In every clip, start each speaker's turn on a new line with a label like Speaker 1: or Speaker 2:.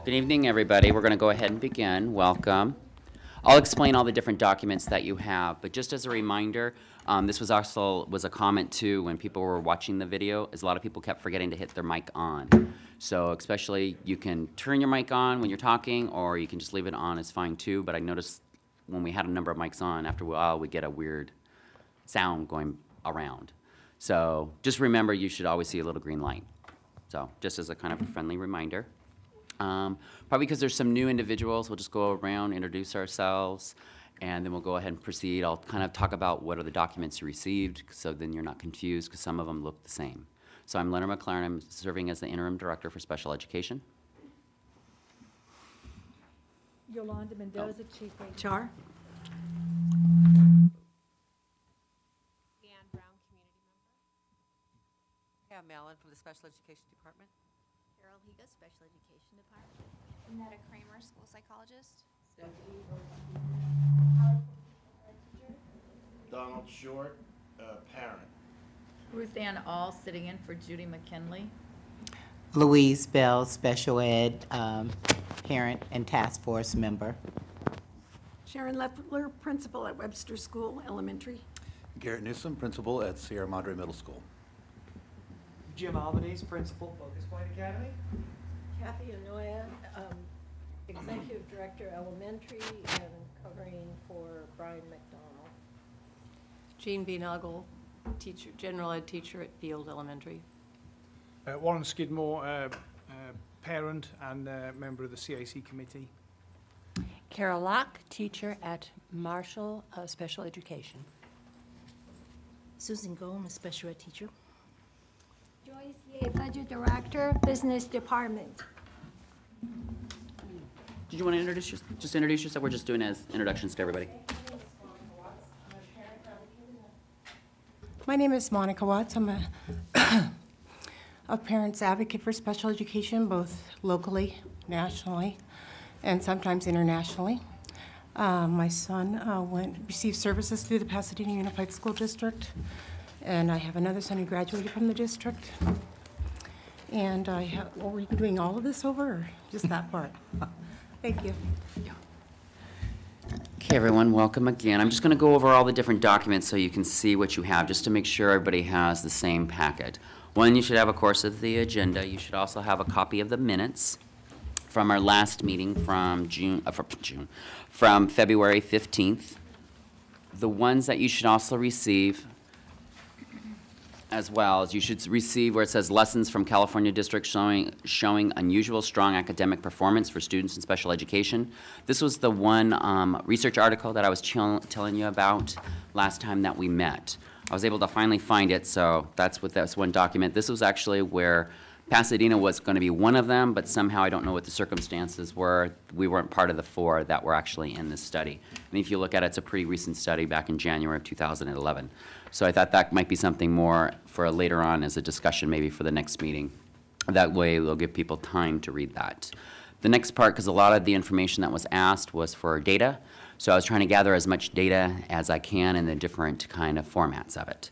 Speaker 1: Good evening, everybody. We're going to go ahead and begin. Welcome. I'll explain all the different documents that you have, but just as a reminder, this was also a comment too when people were watching the video, is a lot of people kept forgetting to hit their mic on. So especially you can turn your mic on when you're talking, or you can just leave it on, it's fine too, but I noticed when we had a number of mics on, after a while we get a weird sound going around. So just remember, you should always see a little green light. So just as a kind of a friendly reminder. Probably because there's some new individuals, we'll just go around, introduce ourselves, and then we'll go ahead and proceed. I'll kind of talk about what are the documents you received, so then you're not confused, because some of them look the same. So I'm Leonard McLaren. I'm serving as the Interim Director for Special Education.
Speaker 2: Yolanda Mendoza, Chief HR.
Speaker 3: Pam Mallon from the Special Education Department.
Speaker 4: Carol Higa, Special Education Department. Netta Kramer, School Psychologist.
Speaker 5: Donald Short, parent.
Speaker 2: Ruth Ann All, sitting in for Judy McKinley.
Speaker 6: Louise Bell, Special Ed parent and task force member.
Speaker 7: Sharon Leffler, Principal at Webster School Elementary.
Speaker 8: Garrett Newsom, Principal at Sierra Madre Middle School.
Speaker 9: Jim Albanese, Principal, Focus Point Academy.
Speaker 10: Kathy Anoya, Executive Director Elementary and covering for Brian McDonald.
Speaker 3: Jean B. Noggle, teacher, General Ed teacher at Field Elementary.
Speaker 9: Warren Skidmore, parent and member of the CAC committee.
Speaker 11: Carol Locke, teacher at Marshall Special Education.
Speaker 12: Susan Gomes, special ed teacher.
Speaker 13: Joyce Ye, Budget Director, Business Department.
Speaker 1: Did you want to introduce yourself? We're just doing as introductions to everybody.
Speaker 14: My name is Monica Watts. I'm a parent's advocate for special education, both locally, nationally, and sometimes internationally. My son received services through the Pasadena Unified School District, and I have another son who graduated from the district. And were we doing all of this over, or just that part? Thank you.
Speaker 1: Okay, everyone, welcome again. I'm just going to go over all the different documents so you can see what you have, just to make sure everybody has the same packet. One, you should have, of course, of the agenda. You should also have a copy of the minutes from our last meeting from from February 15th. The ones that you should also receive as well as you should receive where it says lessons from California district showing unusual strong academic performance for students in special education. This was the one research article that I was telling you about last time that we met. I was able to finally find it, so that's what this one document. This was actually where Pasadena was going to be one of them, but somehow I don't know what the circumstances were. We weren't part of the 4 that were actually in this study. And if you look at it, it's a pretty recent study back in January of 2011. So I thought that might be something more for later on as a discussion maybe for the next meeting. That way we'll give people time to read that. The next part, because a lot of the information that was asked was for data, so I was trying to gather as much data as I can in the different kind of formats of it.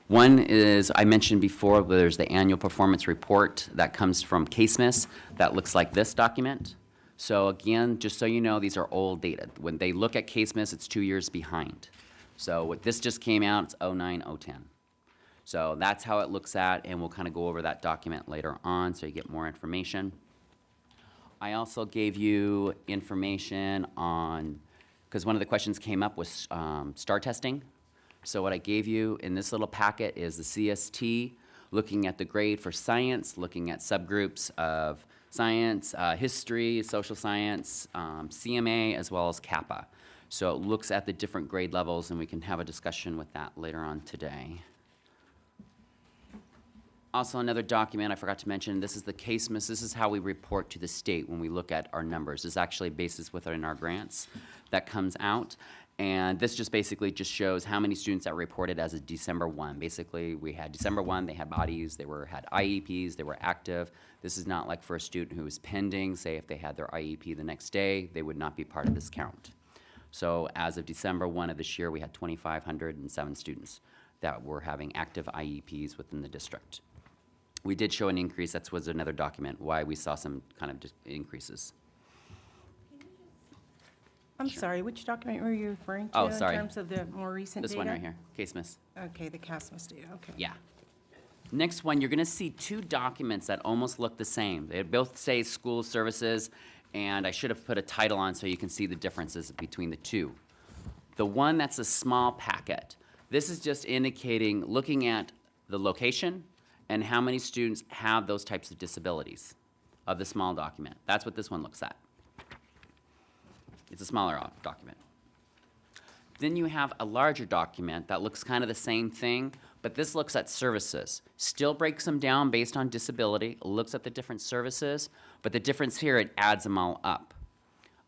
Speaker 1: One is, I mentioned before, there's the annual performance report that comes from CASEMIS that looks like this document. So again, just so you know, these are old data. When they look at CASEMIS, it's 2 years behind. So what this just came out, it's 09, 010. So that's how it looks at, and we'll kind of go over that document later on so you get more information. I also gave you information on, because one of the questions came up was STAR testing. So what I gave you in this little packet is the CST, looking at the grade for science, looking at subgroups of science, history, social science, CMA, as well as Kappa. So it looks at the different grade levels, and we can have a discussion with that later on today. Also, another document I forgot to mention, this is the CASEMIS. This is how we report to the state when we look at our numbers. This is actually basis within our grants that comes out. And this just basically just shows how many students that reported as of December 1. Basically, we had December 1, they had bodies, they had IEPs, they were active. This is not like for a student who was pending. Say if they had their IEP the next day, they would not be part of this count. So as of December 1 of this year, we had 2,507 students that were having active IEPs within the district. We did show an increase. That was another document, why we saw some kind of increases.
Speaker 14: I'm sorry, which document were you referring to?
Speaker 1: Oh, sorry.
Speaker 14: In terms of the more recent
Speaker 1: This
Speaker 14: data?
Speaker 1: one right here, case miss.
Speaker 14: Okay, the CASMS data, okay.
Speaker 1: Yeah. Next one, you're gonna see two documents that almost look the same. They both say school services, and I should have put a title on so you can see the differences between the two. The one that's a small packet, this is just indicating, looking at the location and how many students have those types of disabilities of the small document. That's what this one looks at. It's a smaller document. Then you have a larger document that looks kind of the same thing, but this looks at services. Still breaks them down based on disability, looks at the different services, but the difference here, it adds them all up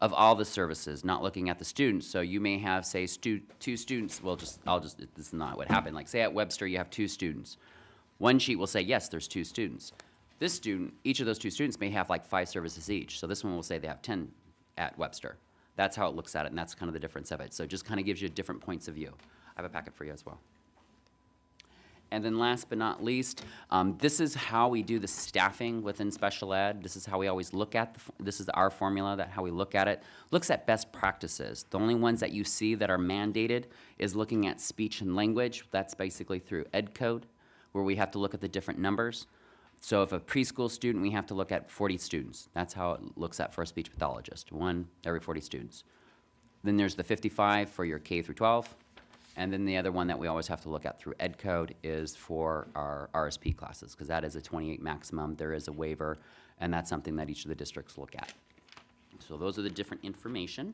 Speaker 1: of all the services, not looking at the students. So you may have, say, two students, this is not what happened. Like say at Webster, you have 2 students. One sheet will say, yes, there's 2 students. This student, each of those 2 students may have like 5 services each. So this one will say they have 10 at Webster. That's how it looks at it, and that's kind of the difference of it. So it just kind of gives you different points of view. I have a packet for you as well. And then last but not least, this is how we do the staffing within special ed. This is how we always look at, this is our formula, that how we look at it. Looks at best practices. The only ones that you see that are mandated is looking at speech and language. That's basically through ed code, where we have to look at the different numbers. So if a preschool student, we have to look at 40 students. That's how it looks at for a speech pathologist, 1 every 40 students. Then there's the 55 for your K through 12. And then the other one that we always have to look at through ed code is for our RSP classes, because that is a 28 maximum. There is a waiver, and that's something that each of the districts look at. So those are the different information.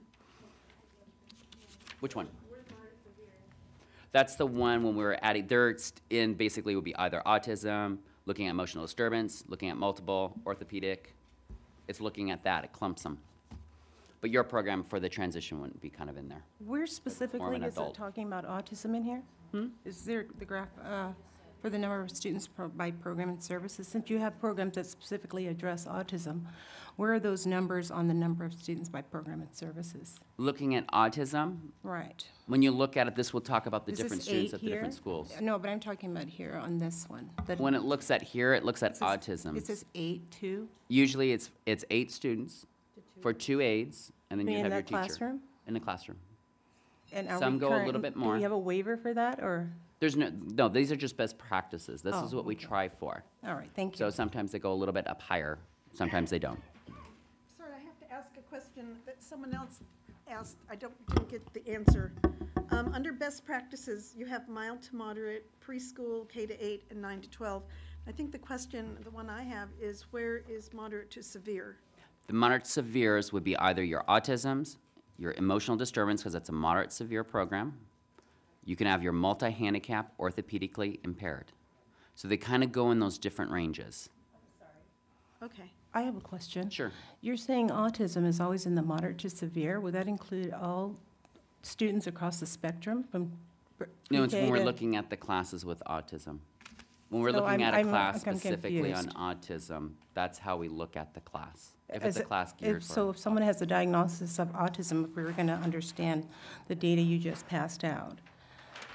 Speaker 1: Which one? That's the one when we were adding, they're in basically would be either autism, looking at emotional disturbance, looking at multiple, orthopedic. It's looking at that, it clumps them. But your program for the transition wouldn't be kind of in there.
Speaker 14: Where specifically is it
Speaker 1: adult.
Speaker 14: talking about autism in here? Is there the graph for the number of students by program and services? Since you have programs that specifically address autism, where are those numbers on the number of students by program and services?
Speaker 1: Looking at autism,
Speaker 14: Right.
Speaker 1: when you look at it, this will talk about the
Speaker 14: Is this
Speaker 1: different students
Speaker 14: 8
Speaker 1: at the different
Speaker 14: here?
Speaker 1: schools.
Speaker 14: No, but I'm talking about here on this one. The-
Speaker 1: When it looks at here, it looks at
Speaker 14: it says-
Speaker 1: autism.
Speaker 14: It says 8, 2.
Speaker 1: Usually it's 8 students for 2 aides, and then you
Speaker 14: In
Speaker 1: have your
Speaker 14: that
Speaker 1: teacher.
Speaker 14: classroom?
Speaker 1: In the classroom.
Speaker 14: And are
Speaker 1: Some
Speaker 14: we
Speaker 1: go a
Speaker 14: current-
Speaker 1: little bit
Speaker 14: Do
Speaker 1: more.
Speaker 14: we have a waiver for that, or?
Speaker 1: There's no, these are just best practices. This
Speaker 14: Oh,
Speaker 1: is what we
Speaker 14: okay.
Speaker 1: try for.
Speaker 14: All right, thank you.
Speaker 1: So sometimes they go a little bit up higher, sometimes they don't.
Speaker 7: Sorry, I have to ask a question that someone else asked. I didn't get the answer. Under best practices, you have mild to moderate, preschool, K to 8, and 9 to 12. I think the question, the one I have, is where is moderate to severe?
Speaker 1: The moderate severes would be either your autisms, your emotional disturbance, because it's a moderate severe program. You can have your multi-handicap, orthopedically impaired. So they kind of go in those different ranges.
Speaker 7: Okay.
Speaker 14: I have a question.
Speaker 1: Sure.
Speaker 14: You're saying autism is always in the moderate to severe. Would that include all students across the spectrum from
Speaker 1: No, it's when
Speaker 14: pre-K
Speaker 1: we're
Speaker 14: to-
Speaker 1: looking at the classes with autism. When we're
Speaker 14: So
Speaker 1: looking at a
Speaker 14: I'm
Speaker 1: class specifically on
Speaker 14: confused.
Speaker 1: autism, that's how we look at the class. If it's
Speaker 14: Is
Speaker 1: a
Speaker 14: it-
Speaker 1: class geared
Speaker 14: So
Speaker 1: for.
Speaker 14: if someone has a diagnosis of autism, if we were going to understand the data you just passed out,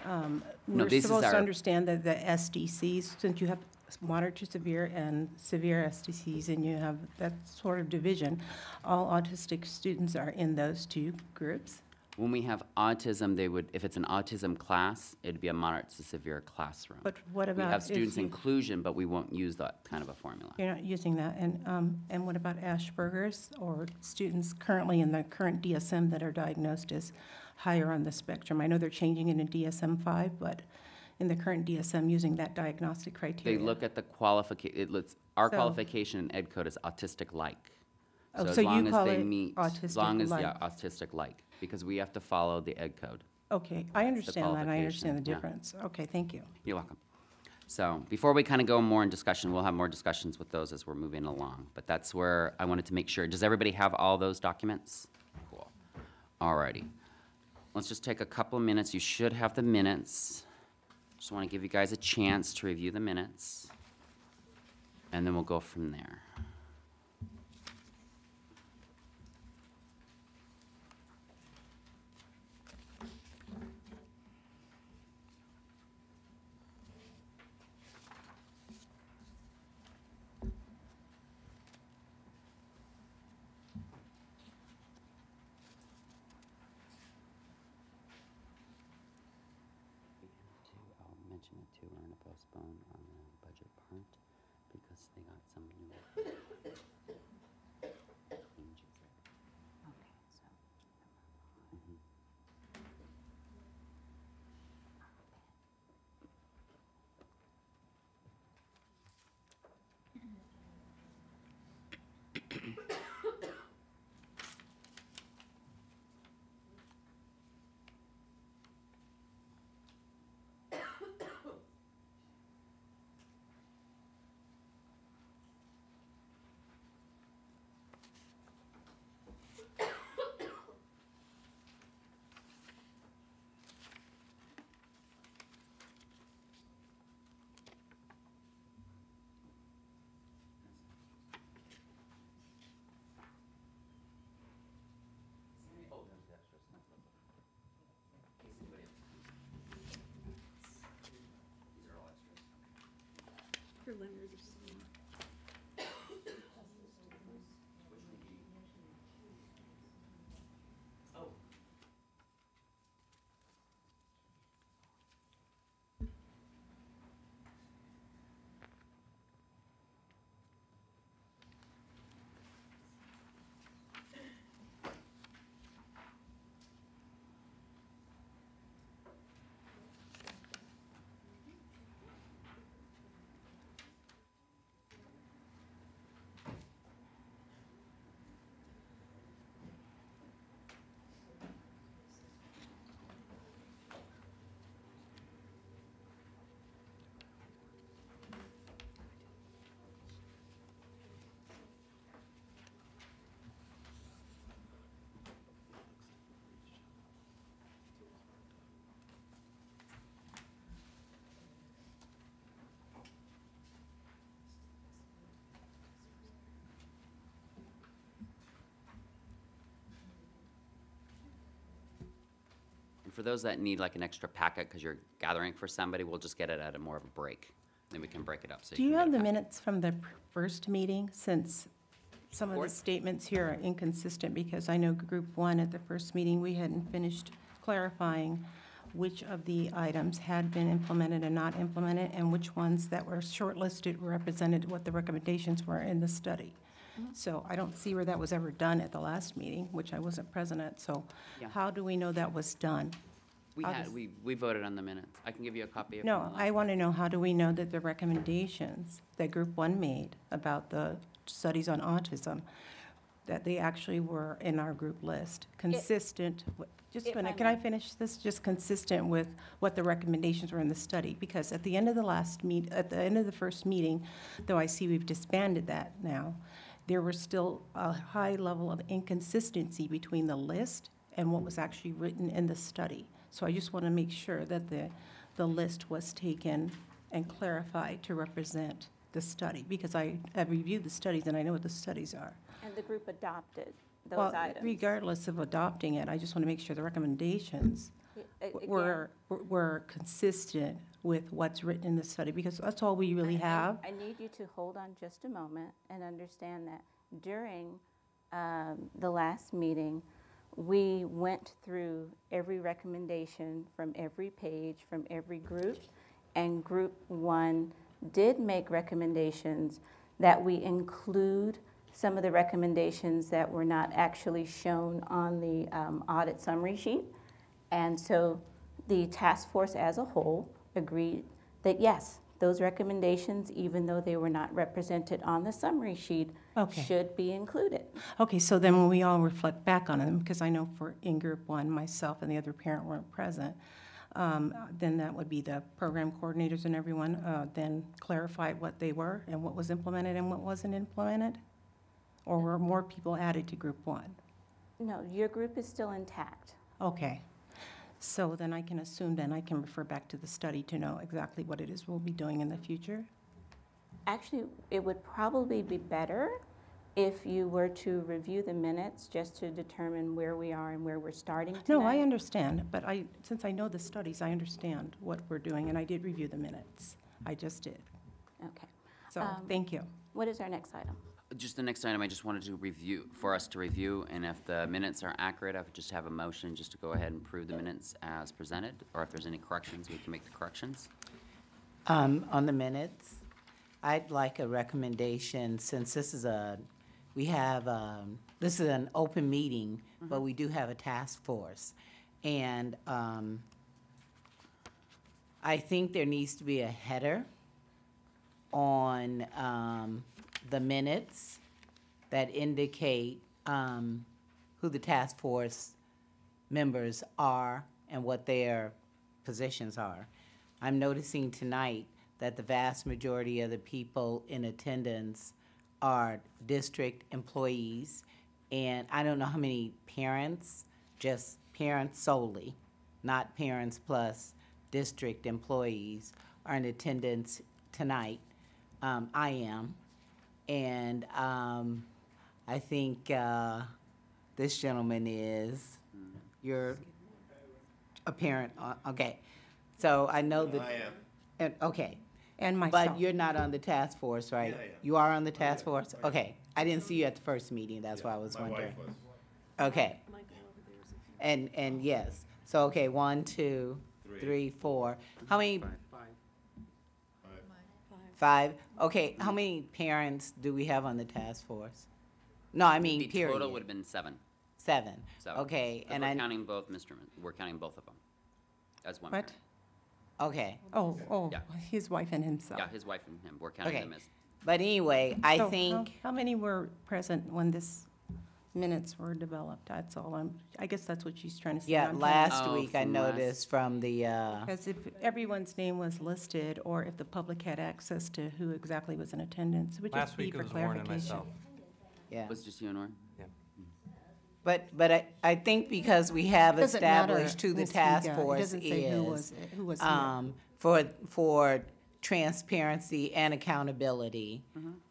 Speaker 1: No,
Speaker 14: we're
Speaker 1: this is
Speaker 14: supposed to
Speaker 1: our-
Speaker 14: understand that the SDCs, since you have moderate to severe and severe SDCs, and you have that sort of division, all autistic students are in those 2 groups?
Speaker 1: When we have autism, they would, if it's an autism class, it'd be a moderate to severe classroom.
Speaker 14: But what
Speaker 1: We
Speaker 14: about
Speaker 1: have
Speaker 14: if
Speaker 1: students
Speaker 14: you-
Speaker 1: inclusion, but we won't use that kind of a formula.
Speaker 14: You're not using that, and what about Asperger's or students currently in the current DSM that are diagnosed as higher on the spectrum? I know they're changing it in DSM-5, but in the current DSM, using that diagnostic
Speaker 1: They
Speaker 14: criteria.
Speaker 1: look at the qualification, our
Speaker 14: So-
Speaker 1: qualification in ed code is autistic-like.
Speaker 14: Oh,
Speaker 1: as
Speaker 14: so you
Speaker 1: long as
Speaker 14: call
Speaker 1: they
Speaker 14: it
Speaker 1: meet- As long as, yeah,
Speaker 14: autistic-like.
Speaker 1: autistic-like, because we have to follow the ed code.
Speaker 14: Okay, I understand that, I understand the
Speaker 1: qualification, yeah.
Speaker 14: difference. Okay, thank you.
Speaker 1: You're welcome. So before we kind of go more in discussion, we'll have more discussions with those as we're moving along. But that's where I wanted to make sure. Does everybody have all those documents? Cool. All righty. Let's just take a couple of minutes. You should have the minutes. Just want to give you guys a chance to review the minutes. And then we'll go from there. to, we're gonna postpone on the budget part because they got some new changes.
Speaker 11: Okay, so.
Speaker 1: Mhm. Oh, there's the extras. In case anybody else needs them. These are all extras.
Speaker 7: Her letters are so.
Speaker 1: Which would be? Oh. And for those that need like an extra packet because you're gathering for somebody, we'll just get it at a more of a break. Then we can break it up. So
Speaker 14: Do you
Speaker 1: can
Speaker 14: have
Speaker 1: get
Speaker 14: the
Speaker 1: a packet.
Speaker 14: minutes from the first meeting, since some of the
Speaker 1: Court?
Speaker 14: statements here are inconsistent? Because I know Group 1 at the first meeting, we hadn't finished clarifying which of the items had been implemented and not implemented, and which ones that were shortlisted represented what the recommendations were in the study. So I don't see where that was ever done at the last meeting, which I wasn't present at, so
Speaker 1: Yeah.
Speaker 14: how do we know that was done?
Speaker 1: We
Speaker 14: I'll
Speaker 1: had,
Speaker 14: just-
Speaker 1: we voted on the minutes. I can give you a copy of.
Speaker 14: No,
Speaker 1: from the
Speaker 14: I
Speaker 1: last-
Speaker 14: want to know, how do we know that the recommendations that Group 1 made about the studies on autism, that they actually were in our group list, consistent, just a
Speaker 4: if
Speaker 14: minute,
Speaker 4: I
Speaker 14: can I
Speaker 4: may.
Speaker 14: finish this? Just consistent with what the recommendations were in the study? Because at the end of the at the end of the first meeting, though I see we've disbanded that now, there was still a high level of inconsistency between the list and what was actually written in the study. So I just want to make sure that the list was taken and clarified to represent the study, because I have reviewed the studies and I know what the studies are.
Speaker 4: And the group adopted those
Speaker 14: Well,
Speaker 4: items.
Speaker 14: regardless of adopting it, I just want to make sure the recommendations were consistent with what's written in the study, because that's all we really have.
Speaker 4: I need you to hold on just a moment and understand that during the last meeting, we went through every recommendation from every page, from every group, and Group 1 did make recommendations that we include some of the recommendations that were not actually shown on the audit summary sheet. And so the task force as a whole agreed that yes, those recommendations, even though they were not represented on the summary sheet,
Speaker 14: Okay.
Speaker 4: should be included.
Speaker 14: Okay, so then when we all reflect back on them, because I know in Group 1, myself and the other parent weren't present, then that would be the program coordinators and everyone then clarified what they were and what was implemented and what wasn't implemented? Or were more people added to Group 1?
Speaker 4: No, your group is still intact.
Speaker 14: Okay. So then I can assume then I can refer back to the study to know exactly what it is we'll be doing in the future?
Speaker 4: Actually, it would probably be better if you were to review the minutes just to determine where we are and where we're starting tonight.
Speaker 14: No, I understand, but since I know the studies, I understand what we're doing, and I did review the minutes. I just did.
Speaker 4: Okay.
Speaker 14: So, thank you.
Speaker 4: What is our next item?
Speaker 1: Just the next item, I just wanted to review, for us to review, and if the minutes are accurate, I would just have a motion just to go ahead and approve the minutes as presented, or if there's any corrections, we can make the corrections.
Speaker 6: On the minutes, I'd like a recommendation, since this is this is an open meeting, but we do have a task force. And I think there needs to be a header on the minutes that indicate who the task force members are and what their positions are. I'm noticing tonight that the vast majority of the people in attendance are district employees, and I don't know how many parents, just parents solely, not parents plus district employees, are in attendance tonight. I am, and I think this gentleman is. You're a parent, okay. So I know that.
Speaker 5: I am.
Speaker 6: And, okay.
Speaker 14: And myself.
Speaker 6: But you're not on the task force, right?
Speaker 5: Yeah, yeah.
Speaker 6: You are on the task force? Okay. I didn't see you at the first meeting, that's why I was
Speaker 5: My
Speaker 6: wondering.
Speaker 5: wife was.
Speaker 6: Okay. And yes, so, okay, 1, 2, 3, 4. How many? Five. Okay, how many parents do we have on the task force? No, I mean,
Speaker 1: The
Speaker 6: period.
Speaker 1: total would have been 7.
Speaker 6: 7.
Speaker 1: So,
Speaker 6: Okay,
Speaker 1: 'cause
Speaker 6: and
Speaker 1: we're
Speaker 6: I,
Speaker 1: counting both we're counting both of them as one
Speaker 14: What?
Speaker 1: parent.
Speaker 6: okay.
Speaker 14: Oh,
Speaker 1: Yeah.
Speaker 14: his wife and himself.
Speaker 1: Yeah, his wife and him, we're counting
Speaker 6: Okay.
Speaker 1: them as,
Speaker 6: But anyway, I
Speaker 14: So
Speaker 6: think,
Speaker 14: How many were present when this minutes were developed? That's all I guess that's what she's trying to say.
Speaker 6: yeah,
Speaker 14: I'm trying
Speaker 6: last
Speaker 1: Oh,
Speaker 6: week I
Speaker 1: from last-
Speaker 6: noticed from the,
Speaker 14: Because if everyone's name was listed, or if the public had access to who exactly was in attendance, it would just
Speaker 12: Last
Speaker 14: be
Speaker 12: week it
Speaker 14: for
Speaker 12: was Warren and
Speaker 14: clarification.
Speaker 12: myself.
Speaker 6: yeah.
Speaker 1: was just you and Warren?
Speaker 6: But I think because we have
Speaker 14: Doesn't matter,
Speaker 6: established who the
Speaker 14: Ms.
Speaker 6: task
Speaker 14: Higa. It
Speaker 6: force
Speaker 14: doesn't say who was here.
Speaker 6: for transparency and accountability,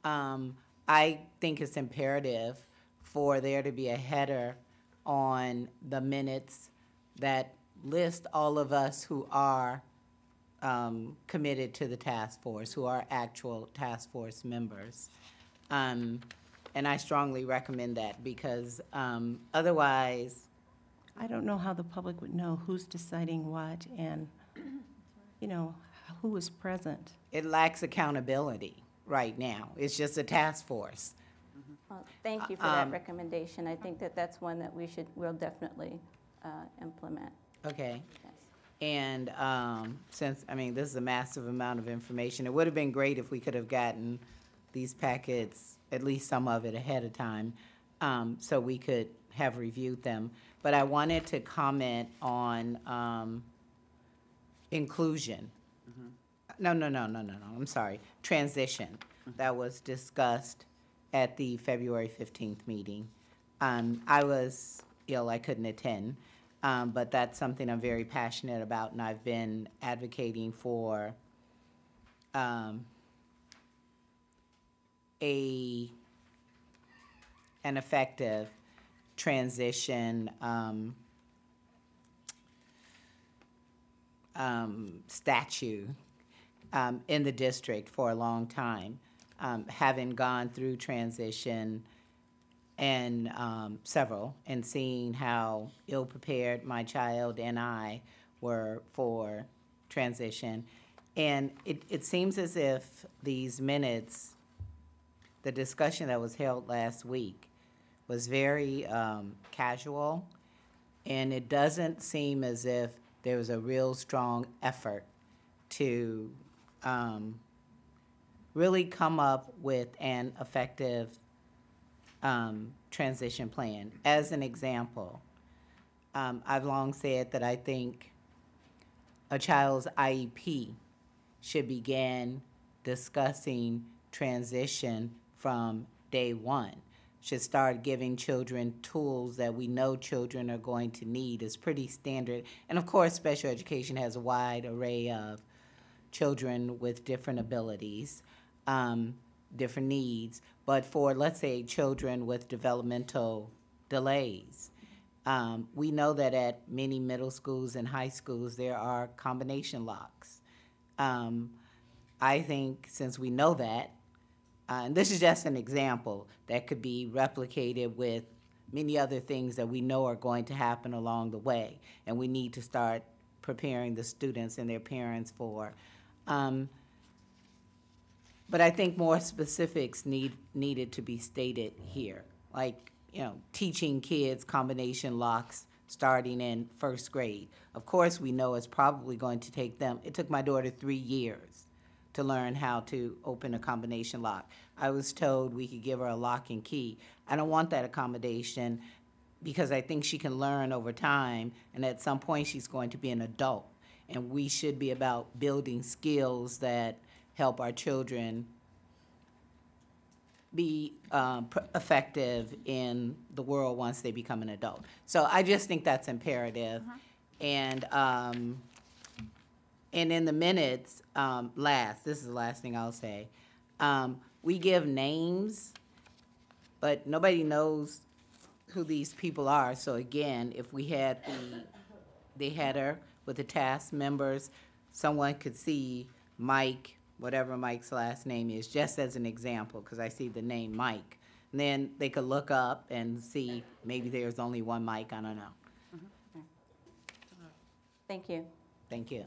Speaker 6: I think it's imperative for there to be a header on the minutes that list all of us who are committed to the task force, who are actual task force members. And I strongly recommend that because otherwise,
Speaker 14: I don't know how the public would know who's deciding what and, who was present.
Speaker 6: it lacks accountability right now. It's just a task force.
Speaker 4: Well, thank you for that recommendation. I think that that's one that we'll definitely implement.
Speaker 6: Okay.
Speaker 4: Yes.
Speaker 6: And since, this is a massive amount of information, it would have been great if we could have gotten these packets, at least some of it ahead of time, so we could have reviewed them. But I wanted to comment on inclusion. No, I'm sorry, transition. That was discussed at the February 15th meeting. I was ill, I couldn't attend, but that's something I'm very passionate about, and I've been advocating for an effective transition statute in the district for a long time. Having gone through transition and several, and seeing how ill-prepared my child and I were for transition. And it seems as if these minutes, the discussion that was held last week was very casual, and it doesn't seem as if there was a real strong effort to really come up with an effective transition plan. As an example, I've long said that I think a child's IEP should begin discussing transition from day one. Should start giving children tools that we know children are going to need. Is pretty standard. And of course, special education has a wide array of children with different abilities, different needs. But for, let's say, children with developmental delays, we know that at many middle schools and high schools, there are combination locks. I think since we know that, and this is just an example that could be replicated with many other things that we know are going to happen along the way, and we need to start preparing the students and their parents for. But I think more specifics needed to be stated here, like, teaching kids combination locks starting in first grade. Of course, we know it's probably going to take them, it took my daughter 3 years to learn how to open a combination lock. I was told we could give her a lock and key. I don't want that accommodation because I think she can learn over time, and at some point she's going to be an adult. And we should be about building skills that help our children be effective in the world once they become an adult. So I just think that's imperative. And in the minutes, this is the last thing I'll say, we give names, but nobody knows who these people are. So again, if we had the header with the task members, someone could see Mike, whatever Mike's last name is, just as an example, because I see the name Mike. And then they could look up and see maybe there's only one Mike, I don't know.
Speaker 4: Thank you.
Speaker 6: Thank you.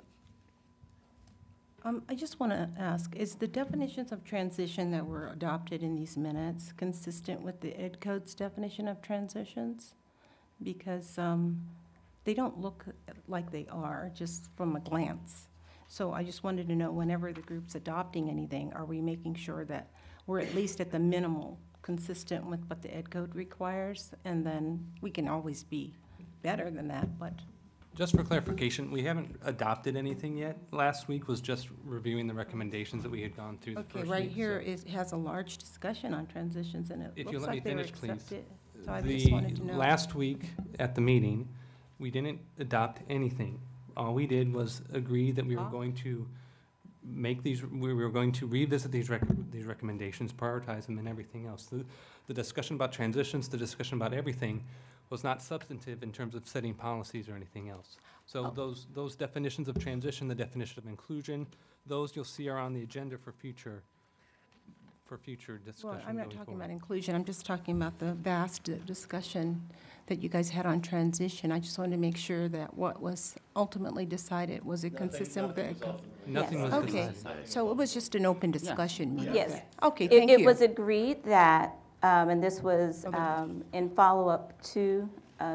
Speaker 14: I just want to ask, is the definitions of transition that were adopted in these minutes consistent with the Ed Code's definition of transitions? Because they don't look like they are, just from a glance. So I just wanted to know, whenever the group's adopting anything, are we making sure that we're at least at the minimal consistent with what the Ed Code requires? And then we can always be better than that, but.
Speaker 12: Just for clarification, we haven't adopted anything yet. Last week was just reviewing the recommendations that we had gone through the first week.
Speaker 14: Okay, right here it has a large discussion on transitions, and it looks like they were accepted.
Speaker 12: If you let me finish, please.
Speaker 14: So I just wanted to know.
Speaker 12: Last week at the meeting, we didn't adopt anything. All we did was agree that we were going to make these, we were going to revisit these recommendations, prioritize them, and everything else. The discussion about transitions, the discussion about everything was not substantive in terms of setting policies or anything else. So those definitions of transition, the definition of inclusion, those you'll see are on the agenda for future discussion.
Speaker 14: Well, I'm not talking about inclusion, I'm just talking about the vast discussion that you guys had on transition. I just wanted to make sure that what was ultimately decided, was it consistent with the?
Speaker 12: Nothing was
Speaker 14: Okay,
Speaker 12: decided.
Speaker 14: so it was just an open discussion meeting?
Speaker 4: Yes.
Speaker 14: Okay, thank you.
Speaker 4: It was agreed that, and this was in follow-up to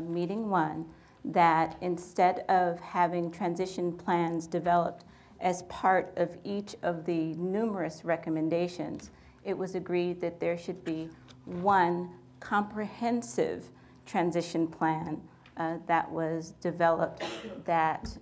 Speaker 4: meeting 1, that instead of having transition plans developed as part of each of the numerous recommendations, it was agreed that there should be one comprehensive transition plan that was developed that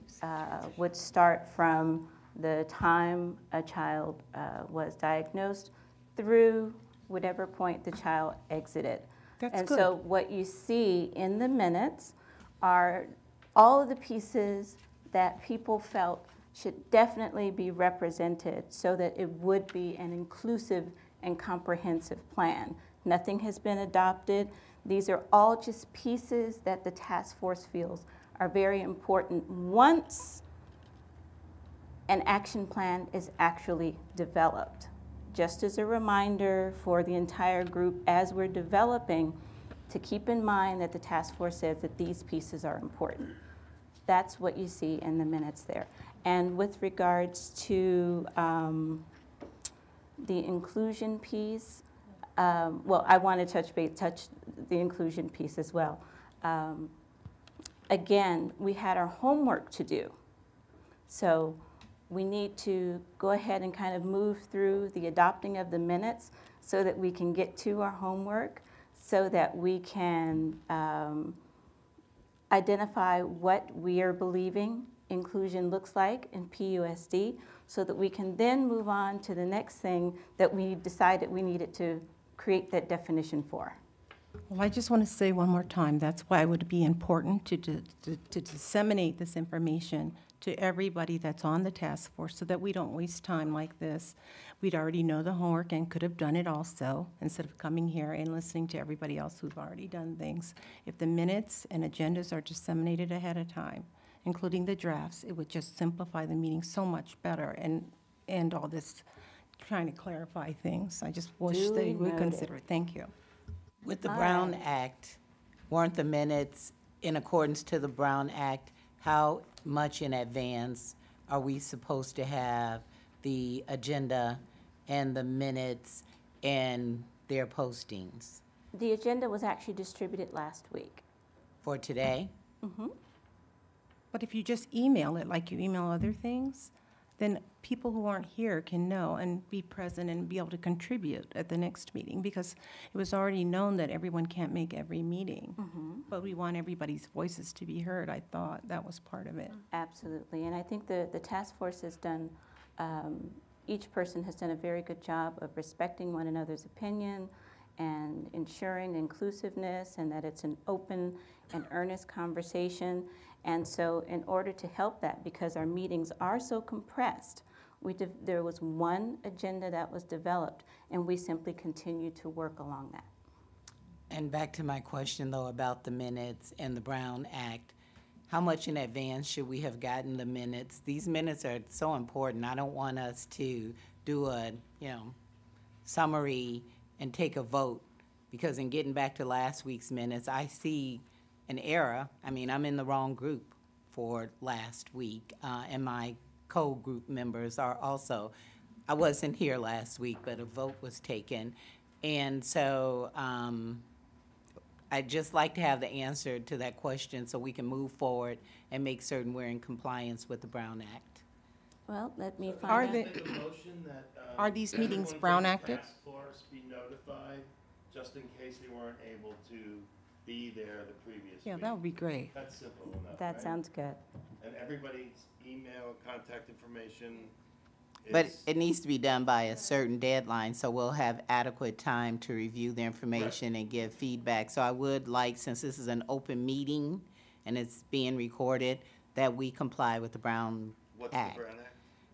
Speaker 4: would start from the time a child was diagnosed through whatever point the child exited.
Speaker 14: That's
Speaker 4: and
Speaker 14: good.
Speaker 4: so what you see in the minutes are all of the pieces that people felt should definitely be represented so that it would be an inclusive and comprehensive plan. Nothing has been adopted. These are all just pieces that the task force feels are very important once an action plan is actually developed. Just as a reminder for the entire group as we're developing, to keep in mind that the task force says that these pieces are important. That's what you see in the minutes there. And with regards to the inclusion piece, well, I want to touch the inclusion piece as well. Again, we had our homework to do. So we need to go ahead and kind of move through the adopting of the minutes so that we can get to our homework, so that we can identify what we are believing inclusion looks like in PUSD, so that we can then move on to the next thing that we decided we needed to create that definition for.
Speaker 14: Well, I just want to say one more time, that's why it would be important to disseminate this information to everybody that's on the task force so that we don't waste time like this. We'd already know the homework and could have done it also, instead of coming here and listening to everybody else who've already done things. If the minutes and agendas are disseminated ahead of time, including the drafts, it would just simplify the meeting so much better and all this trying to clarify things. I just wish they would consider it. Thank you.
Speaker 6: With the Brown Act, weren't the minutes in accordance to the Brown Act? How much in advance are we supposed to have the agenda and the minutes and their postings
Speaker 4: The agenda was actually distributed last week.
Speaker 6: for today?
Speaker 14: But if you just email it like you email other things, then people who aren't here can know and be present and be able to contribute at the next meeting, because it was already known that everyone can't make every meeting. But we want everybody's voices to be heard. I thought that was part of it.
Speaker 4: Absolutely, and I think the task force has done, each person has done a very good job of respecting one another's opinion and ensuring inclusiveness and that it's an open and earnest conversation. And so in order to help that, because our meetings are so compressed, there was one agenda that was developed, and we simply continue to work along that.
Speaker 6: And back to my question, though, about the minutes and the Brown Act. How much in advance should we have gotten the minutes? These minutes are so important. I don't want us to do a, summary and take a vote, because in getting back to last week's minutes, I see an error. I mean, I'm in the wrong group for last week, and my co-group members are also. I wasn't here last week, but a vote was taken. And so I'd just like to have the answer to that question so we can move forward and make certain we're in compliance with the Brown Act.
Speaker 4: Well, let me
Speaker 14: Are
Speaker 4: find out.
Speaker 14: they-
Speaker 5: Make a motion that,
Speaker 14: Are these meetings
Speaker 5: everyone
Speaker 14: Brown
Speaker 5: from the
Speaker 14: acted?
Speaker 5: task force be notified, just in case they weren't able to be there the previous week.
Speaker 14: Yeah, that would be great.
Speaker 5: That's simple enough,
Speaker 4: That
Speaker 5: right?
Speaker 4: sounds good.
Speaker 5: And everybody's email, contact information
Speaker 6: But
Speaker 5: is.
Speaker 6: it needs to be done by a certain deadline, so we'll have adequate time to review the information and give feedback. So I would like, since this is an open meeting and it's being recorded, that we comply with the Brown
Speaker 5: What's
Speaker 6: Act.
Speaker 5: the Brown Act?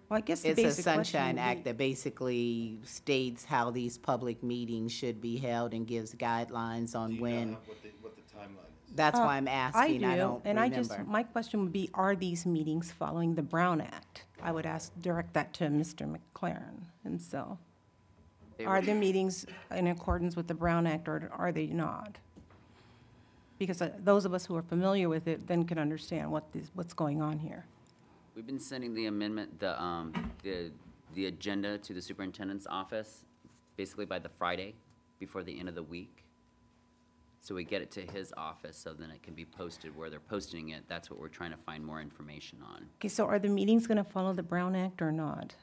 Speaker 14: Well, I guess the
Speaker 6: It's a
Speaker 14: basic question
Speaker 6: Sunshine
Speaker 14: would
Speaker 6: Act
Speaker 14: be-
Speaker 6: that basically states how these public meetings should be held and gives guidelines
Speaker 5: Do
Speaker 6: on
Speaker 5: you
Speaker 6: when.
Speaker 5: know what the timeline is?
Speaker 6: That's why I'm
Speaker 14: I
Speaker 6: asking, I
Speaker 14: do,
Speaker 6: don't
Speaker 14: and
Speaker 6: remember.
Speaker 14: my question would be, are these meetings following the Brown Act? I would direct that to Mr. McLaren, and so.
Speaker 1: They
Speaker 14: Are
Speaker 1: were-
Speaker 14: the meetings in accordance with the Brown Act, or are they not? Because those of us who are familiar with it then can understand what's going on here.
Speaker 1: We've been sending the amendment, the agenda to the superintendent's office, basically by the Friday before the end of the week. So we get it to his office, so then it can be posted where they're posting it. That's what we're trying to find more information on.
Speaker 14: Okay, so are the meetings going to follow the Brown Act or not?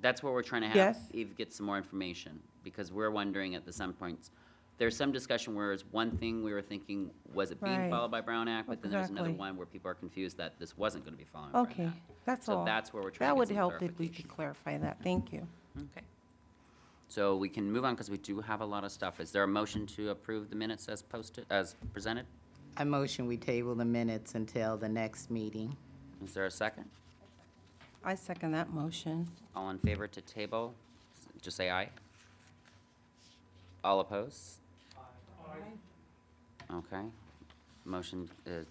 Speaker 1: That's what we're trying to have
Speaker 14: Yes.
Speaker 1: Eve get some more information, because we're wondering at some points, there's some discussion where it's one thing we were thinking, was it being
Speaker 14: Right.
Speaker 1: followed by Brown Act? But then there's another
Speaker 14: Exactly.
Speaker 1: one where people are confused that this wasn't going to be following Brown Act.
Speaker 14: Okay, that's all.
Speaker 1: So that's where we're trying
Speaker 14: That
Speaker 1: to get
Speaker 14: would
Speaker 1: some
Speaker 14: help if we
Speaker 1: clarification.
Speaker 14: could clarify that. Thank you.
Speaker 1: Okay. So we can move on, because we do have a lot of stuff. Is there a motion to approve the minutes as posted, as presented?
Speaker 6: I motion we table the minutes until the next meeting.
Speaker 1: Is there a second?
Speaker 14: I second that motion.
Speaker 1: All in favor to table, just say aye. All opposed? Okay. Motion is.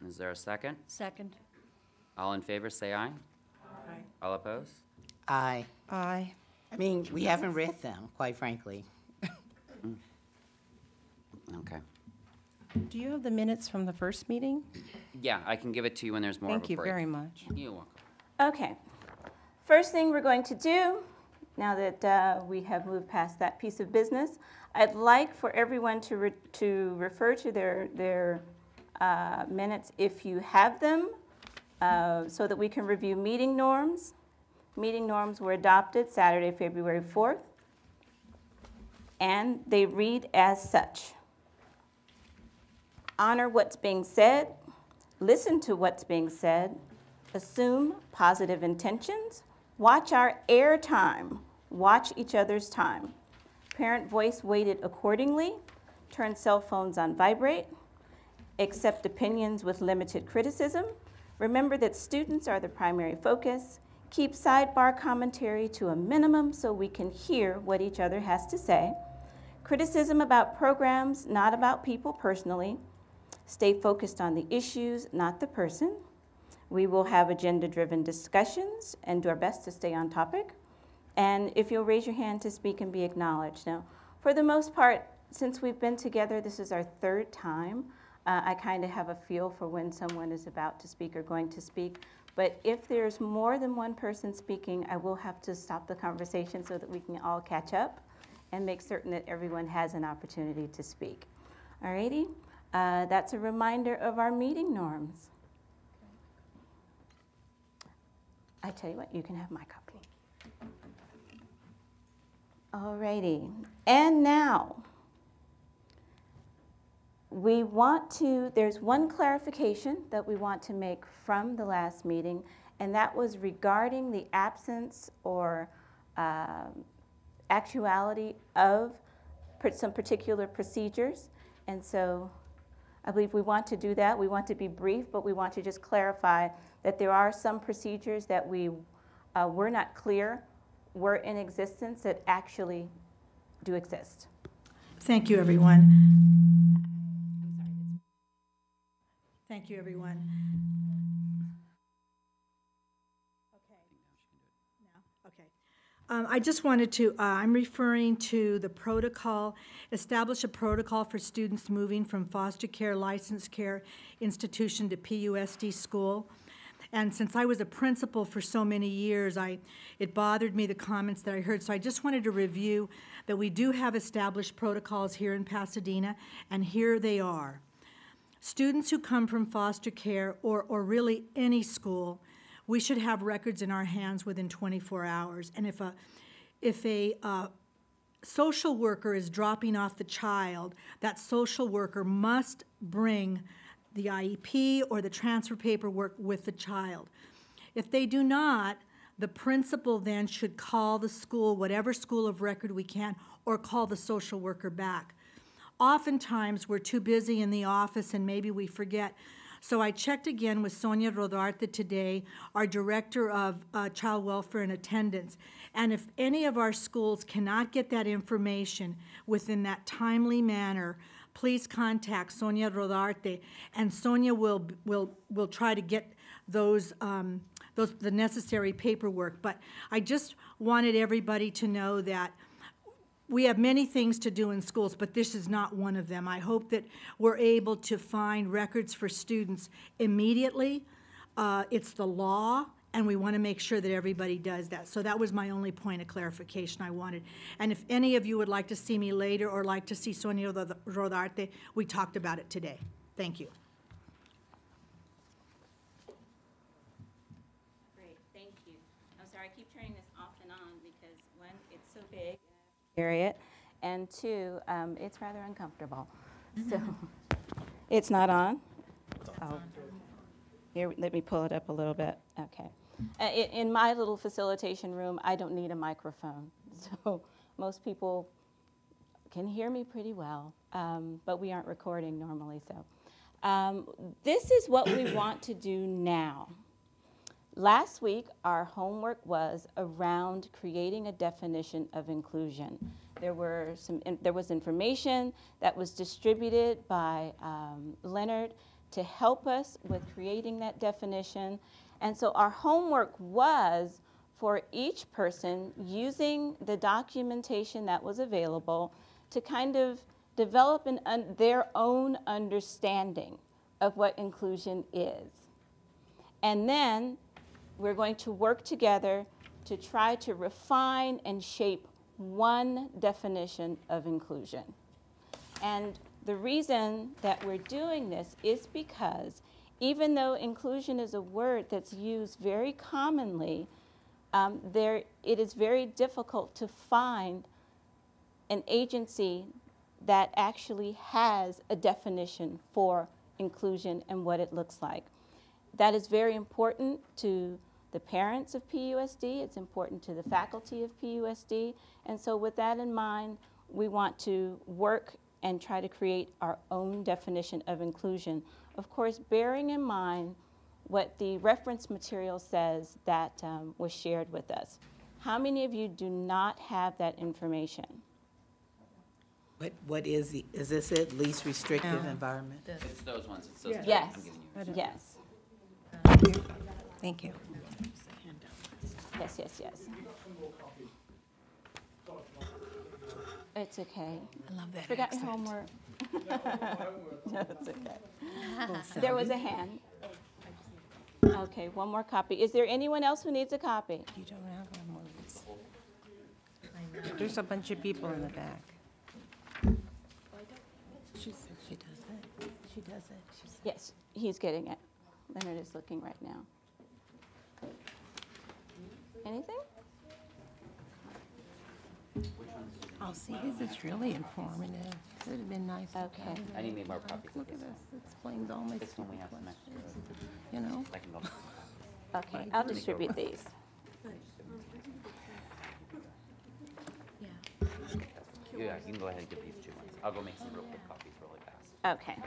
Speaker 1: Is there a second?
Speaker 3: Second.
Speaker 1: All in favor, say aye.
Speaker 3: Aye.
Speaker 1: All opposed?
Speaker 6: Aye.
Speaker 14: Aye.
Speaker 6: I mean, we haven't read them, quite frankly.
Speaker 1: Okay.
Speaker 14: Do you have the minutes from the first meeting?
Speaker 1: Yeah, I can give it to you when there's more of a
Speaker 14: Thank you
Speaker 1: break.
Speaker 14: very much.
Speaker 1: You're welcome.
Speaker 4: Okay. First thing we're going to do, now that we have moved past that piece of business, I'd like for everyone to refer to their minutes if you have them, so that we can review meeting norms. Meeting norms were adopted Saturday, February 4th, and they read as such. Honor what's being said, listen to what's being said, assume positive intentions, watch our air time, watch each other's time. Parent voice weighted accordingly, turn cell phones on vibrate, accept opinions with limited criticism, remember that students are the primary focus, keep sidebar commentary to a minimum so we can hear what each other has to say, criticism about programs, not about people personally, stay focused on the issues, not the person. We will have agenda-driven discussions and do our best to stay on topic. And if you'll raise your hand to speak and be acknowledged. Now, for the most part, since we've been together, this is our third time, I kind of have a feel for when someone is about to speak or going to speak. But if there's more than one person speaking, I will have to stop the conversation so that we can all catch up and make certain that everyone has an opportunity to speak. All righty? That's a reminder of our meeting norms. I tell you what, you can have my copy. All righty. And now, there's one clarification that we want to make from the last meeting, and that was regarding the absence or actuality of some particular procedures. And so I believe we want to do that. We want to be brief, but we want to just clarify that there are some procedures that we were not clear were in existence that actually do exist.
Speaker 15: Thank you, everyone. Thank you, everyone. Okay. No? Okay. I just wanted to, I'm referring to the protocol, establish a protocol for students moving from foster care, licensed care institution to PUSD school. And since I was a principal for so many years, it bothered me, the comments that I heard. So I just wanted to review that we do have established protocols here in Pasadena, and here they are. Students who come from foster care or really any school, we should have records in our hands within 24 hours. And if a social worker is dropping off the child, that social worker must bring the IEP or the transfer paperwork with the child. If they do not, the principal then should call the school, whatever school of record we can, or call the social worker back. Oftentimes, we're too busy in the office and maybe we forget. So I checked again with Sonia Rodarte today, our Director of Child Welfare and Attendance. And if any of our schools cannot get that information within that timely manner, please contact Sonia Rodarte, and Sonia will try to get the necessary paperwork. But I just wanted everybody to know that we have many things to do in schools, but this is not one of them. I hope that we're able to find records for students immediately. It's the law, and we want to make sure that everybody does that. So that was my only point of clarification I wanted. And if any of you would like to see me later or like to see Sonia Rodarte, we talked about it today. Thank you.
Speaker 4: Great, thank you. I'm sorry, I keep turning this off and on because one, it's so big, carry it, and two, it's rather uncomfortable. So it's not on? Oh. Here, let me pull it up a little bit. Okay. In my little facilitation room, I don't need a microphone. So most people can hear me pretty well, but we aren't recording normally. So this is what we want to do now. Last week, our homework was around creating a definition of inclusion. There was information that was distributed by Leonard to help us with creating that definition. And so our homework was for each person using the documentation that was available to kind of develop their own understanding of what inclusion is. And then we're going to work together to try to refine and shape one definition of inclusion. And the reason that we're doing this is because even though inclusion is a word that's used very commonly, it is very difficult to find an agency that actually has a definition for inclusion and what it looks like. That is very important to the parents of PUSD. It's important to the faculty of PUSD. And so with that in mind, we want to work and try to create our own definition of inclusion. Of course, bearing in mind what the reference material says that was shared with us. How many of you do not have that information?
Speaker 6: What is this it, least restrictive environment?
Speaker 1: It's those ones. It's those three
Speaker 4: Yes,
Speaker 1: I'm giving you.
Speaker 4: yes.
Speaker 14: Thank you.
Speaker 4: Yes, yes, yes. It's okay.
Speaker 14: I love that
Speaker 4: Forgot your
Speaker 14: accent.
Speaker 4: homework. No, it's okay. There was a hand. Okay, one more copy. Is there anyone else who needs a copy?
Speaker 14: You don't have one of these. There's a bunch of people in the back. She said she does it. She does it. She said.
Speaker 4: Yes, he's getting it. Leonard is looking right now. Anything?
Speaker 14: Oh, see, this is really informative. It would have been nice. to
Speaker 4: Okay.
Speaker 14: have
Speaker 1: I need more copies.
Speaker 14: Look at this. It explains all my
Speaker 1: This one we
Speaker 14: stupid
Speaker 1: have some extra.
Speaker 14: questions. You know?
Speaker 1: I can go.
Speaker 4: Okay, I'll distribute these.
Speaker 1: Yeah, you can go ahead and give these 2 ones. I'll go make some real quick copies really fast.
Speaker 4: Okay.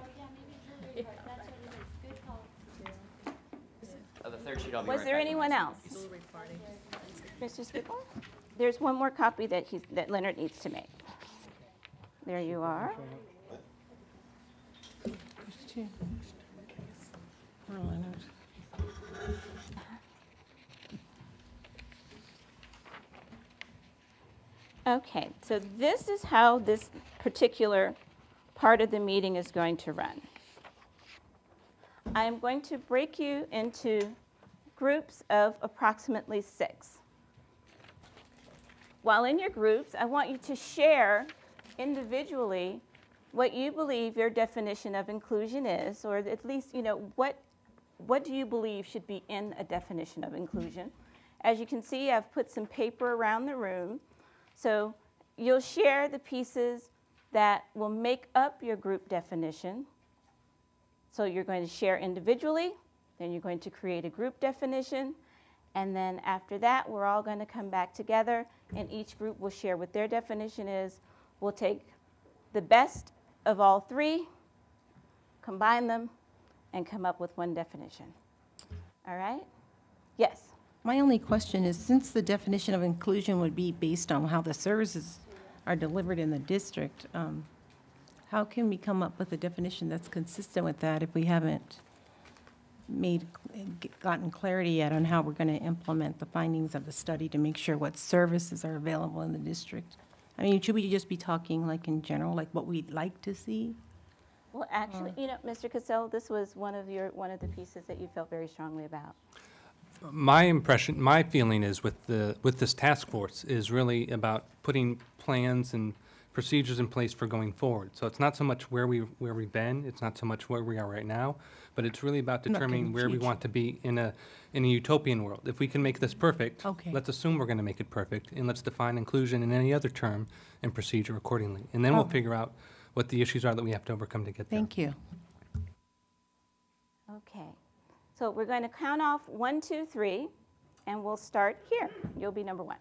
Speaker 1: Oh, the third sheet I'll be
Speaker 4: Was
Speaker 1: right
Speaker 4: there
Speaker 1: back.
Speaker 4: anyone else? Mr. Skipper? There's one more copy that Leonard needs to make. There you are.
Speaker 14: There's two. For Leonard.
Speaker 4: Okay, so this is how this particular part of the meeting is going to run. I am going to break you into groups of approximately 6. While in your groups, I want you to share individually what you believe your definition of inclusion is, or at least, what do you believe should be in a definition of inclusion. As you can see, I've put some paper around the room. So you'll share the pieces that will make up your group definition. So you're going to share individually, then you're going to create a group definition, and then after that, we're all going to come back together, and each group will share what their definition is. We'll take the best of all 3, combine them, and come up with one definition. All right? Yes?
Speaker 14: My only question is, since the definition of inclusion would be based on how the services are delivered in the district, how can we come up with a definition that's consistent with that if we haven't gotten clarity yet on how we're going to implement the findings of the study to make sure what services are available in the district? I mean, should we just be talking like in general, like what we'd like to see?
Speaker 4: Well, actually, Mr. Cassell, this was one of the pieces that you felt very strongly about.
Speaker 12: My feeling is with this task force is really about putting plans and procedures in place for going forward. So it's not so much where we've been, it's not so much where we are right now, but it's really about determining where we want to be in a utopian world. If we can make this perfect, let's assume we're going to make it perfect, and let's define inclusion in any other term and procedure accordingly. And then we'll figure out what the issues are that we have to overcome to get there.
Speaker 14: Thank you.
Speaker 4: Okay. So we're going to count off 1, 2, 3, and we'll start here. You'll be number 1.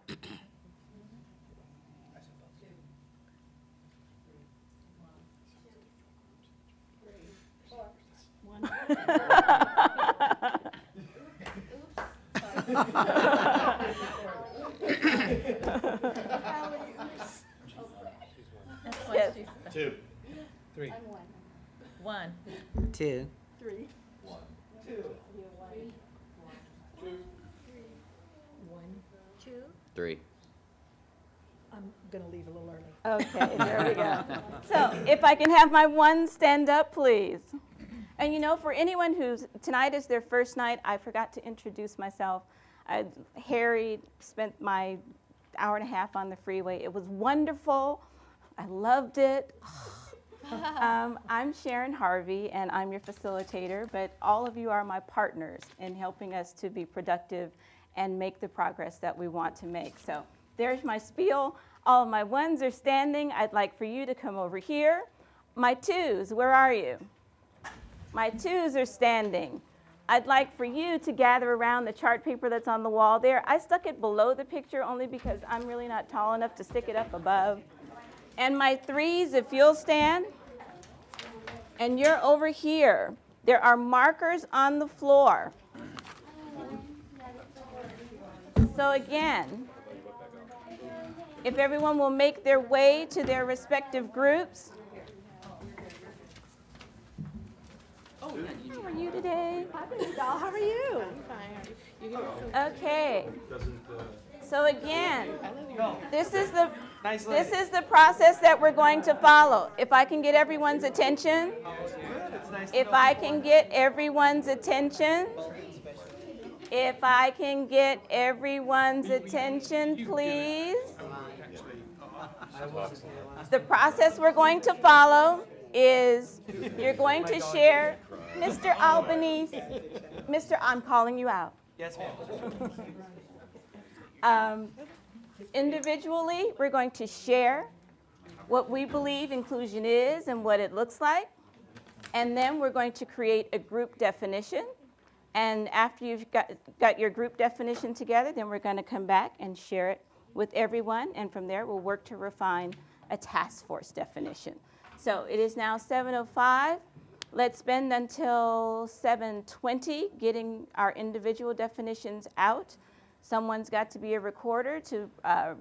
Speaker 4: Yes.
Speaker 5: 2.
Speaker 12: 3.
Speaker 2: 1.
Speaker 6: 2.
Speaker 7: 3.
Speaker 1: 3.
Speaker 7: I'm going to leave a little early.
Speaker 4: Okay, there we go. So if I can have my 1 stand up, please. And for anyone who's, tonight is their first night, I forgot to introduce myself. Harry spent my hour and a half on the freeway. It was wonderful. I loved it. I'm Sharon Harvey, and I'm your facilitator, but all of you are my partners in helping us to be productive and make the progress that we want to make. So there's my spiel. All of my 1s are standing. I'd like for you to come over here. My 2s, where are you? My 2s are standing. I'd like for you to gather around the chart paper that's on the wall there. I stuck it below the picture only because I'm really not tall enough to stick it up above. And my 3s, if you'll stand. And you're over here. There are markers on the floor. So again, if everyone will make their way to their respective groups. How are you today?
Speaker 7: Hi, baby doll. How are you?
Speaker 4: Okay. So again, this is the process that we're going to follow. If I can get everyone's attention. If I can get everyone's attention. If I can get everyone's attention, please. The process we're going to follow is you're going to share, Mr. Albanese, I'm calling you out.
Speaker 16: Yes, ma'am.
Speaker 4: Individually, we're going to share what we believe inclusion is and what it looks like. And then we're going to create a group definition. And after you've got your group definition together, then we're going to come back and share it with everyone. And from there, we'll work to refine a task force definition. So it is now 7:05. Let's spend until 7:20 getting our individual definitions out. Someone's got to be a recorder to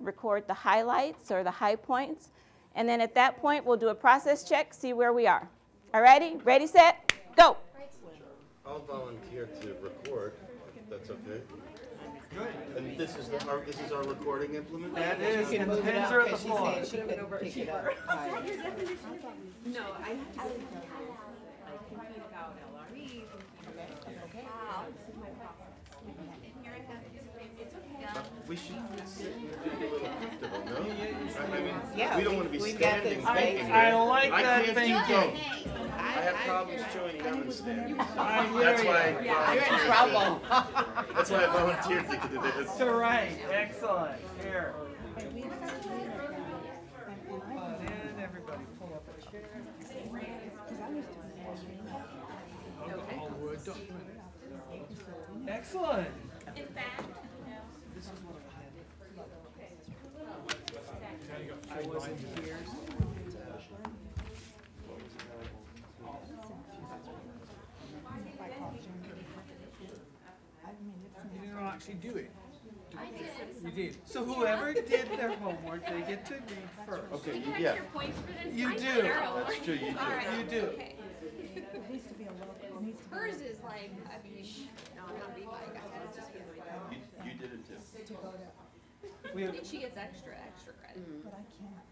Speaker 4: record the highlights or the high points. And then at that point, we'll do a process check, see where we are. All righty? Ready, set, go.
Speaker 5: I'll volunteer to record, if that's okay. Good. And this is our recording implement?
Speaker 16: That is, and the pins are at the floor.
Speaker 3: No, I can pick out LRE.
Speaker 5: We should sit and be a little comfortable, no? I mean,
Speaker 6: Yeah,
Speaker 5: we don't want to be
Speaker 6: we've got
Speaker 5: standing
Speaker 6: this
Speaker 5: thinking.
Speaker 16: I like that
Speaker 5: can't
Speaker 16: thinking.
Speaker 5: do both. I have problems chewing gum and standing. That's why
Speaker 6: You're in trouble.
Speaker 5: That's why I volunteered to do this.
Speaker 16: That's right. Excellent. Here. And everybody pull up a chair. Excellent.
Speaker 2: In fact,
Speaker 16: This is what I had.
Speaker 9: I wasn't here. You didn't actually do it. You did.
Speaker 16: So whoever did their homework, they get to read first.
Speaker 5: Okay, yeah.
Speaker 16: You do.
Speaker 5: That's true, you do.
Speaker 16: You do.
Speaker 2: hers is like, I mean, no, not be like, it's just
Speaker 5: You did it too.
Speaker 2: I think she gets extra credit.
Speaker 7: But I can't.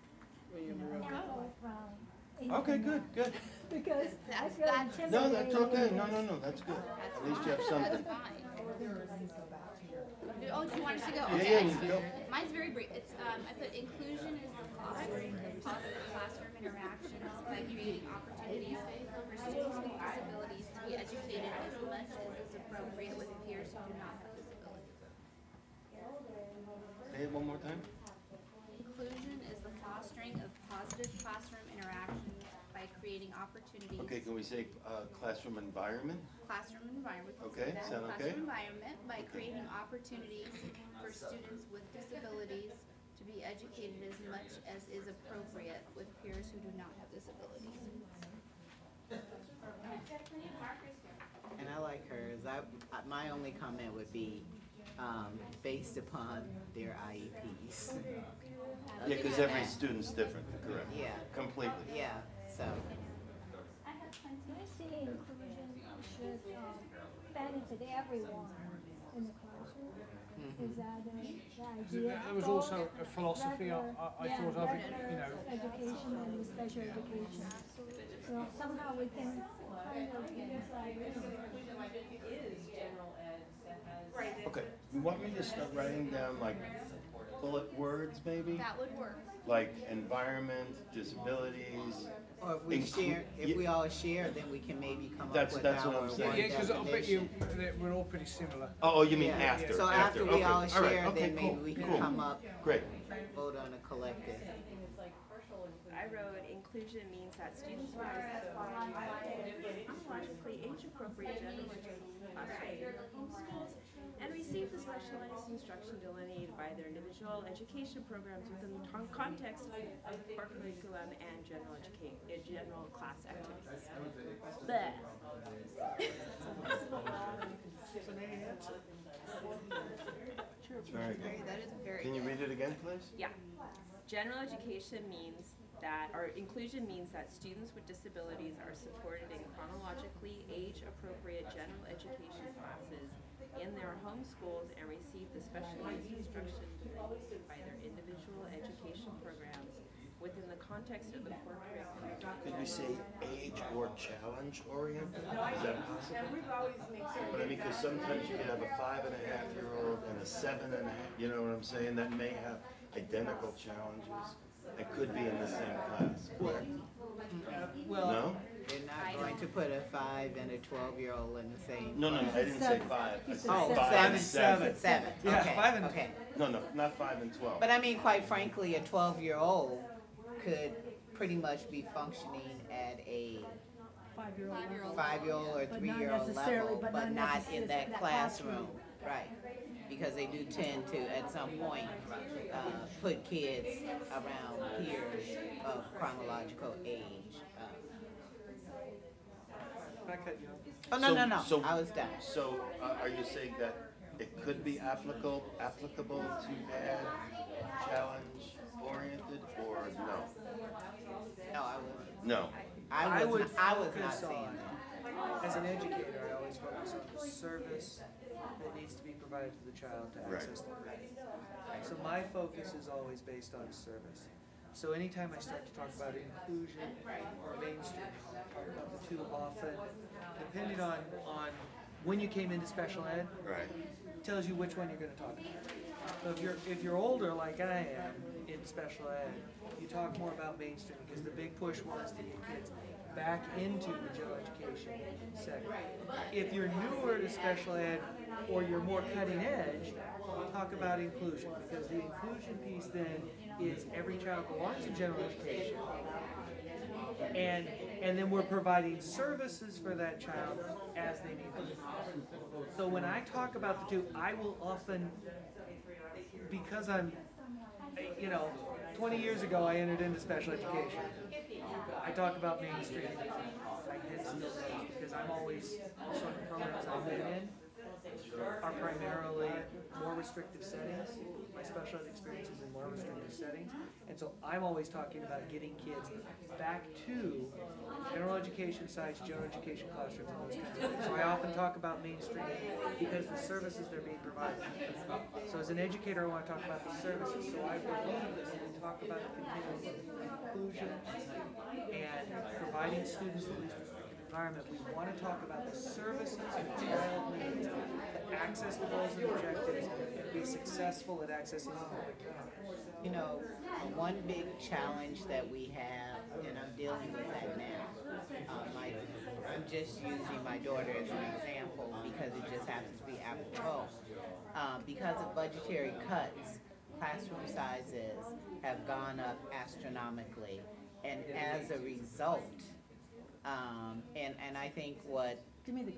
Speaker 5: Okay, good.
Speaker 13: Because I feel intimidated.
Speaker 5: No, that's okay. No, that's good. At least you have something.
Speaker 2: Oh, do you want us to go?
Speaker 5: Yeah,
Speaker 2: Okay.
Speaker 5: you can go.
Speaker 2: Mine's very brief. It's, I put inclusion is the fostering of positive classroom interactions by creating opportunities for students with disabilities to be educated as much as is appropriate with peers who do not have disabilities.
Speaker 5: Say it one more time.
Speaker 2: Inclusion is the fostering of positive classroom interactions by creating opportunities.
Speaker 5: Okay, can we say classroom environment?
Speaker 2: Classroom environment.
Speaker 5: Okay, sound okay?
Speaker 2: Classroom environment by creating opportunities for students with disabilities to be educated as much as is appropriate with peers who do not have disabilities.
Speaker 6: And I like hers. My only comment would be based upon their IEPs.
Speaker 5: Yeah, because every student's different, correct?
Speaker 6: Yeah.
Speaker 5: Completely.
Speaker 6: Yeah, so.
Speaker 13: I see inclusion should benefit everyone in the classroom. Is that the idea?
Speaker 9: There was also a philosophy I thought of,
Speaker 13: Education and special education. So somehow we can kind of unify it.
Speaker 5: Okay, you want me to start writing down like bullet words maybe?
Speaker 2: That would work.
Speaker 5: Like environment, disabilities.
Speaker 6: Or if we all share, then we can maybe come up with our
Speaker 5: That's what I'm saying.
Speaker 9: Yeah, because I bet you we're all pretty similar.
Speaker 5: Oh, you mean
Speaker 6: Yeah.
Speaker 5: after?
Speaker 6: So after we
Speaker 5: okay.
Speaker 6: all share,
Speaker 5: right. Okay,
Speaker 6: then maybe we can
Speaker 5: cool.
Speaker 6: come up,
Speaker 5: Great.
Speaker 6: vote on a collective.
Speaker 3: I wrote, inclusion means that students who are chronologically age-appropriate general education classes in their home schools and receive the specialized instruction delineated by their individual education programs within the context of core curriculum and general class activities. Bleh.
Speaker 5: Very good.
Speaker 2: That is very
Speaker 5: Can you read it again, please?
Speaker 3: Yeah. General education means that, or inclusion means that students with disabilities are supported in chronologically age-appropriate general education classes in their home schools and receive the specialized instruction delineated by their individual education programs within the context of the core curriculum.
Speaker 5: Could we say age or challenge oriented? Is that possible?
Speaker 3: And we've always made sure.
Speaker 5: But I mean, because sometimes you can have a 5.5-year-old and a 7.5, you know what I'm saying, that may have identical challenges. It could be in the same class, correct?
Speaker 16: Well,
Speaker 5: No?
Speaker 6: They're not going to put a 5 and a 12-year-old in the same.
Speaker 5: No, I didn't say 5. I said
Speaker 6: Oh,
Speaker 5: 5 and
Speaker 6: 7.
Speaker 5: 7.
Speaker 16: Yeah,
Speaker 6: Okay,
Speaker 16: 5 and
Speaker 6: okay.
Speaker 5: No, not 5 and 12.
Speaker 6: But I mean, quite frankly, a 12-year-old could pretty much be functioning at a 5-year-old or
Speaker 15: But not
Speaker 6: 3-year-old
Speaker 15: necessarily-
Speaker 6: level,
Speaker 15: but
Speaker 6: but
Speaker 15: not
Speaker 6: not
Speaker 15: necessarily
Speaker 6: in that
Speaker 15: that
Speaker 6: classroom. Right, because they do tend to, at some point, put kids around peers of chronological age.
Speaker 16: Can I cut you off?
Speaker 6: Oh, no,
Speaker 5: So-
Speaker 6: I was done.
Speaker 5: So, are you saying that it could be applicable to add challenge oriented, or no?
Speaker 6: No, I wouldn't.
Speaker 5: No.
Speaker 6: I was not
Speaker 16: focus
Speaker 6: saying
Speaker 16: on-
Speaker 6: that.
Speaker 16: As an educator, I always focus on the service that needs to be provided to the child to
Speaker 5: Right.
Speaker 16: access the program. So my focus is always based on service. So anytime I start to talk about inclusion or mainstream, I talk about the two often, depending on when you came into special ed,
Speaker 5: Right.
Speaker 16: tells you which one you're going to talk about. So if you're older like I am in special ed, you talk more about mainstream because the big push was to get kids back into the general education sector. If you're newer to special ed or you're more cutting edge, you talk about inclusion because the inclusion piece then is every child belongs in general education. And then we're providing services for that child as they need them. So when I talk about the two, I will often, because I'm, 20 years ago I entered into special education. I talk about mainstream. My head still does because I'm always, sort of programs I've been in are primarily more restrictive settings. My special ed experience is in more restrictive settings. And so I'm always talking about getting kids back to general education sites, general education classrooms, and those kinds of things. So I often talk about mainstream because the services they're being provided. So as an educator, I want to talk about the services. So I believe that when we talk about the continuum of inclusion and providing students the least restrictive environment, we want to talk about the services that the child needs to access the goals and objectives and be successful at accessing the public good.
Speaker 6: One big challenge that we have, and I'm dealing with that now, I'm just using my daughter as an example because it just happens to be apropos. Because of budgetary cuts, classroom sizes have gone up astronomically. And as a result, and I think what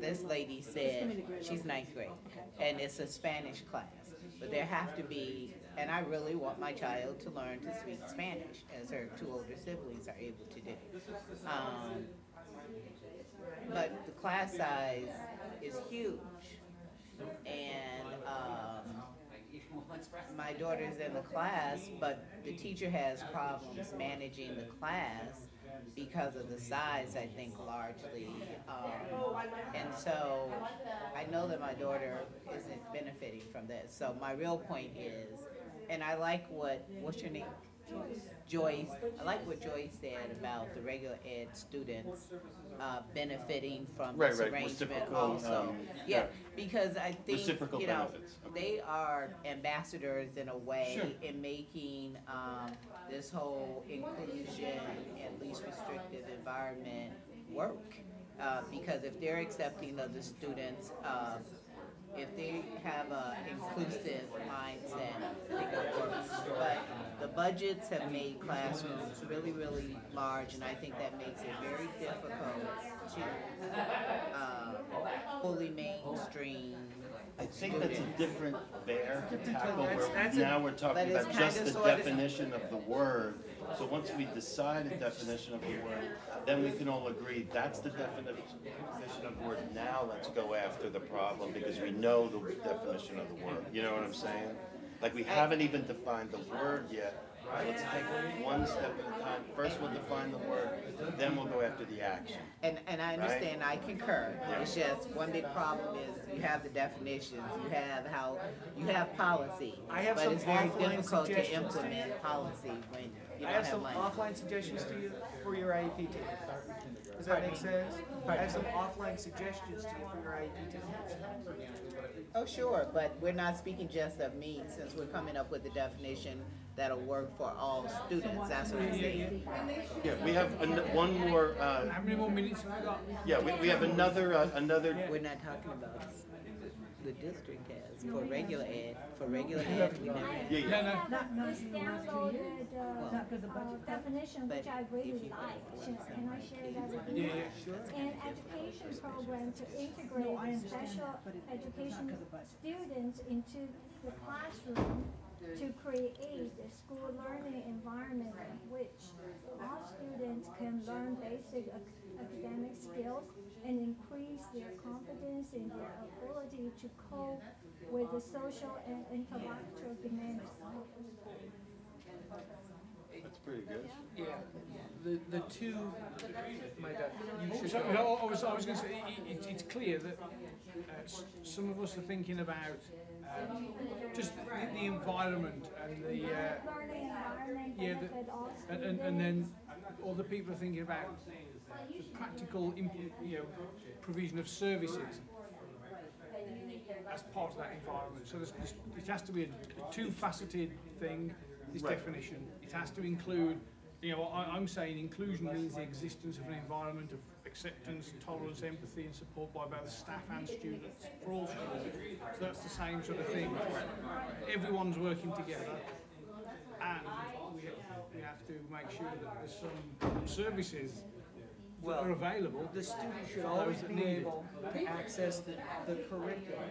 Speaker 6: this lady said, she's 9th grade, and it's a Spanish class. But there have to be, and I really want my child to learn to speak Spanish, as her 2 older siblings are able to do. But the class size is huge. And my daughter's in the class, but the teacher has problems managing the class because of the size, I think, largely. And so I know that my daughter isn't benefiting from this. So my real point is, and I like what's your name? Joyce. I like what Joyce said about the regular ed students benefiting from this arrangement
Speaker 5: Reciprocal,
Speaker 6: also. Because I think,
Speaker 5: reciprocal benefits.
Speaker 6: they are ambassadors in a way
Speaker 5: Sure.
Speaker 6: in making this whole inclusion and least restrictive environment work. Because if they're accepting of the students, if they have an inclusive mindset, they can work. But the budgets have made classrooms really, really large, and I think that makes it very difficult to fully mainstream
Speaker 5: I think that's a different bear to tackle,
Speaker 16: That's
Speaker 5: where
Speaker 16: a-
Speaker 5: now we're talking
Speaker 6: But it's
Speaker 5: about just
Speaker 6: kinda
Speaker 5: the
Speaker 6: sorta-
Speaker 5: definition of the word. So once we decide a definition of the word, then we can all agree, that's the definition of the word. Now let's go after the problem, because we know the definition of the word. You know what I'm saying? Like, we haven't even defined the word yet. Let's take one step at a time. First we'll define the word, then we'll go after the action.
Speaker 6: And I understand, I concur. It's just, one big problem is you have the definitions, you have policy.
Speaker 16: I have
Speaker 6: but
Speaker 16: some
Speaker 6: it's very
Speaker 16: offline
Speaker 6: difficult to
Speaker 16: suggestions.
Speaker 6: implement policy when You
Speaker 16: I
Speaker 6: don't
Speaker 16: have
Speaker 6: have
Speaker 16: some
Speaker 6: money.
Speaker 16: offline suggestions to you for your IEP team. Does that make sense? I have some offline suggestions to you for your IEP team.
Speaker 6: Oh, sure, but we're not speaking just of me, since we're coming up with a definition that'll work for all students, that's what I'm saying.
Speaker 5: Yeah, we have one more,
Speaker 9: How many more minutes have we got?
Speaker 5: yeah, we have another,
Speaker 6: We're not talking about the district has, for regular ed, we never had.
Speaker 5: yeah, yeah.
Speaker 13: This downloaded definition, which I really like. Can I share that with you? An education program to integrate special education students into the classroom to create a school learning environment in which all students can learn basic academic skills and increase their confidence in their ability to cope with the social and intellectual demands of the school.
Speaker 5: That's pretty good.
Speaker 16: Yeah, the two, my God, you should.
Speaker 9: So, I was going to say, it's clear that some of us are thinking about just the environment and the
Speaker 13: Learning environment
Speaker 9: yeah,
Speaker 13: benefit all
Speaker 9: and then other people are thinking about the practical provision of services as part of that environment. So it has to be a two-faceted thing, this definition. It has to include, I'm saying inclusion means the existence of an environment of acceptance, tolerance, empathy and support by both staff and students, for all students. So that's the same sort of thing. Everyone's working together and we have to make sure that there's some services that are available.
Speaker 16: The student should always be able to access the curriculum.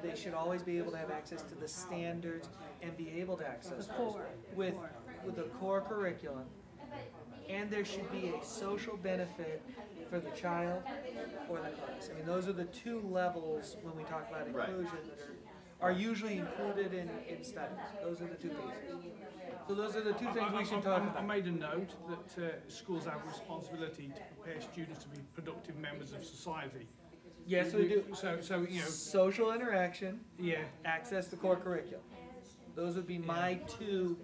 Speaker 16: They should always be able to have access to the standards and be able to access those with the core curriculum. And there should be a social benefit for the child or the class. I mean, those are the two levels when we talk about inclusion that are usually included in studies. Those are the two pieces. So those are the two things we should talk about.
Speaker 9: I made a note that schools have a responsibility to prepare students to be productive members of society.
Speaker 16: Yes, we do.
Speaker 9: So
Speaker 16: social interaction. Yeah. Access to core curriculum. Those would be my two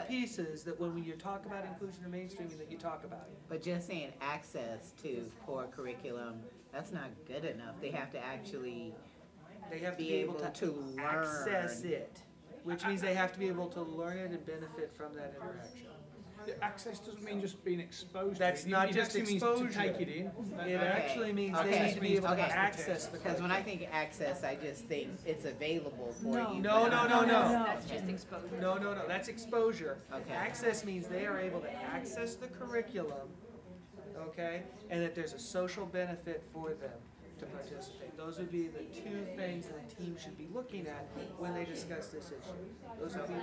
Speaker 16: pieces that when you talk about inclusion or mainstreaming that you talk about.
Speaker 6: But just saying access to core curriculum, that's not good enough. They have to actually
Speaker 16: be able to
Speaker 6: learn.
Speaker 16: Access it, which means they have to be able to learn it and benefit from that interaction.
Speaker 9: Access doesn't mean just being exposed
Speaker 16: That's
Speaker 9: to it.
Speaker 16: not
Speaker 9: It
Speaker 16: just
Speaker 9: actually
Speaker 16: exposure.
Speaker 9: Means to take it in.
Speaker 16: It actually means they need to be able to access the
Speaker 6: Because when I think access, I just think it's available for you.
Speaker 16: No.
Speaker 3: That's just exposure.
Speaker 16: No, that's exposure.
Speaker 6: Okay.
Speaker 16: Access means they are able to access the curriculum, okay, and that there's a social benefit for them to participate. Those would be the two things the team should be looking at when they discuss this issue. Those would be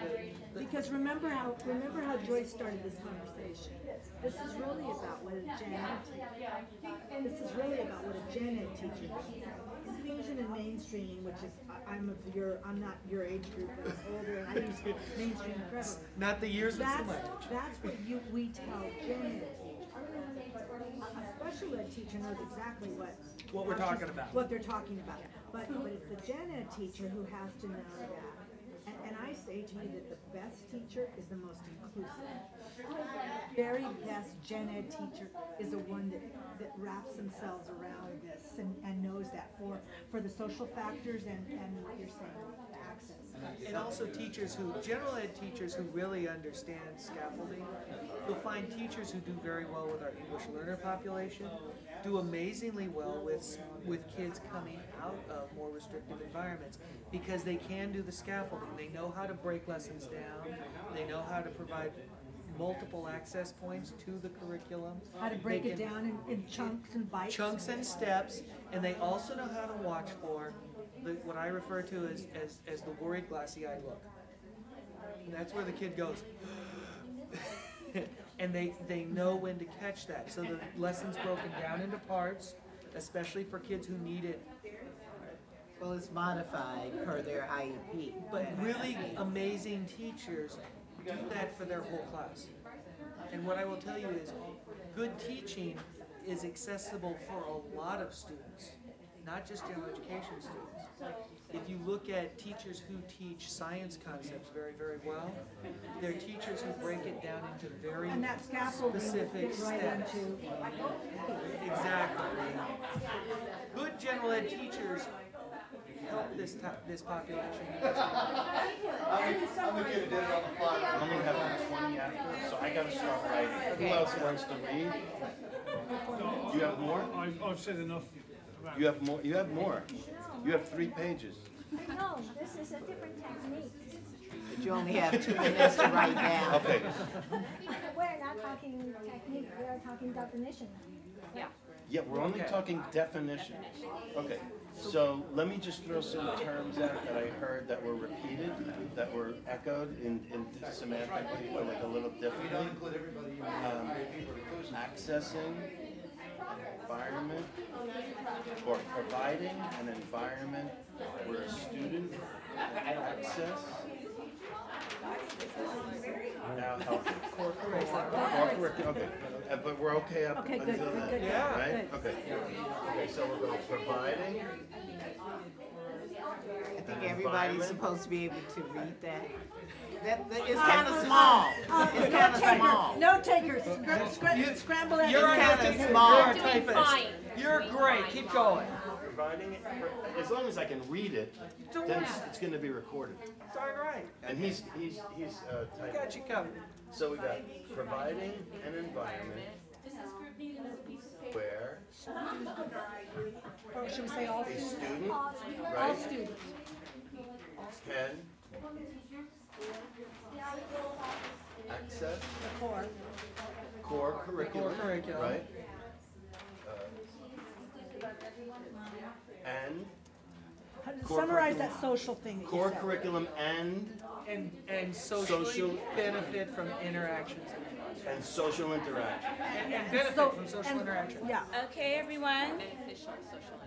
Speaker 16: the
Speaker 15: Because remember how Joyce started this conversation. This is really about what a gen ed teacher does. Inclusion and mainstreaming, which is I'm not your age group, but I'm older and I used to mainstream forever.
Speaker 16: not the years of semantics.
Speaker 15: That's what we tell gen ed teachers. A special ed teacher knows exactly
Speaker 16: what we're talking about.
Speaker 15: What they're talking about. But it's the gen ed teacher who has to know that. And I say to you that the best teacher is the most inclusive. The very best gen ed teacher is the one that wraps themselves around this and knows that for the social factors and what you're saying, the access.
Speaker 16: And also general ed teachers who really understand scaffolding. You'll find teachers who do very well with our English learner population, do amazingly well with kids coming out of more restrictive environments because they can do the scaffolding. They know how to break lessons down. They know how to provide multiple access points to the curriculum.
Speaker 15: How to break it down in chunks and bites.
Speaker 16: Chunks and steps, and they also know how to watch for what I refer to as the worried, glassy-eyed look. And that's where the kid goes. And they know when to catch that. So the lesson's broken down into parts, especially for kids who need it.
Speaker 6: Well, it's modified per their IEP.
Speaker 16: But really amazing teachers do that for their whole class. And what I will tell you is good teaching is accessible for a lot of students. not just general education students. If you look at teachers who teach science concepts very, very well, they're teachers who break it down into very
Speaker 15: And that scaffolding
Speaker 16: specific
Speaker 15: fits right
Speaker 16: steps.
Speaker 15: into.
Speaker 16: Exactly. Good general ed teachers help this population.
Speaker 5: I'm gonna have 20 after, so I gotta start writing. Who else wants to read? Do you have more?
Speaker 9: I've said enough.
Speaker 5: You have more? You have more. You have 3 pages.
Speaker 13: No, this is a different technique.
Speaker 6: But you only have 2 minutes to write down.
Speaker 5: Okay.
Speaker 13: We're not talking technique, we're talking definition.
Speaker 3: Yeah.
Speaker 5: Yeah, we're only talking definitions. Okay, so let me just throw some terms out that I heard that were repeated, that were echoed in semantically, but like a little differently. Accessing environment, or providing an environment where a student access. Now helping. Core curriculum, okay, but we're okay up
Speaker 15: Okay,
Speaker 5: until
Speaker 15: good,
Speaker 5: that,
Speaker 15: good,
Speaker 16: Yeah.
Speaker 5: right?
Speaker 15: good.
Speaker 5: Okay. Okay, so we're going providing.
Speaker 6: I think everybody's supposed to be able to read that. It's kind of small. It's kind of small.
Speaker 15: No takers, scramble that.
Speaker 16: You're
Speaker 6: It's kinda
Speaker 16: a
Speaker 6: small.
Speaker 16: You're a typist. You're great. Keep going.
Speaker 5: Providing it, as long as I can read it, then it's gonna be recorded.
Speaker 16: Darn right.
Speaker 5: And he's
Speaker 16: I
Speaker 5: typing.
Speaker 16: got you covered.
Speaker 5: So we got providing an environment where
Speaker 15: Or should we say all
Speaker 5: a
Speaker 15: students?
Speaker 5: student,
Speaker 15: All
Speaker 5: right,
Speaker 15: students.
Speaker 5: can access
Speaker 15: Core.
Speaker 5: core curriculum,
Speaker 16: Core curriculum.
Speaker 5: right? And core
Speaker 15: Summarize
Speaker 5: curriculum.
Speaker 15: that social thing that you
Speaker 5: core
Speaker 15: said.
Speaker 5: curriculum and
Speaker 16: And socially
Speaker 5: Social-
Speaker 16: benefit from interactions.
Speaker 5: social interaction.
Speaker 16: And benefit
Speaker 15: So-
Speaker 16: from social
Speaker 15: and-
Speaker 16: interaction.
Speaker 15: Yeah,
Speaker 4: Okay, everyone.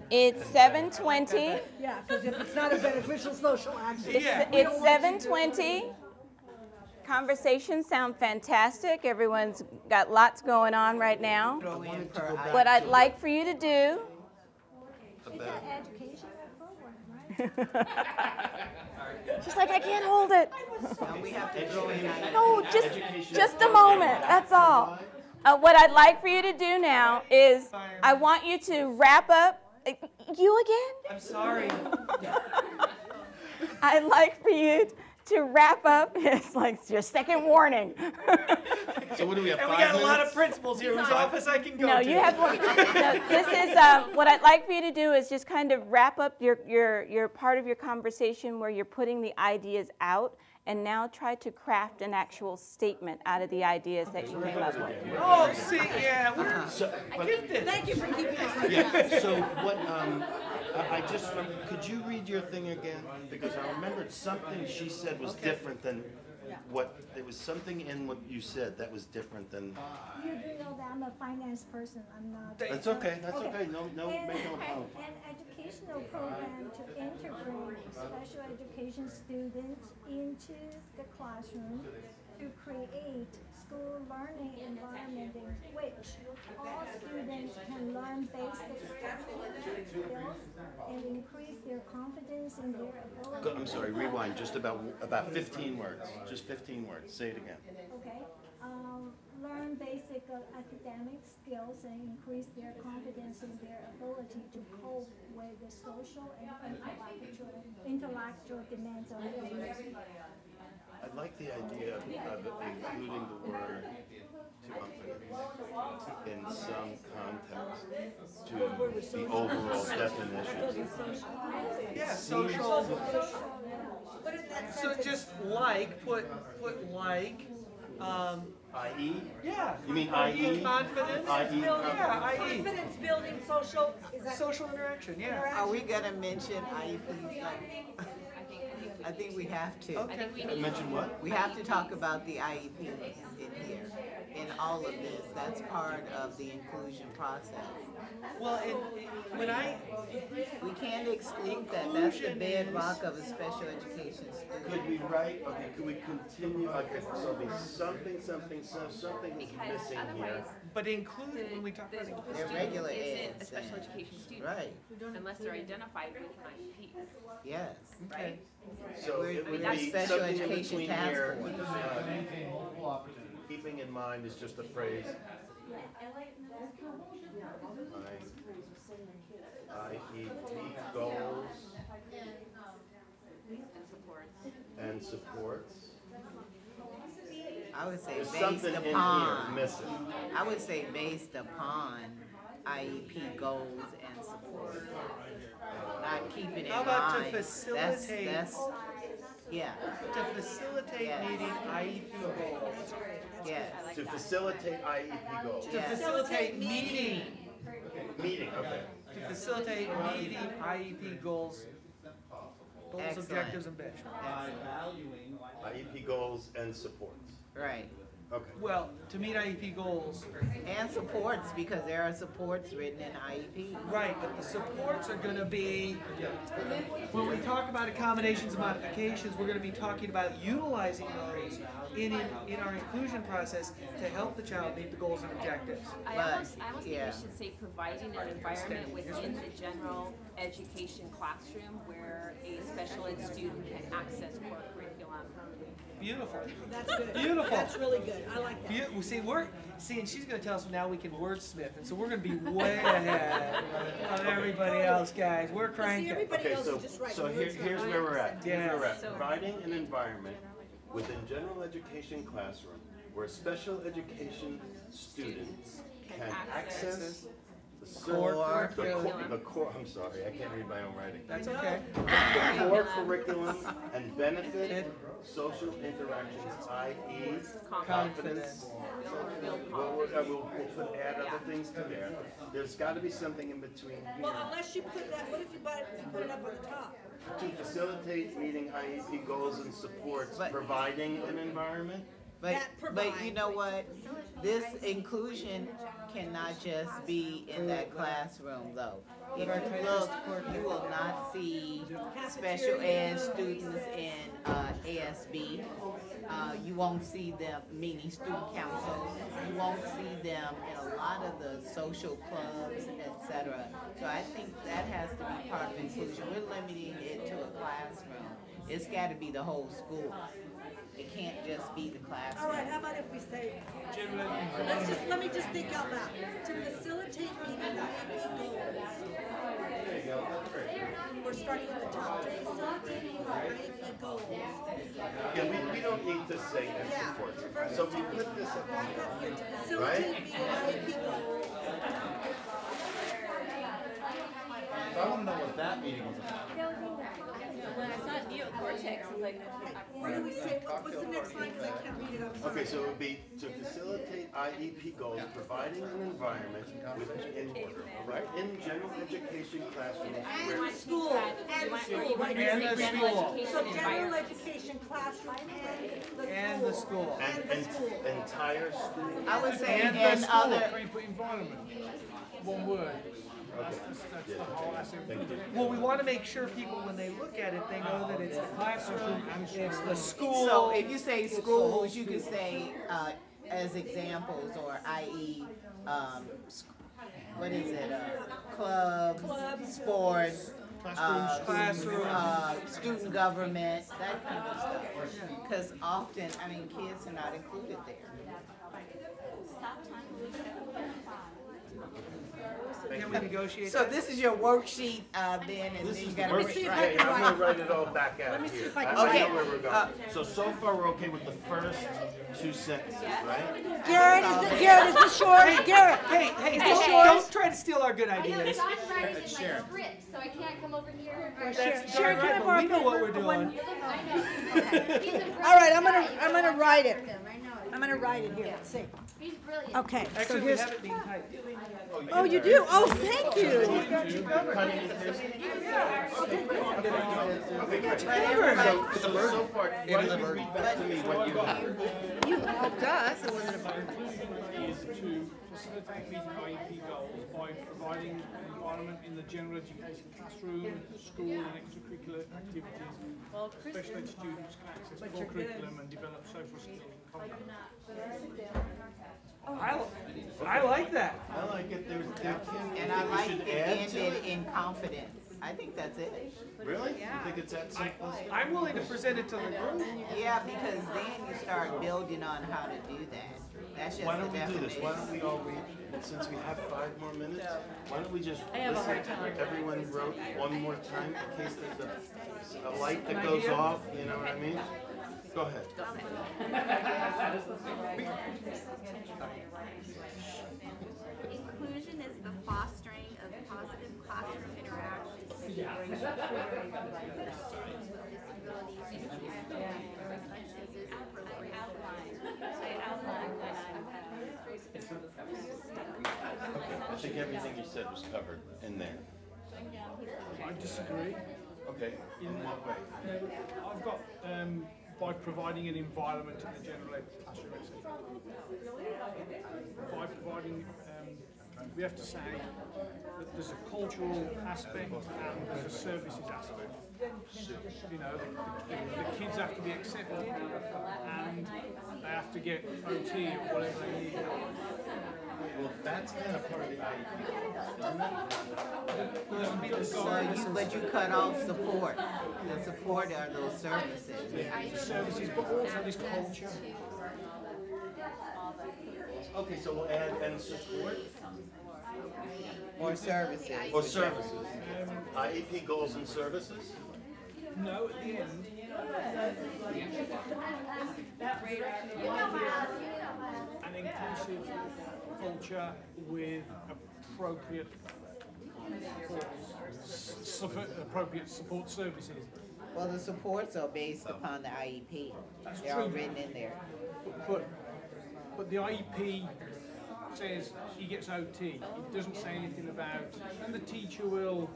Speaker 4: It's 7:20.
Speaker 15: yeah, because if it's not a beneficial social action.
Speaker 16: Yeah.
Speaker 4: It's 7:20. Conversations sound fantastic. Everyone's got lots going on right now.
Speaker 6: Throw in per
Speaker 4: What I'd like for you to do,
Speaker 13: It's an educational program, right?
Speaker 4: she's like, I can't hold it.
Speaker 6: item. We have to throw in
Speaker 4: No, just a moment, that's all. What I'd like for you to do now is, I want you to wrap up, you again?
Speaker 16: I'm sorry.
Speaker 4: I'd like for you to wrap up, it's like your second warning.
Speaker 5: So what do we have,
Speaker 16: And
Speaker 5: 5
Speaker 16: we got a lot
Speaker 5: minutes?
Speaker 16: of principals here whose office I can go
Speaker 4: No,
Speaker 16: to.
Speaker 4: you have one. No, this is, what I'd like for you to do is just kind of wrap up your part of your conversation where you're putting the ideas out, and now try to craft an actual statement out of the ideas that you came up with.
Speaker 16: Oh, see, yeah, we're
Speaker 5: So, but-
Speaker 16: gifted.
Speaker 15: Thank you for keeping us on
Speaker 5: Yeah, so what, I just, could you read your thing again? Because I remembered something she said was different than what, there was something in what you said that was different than,
Speaker 13: You do know that I'm a finance person, I'm not.
Speaker 5: that's okay, no,
Speaker 13: And,
Speaker 5: make no problem.
Speaker 13: an educational program to integrate special education students into the classroom to create school learning environment in which all students can learn basic skills and increase their confidence in their ability.
Speaker 5: I'm sorry, rewind, just about 15 words, just 15 words, say it again.
Speaker 13: Okay, learn basic academic skills and increase their confidence in their ability to cope with the social and intellectual demands of the day.
Speaker 5: I like the idea of including the word confidence in some context to the overall definition.
Speaker 16: Yeah, social. So just like, put like,
Speaker 5: I.e.?
Speaker 16: yeah.
Speaker 5: You mean I.e.?
Speaker 16: Confidence.
Speaker 5: I.e.
Speaker 16: Yeah, i.e.
Speaker 15: Confidence building, social, is that?
Speaker 16: Social interaction, yeah.
Speaker 6: Are we gonna mention IEPs? I think we have to.
Speaker 16: Okay.
Speaker 5: Mention what?
Speaker 6: We have to talk about the IEPs in here. in all of this. That's part of the inclusion process.
Speaker 16: Well, when
Speaker 6: we can't exclude that. That's the bedrock of a special education student.
Speaker 5: Could we write, okay, could we continue, okay, so there'll be something is missing here.
Speaker 16: But include, when we talk about inclusion.
Speaker 6: They're regular
Speaker 3: Isn't
Speaker 6: ed.
Speaker 3: a special education student.
Speaker 6: Right.
Speaker 3: Unless they're identified with an IEP.
Speaker 6: Yes.
Speaker 3: Right?
Speaker 5: So
Speaker 6: We're-
Speaker 5: it would
Speaker 6: we're
Speaker 5: be
Speaker 6: special
Speaker 5: something in
Speaker 6: education
Speaker 5: between
Speaker 6: task
Speaker 5: here.
Speaker 6: force.
Speaker 5: Keeping in mind is just a phrase. IEP goals and supports.
Speaker 6: I would say
Speaker 5: There's
Speaker 6: based
Speaker 5: something in
Speaker 6: upon.
Speaker 5: here missing.
Speaker 6: I would say based upon IEP goals and support. Not keeping in
Speaker 16: How about to
Speaker 6: mind.
Speaker 16: facilitate-
Speaker 6: That's, yeah.
Speaker 16: To facilitate
Speaker 6: Yes.
Speaker 16: meeting IEP goals.
Speaker 6: Yes.
Speaker 5: To facilitate IEP goals.
Speaker 16: To facilitate meeting.
Speaker 5: Meeting, okay.
Speaker 16: To facilitate meeting IEP goals,
Speaker 6: Excellent.
Speaker 16: objectives, and benchmarks.
Speaker 5: IEP goals and supports.
Speaker 6: Right.
Speaker 5: Okay.
Speaker 16: Well, to meet IEP goals.
Speaker 6: And supports, because there are supports written in IEP.
Speaker 16: Right, but the supports are gonna be, when we talk about accommodations and modifications, we're gonna be talking about utilizing those in our inclusion process to help the child meet the goals and objectives.
Speaker 3: I almost think
Speaker 6: yeah.
Speaker 3: we should say providing an environment within the general education classroom where a special ed student can access core curriculum.
Speaker 16: Beautiful.
Speaker 7: That's good.
Speaker 16: Beautiful.
Speaker 7: That's really good. I like that.
Speaker 16: And she's gonna tell us now we can wordsmith, and so we're gonna be way ahead of everybody else, guys. We're cranking.
Speaker 5: Okay, so here's where we're at. Here's where we're at.
Speaker 3: So-
Speaker 5: Providing an environment within general education classroom where special education students can access the
Speaker 16: Core
Speaker 5: core, I'm sorry, I can't read my own writing.
Speaker 16: That's okay.
Speaker 5: The core curriculum and benefit social interactions, i.e. confidence. We'll add other things to there. There's got to be something in between
Speaker 7: Well,
Speaker 5: here.
Speaker 7: unless you put that, what if you put it up on the top?
Speaker 5: To facilitate meeting IEP goals and supports, providing an environment.
Speaker 6: But you know what? This inclusion cannot just be in that classroom, though. If you look, you will not see special ed students in ASB. You won't see them, meaning student council. You won't see them in a lot of the social clubs, etc. So I think that has to be part of inclusion. We're limiting it to a classroom. It's got to be the whole school. It can't just be the classroom.
Speaker 7: All right, how about if we say, let me just think out loud. To facilitate meeting IEP goals.
Speaker 5: There you go, that's great.
Speaker 7: We're starting at the top. To facilitate meeting IEP goals.
Speaker 5: Yeah, we don't need to say and
Speaker 7: Yeah.
Speaker 5: supports. So we put this up
Speaker 7: Back
Speaker 5: here.
Speaker 7: up here. To facilitate meeting IEP goals.
Speaker 8: So I want to know what that meeting was about.
Speaker 3: When I saw neocortex, I was like,
Speaker 7: What do we say? What's the next line? Because I can't read it. I'm sorry.
Speaker 5: Okay, so it would be to facilitate IEP goals, providing an environment in general education classrooms
Speaker 7: And
Speaker 5: where
Speaker 7: the school. And the school. Right?
Speaker 16: And the school.
Speaker 7: So general education classroom
Speaker 16: And the school.
Speaker 5: and entire school.
Speaker 6: I would say
Speaker 16: And the
Speaker 6: and
Speaker 16: school.
Speaker 6: other.
Speaker 9: Can you put environment? One word. That's the whole, that's everything.
Speaker 16: Well, we want to make sure people, when they look at it, they know that it's the classroom, it's the school.
Speaker 6: So if you say schools, you could say as examples, or i.e., what is it? Clubs, sports,
Speaker 16: classroom,
Speaker 6: student government, that kind of stuff. Because often, I mean, kids are not included there.
Speaker 16: Can we negotiate
Speaker 6: So
Speaker 16: that?
Speaker 6: this is your worksheet, then, and then you gotta
Speaker 5: Let me
Speaker 6: read
Speaker 5: see if
Speaker 6: right.
Speaker 5: I'm gonna write it all back out
Speaker 7: Let me see
Speaker 5: here.
Speaker 7: if I can
Speaker 5: I
Speaker 6: write
Speaker 5: know
Speaker 6: it.
Speaker 5: where we're going. So far, we're okay with the first two sentences, right?
Speaker 7: Garrett, is this yours? Garrett.
Speaker 16: Hey, don't try to steal our good
Speaker 2: I know,
Speaker 16: ideas.
Speaker 2: John's writing in my script, so I can't come over here.
Speaker 16: That's
Speaker 7: Sharon,
Speaker 16: darn
Speaker 7: can I
Speaker 16: right, but
Speaker 7: borrow
Speaker 16: we know what
Speaker 7: paper?
Speaker 16: we're doing.
Speaker 2: I know. Okay. He's a
Speaker 7: All right,
Speaker 2: brilliant
Speaker 7: I'm
Speaker 2: guy.
Speaker 7: gonna write it.
Speaker 2: I know.
Speaker 15: I'm gonna write it here, let's see.
Speaker 2: He's brilliant.
Speaker 15: Okay, so
Speaker 16: Actually, we
Speaker 15: here's,
Speaker 16: have it being typed.
Speaker 15: oh, you do? Oh, thank you.
Speaker 5: So far, why don't you read back to me what you have?
Speaker 6: You helped us, it wasn't about.
Speaker 9: Is to facilitate meeting IEP goals by providing an environment in the general education classroom, school and extracurricular activities. Special ed students can access core curriculum and develop social skills and conduct.
Speaker 16: I like that.
Speaker 5: I like it, there can,
Speaker 6: And I
Speaker 5: we
Speaker 6: like
Speaker 5: should
Speaker 6: it
Speaker 5: add to
Speaker 6: ended
Speaker 5: it.
Speaker 6: in confidence. I think that's it.
Speaker 5: Really? You think it's that simple?
Speaker 16: I'm willing to present it to the group.
Speaker 6: Yeah, because then you start building on how to do that. That's just
Speaker 5: Why
Speaker 6: the
Speaker 5: don't we do this?
Speaker 6: definition.
Speaker 5: Why don't we all read, since we have 5 more minutes, why don't we just listen, everyone wrote one more time in case there's a light that goes off, you know what I mean? Go ahead.
Speaker 2: Inclusion is the fostering of positive classroom interactions for students with disabilities as much as is appropriate.
Speaker 5: I think everything you said was covered in there.
Speaker 9: I disagree.
Speaker 5: Okay, in what way?
Speaker 9: I've got, by providing an environment in the general ed classroom, etc. By providing, we have to say that there's a cultural aspect and there's a services aspect. You know, the kids have to be accepted and they have to get OT or whatever they need.
Speaker 5: Well, that's kind of part of the IEP, isn't it?
Speaker 6: But you cut off support. The support are those services.
Speaker 9: Services, but also this culture.
Speaker 5: Okay, so we'll add and support?
Speaker 6: Or services.
Speaker 5: Or services. IEP goals and services?
Speaker 9: No, at the end. An inclusive culture with appropriate support services.
Speaker 6: Well, the supports are based upon the IEP.
Speaker 9: That's
Speaker 6: They're all
Speaker 9: true.
Speaker 6: written in there.
Speaker 9: But the IEP says he gets OT. It doesn't say anything about, and the teacher will.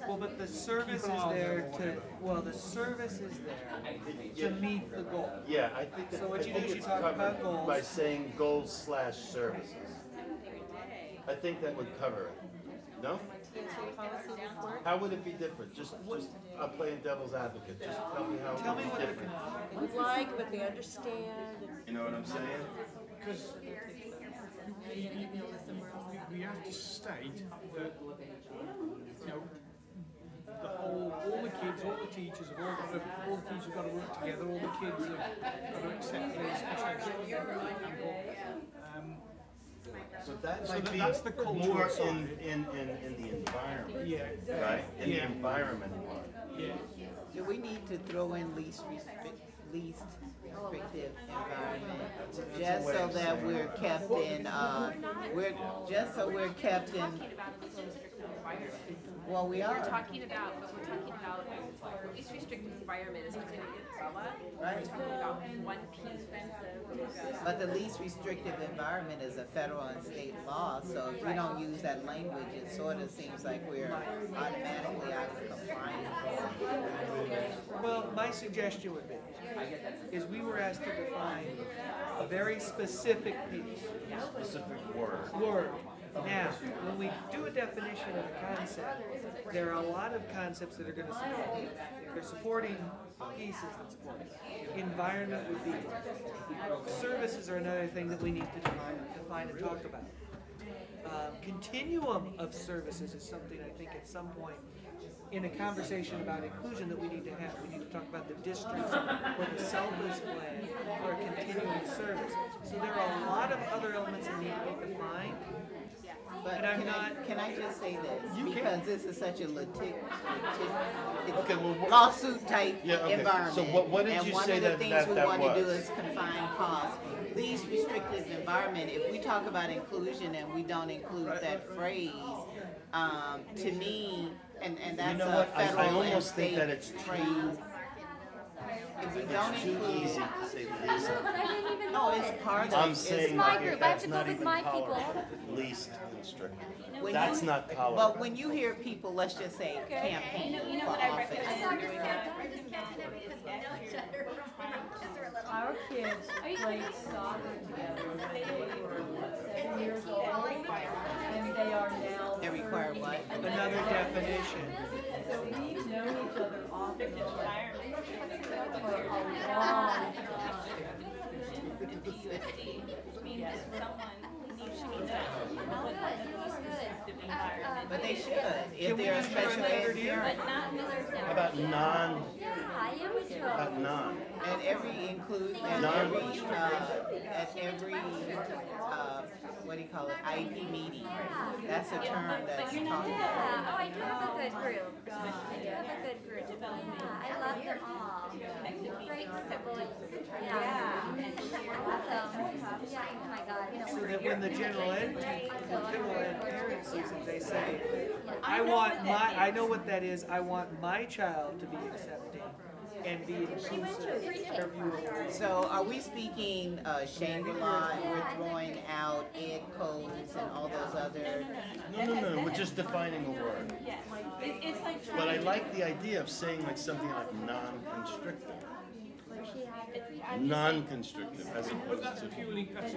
Speaker 16: Well, but the service is there to, well, the service is there to meet the goal.
Speaker 5: Yeah, I think that,
Speaker 16: So what
Speaker 5: I
Speaker 16: you
Speaker 5: think
Speaker 16: do is you
Speaker 5: it's
Speaker 16: talk about
Speaker 5: covered
Speaker 16: goals.
Speaker 5: by saying goals/services. I think that would cover it. No? How would it be different? Just I'm playing devil's advocate. Just tell me how it
Speaker 16: Tell me
Speaker 5: would
Speaker 16: what
Speaker 5: be
Speaker 16: the
Speaker 5: different.
Speaker 10: Would like, but they understand.
Speaker 5: You know what I'm saying?
Speaker 9: Because we have to state that, you know, all the kids, all the teachers have all the teachers have got to work together, all the kids have got to accept their special example.
Speaker 5: So that
Speaker 9: So
Speaker 5: might be
Speaker 9: that's the cultural
Speaker 5: more
Speaker 9: side.
Speaker 5: in the environment.
Speaker 9: Yeah.
Speaker 5: Right? In the
Speaker 9: Yeah.
Speaker 5: environment part.
Speaker 9: Yeah.
Speaker 6: Do we need to throw in least restrictive environment? Just so that we're kept in, we're kept in, well, we are.
Speaker 3: We're talking about least restrictive environment is within an umbrella.
Speaker 6: Right.
Speaker 3: We're talking about one piece of.
Speaker 6: But the least restrictive environment is a federal and state law, so if we don't use that language, it sort of seems like we're automatically out of compliance.
Speaker 16: Well, my suggestion would be, is we were asked to define a very specific piece.
Speaker 5: Specific word.
Speaker 16: Word. Now, when we do a definition of a concept, there are a lot of concepts that are going to support. They're supporting pieces that support it. Environment would be one. Services are another thing that we need to define and talk about. Continuum of services is something I think at some point in a conversation about inclusion that we need to have. We need to talk about the districts where the CELPA's plan for a continuum of service. So there are a lot of other elements that need to be defined.
Speaker 6: But
Speaker 16: And I'm not.
Speaker 6: can I just say this?
Speaker 16: You
Speaker 6: Because
Speaker 16: can.
Speaker 6: this is such a
Speaker 5: Okay, well,
Speaker 6: lawsuit type
Speaker 5: Yeah, okay.
Speaker 6: environment.
Speaker 5: So what did you say
Speaker 6: And one
Speaker 5: that-
Speaker 6: of the things
Speaker 5: that
Speaker 6: we
Speaker 5: that
Speaker 6: want to do
Speaker 5: was?
Speaker 6: is confine costs. Least restrictive environment, if we talk about inclusion and we don't include that phrase, to me, and that's
Speaker 5: You know
Speaker 6: a
Speaker 5: what? I
Speaker 6: federal and
Speaker 5: almost think
Speaker 6: state
Speaker 5: that it's
Speaker 6: phrase.
Speaker 5: too.
Speaker 6: If we don't
Speaker 5: It's too
Speaker 6: include,
Speaker 5: easy to say least.
Speaker 2: But I didn't even
Speaker 6: no,
Speaker 2: know
Speaker 6: it's
Speaker 2: it.
Speaker 6: part of.
Speaker 5: I'm
Speaker 6: it's
Speaker 5: saying
Speaker 2: my
Speaker 5: that
Speaker 2: group. I have
Speaker 5: that's
Speaker 2: to go
Speaker 5: not
Speaker 2: with
Speaker 5: even
Speaker 2: my people.
Speaker 5: tolerable. Least constrictive.
Speaker 6: when
Speaker 5: That's
Speaker 6: you-
Speaker 5: not tolerable.
Speaker 6: But when you hear people, let's just say campaign for office.
Speaker 10: Our kids played soccer together when they were 7 years old, and they are now.
Speaker 6: They require what?
Speaker 16: Another definition.
Speaker 10: So we've known each other off and on for a long time.
Speaker 6: But they should, if they're a special ed parent.
Speaker 5: How about non,
Speaker 2: Yeah, I am with you.
Speaker 5: about non?
Speaker 6: And every include, and every, what do you call it, IEP meeting. That's a term that's talked about.
Speaker 2: Yeah, oh, I do have a good group. I do have a good group. Yeah, I love them all. Great people. Yeah. Awesome. Yeah, oh my God.
Speaker 16: So that when the general ed parent sees it, they say, I know what that is, I want my child to be accepting and be inclusive.
Speaker 6: So are we speaking Shangri-La and we're throwing out ed codes and all those other?
Speaker 5: No, we're just defining a word. But I like the idea of saying like something like non-constrictive. Non-constrictive as
Speaker 9: But
Speaker 5: opposed
Speaker 9: that's
Speaker 5: to.
Speaker 9: purely, that's a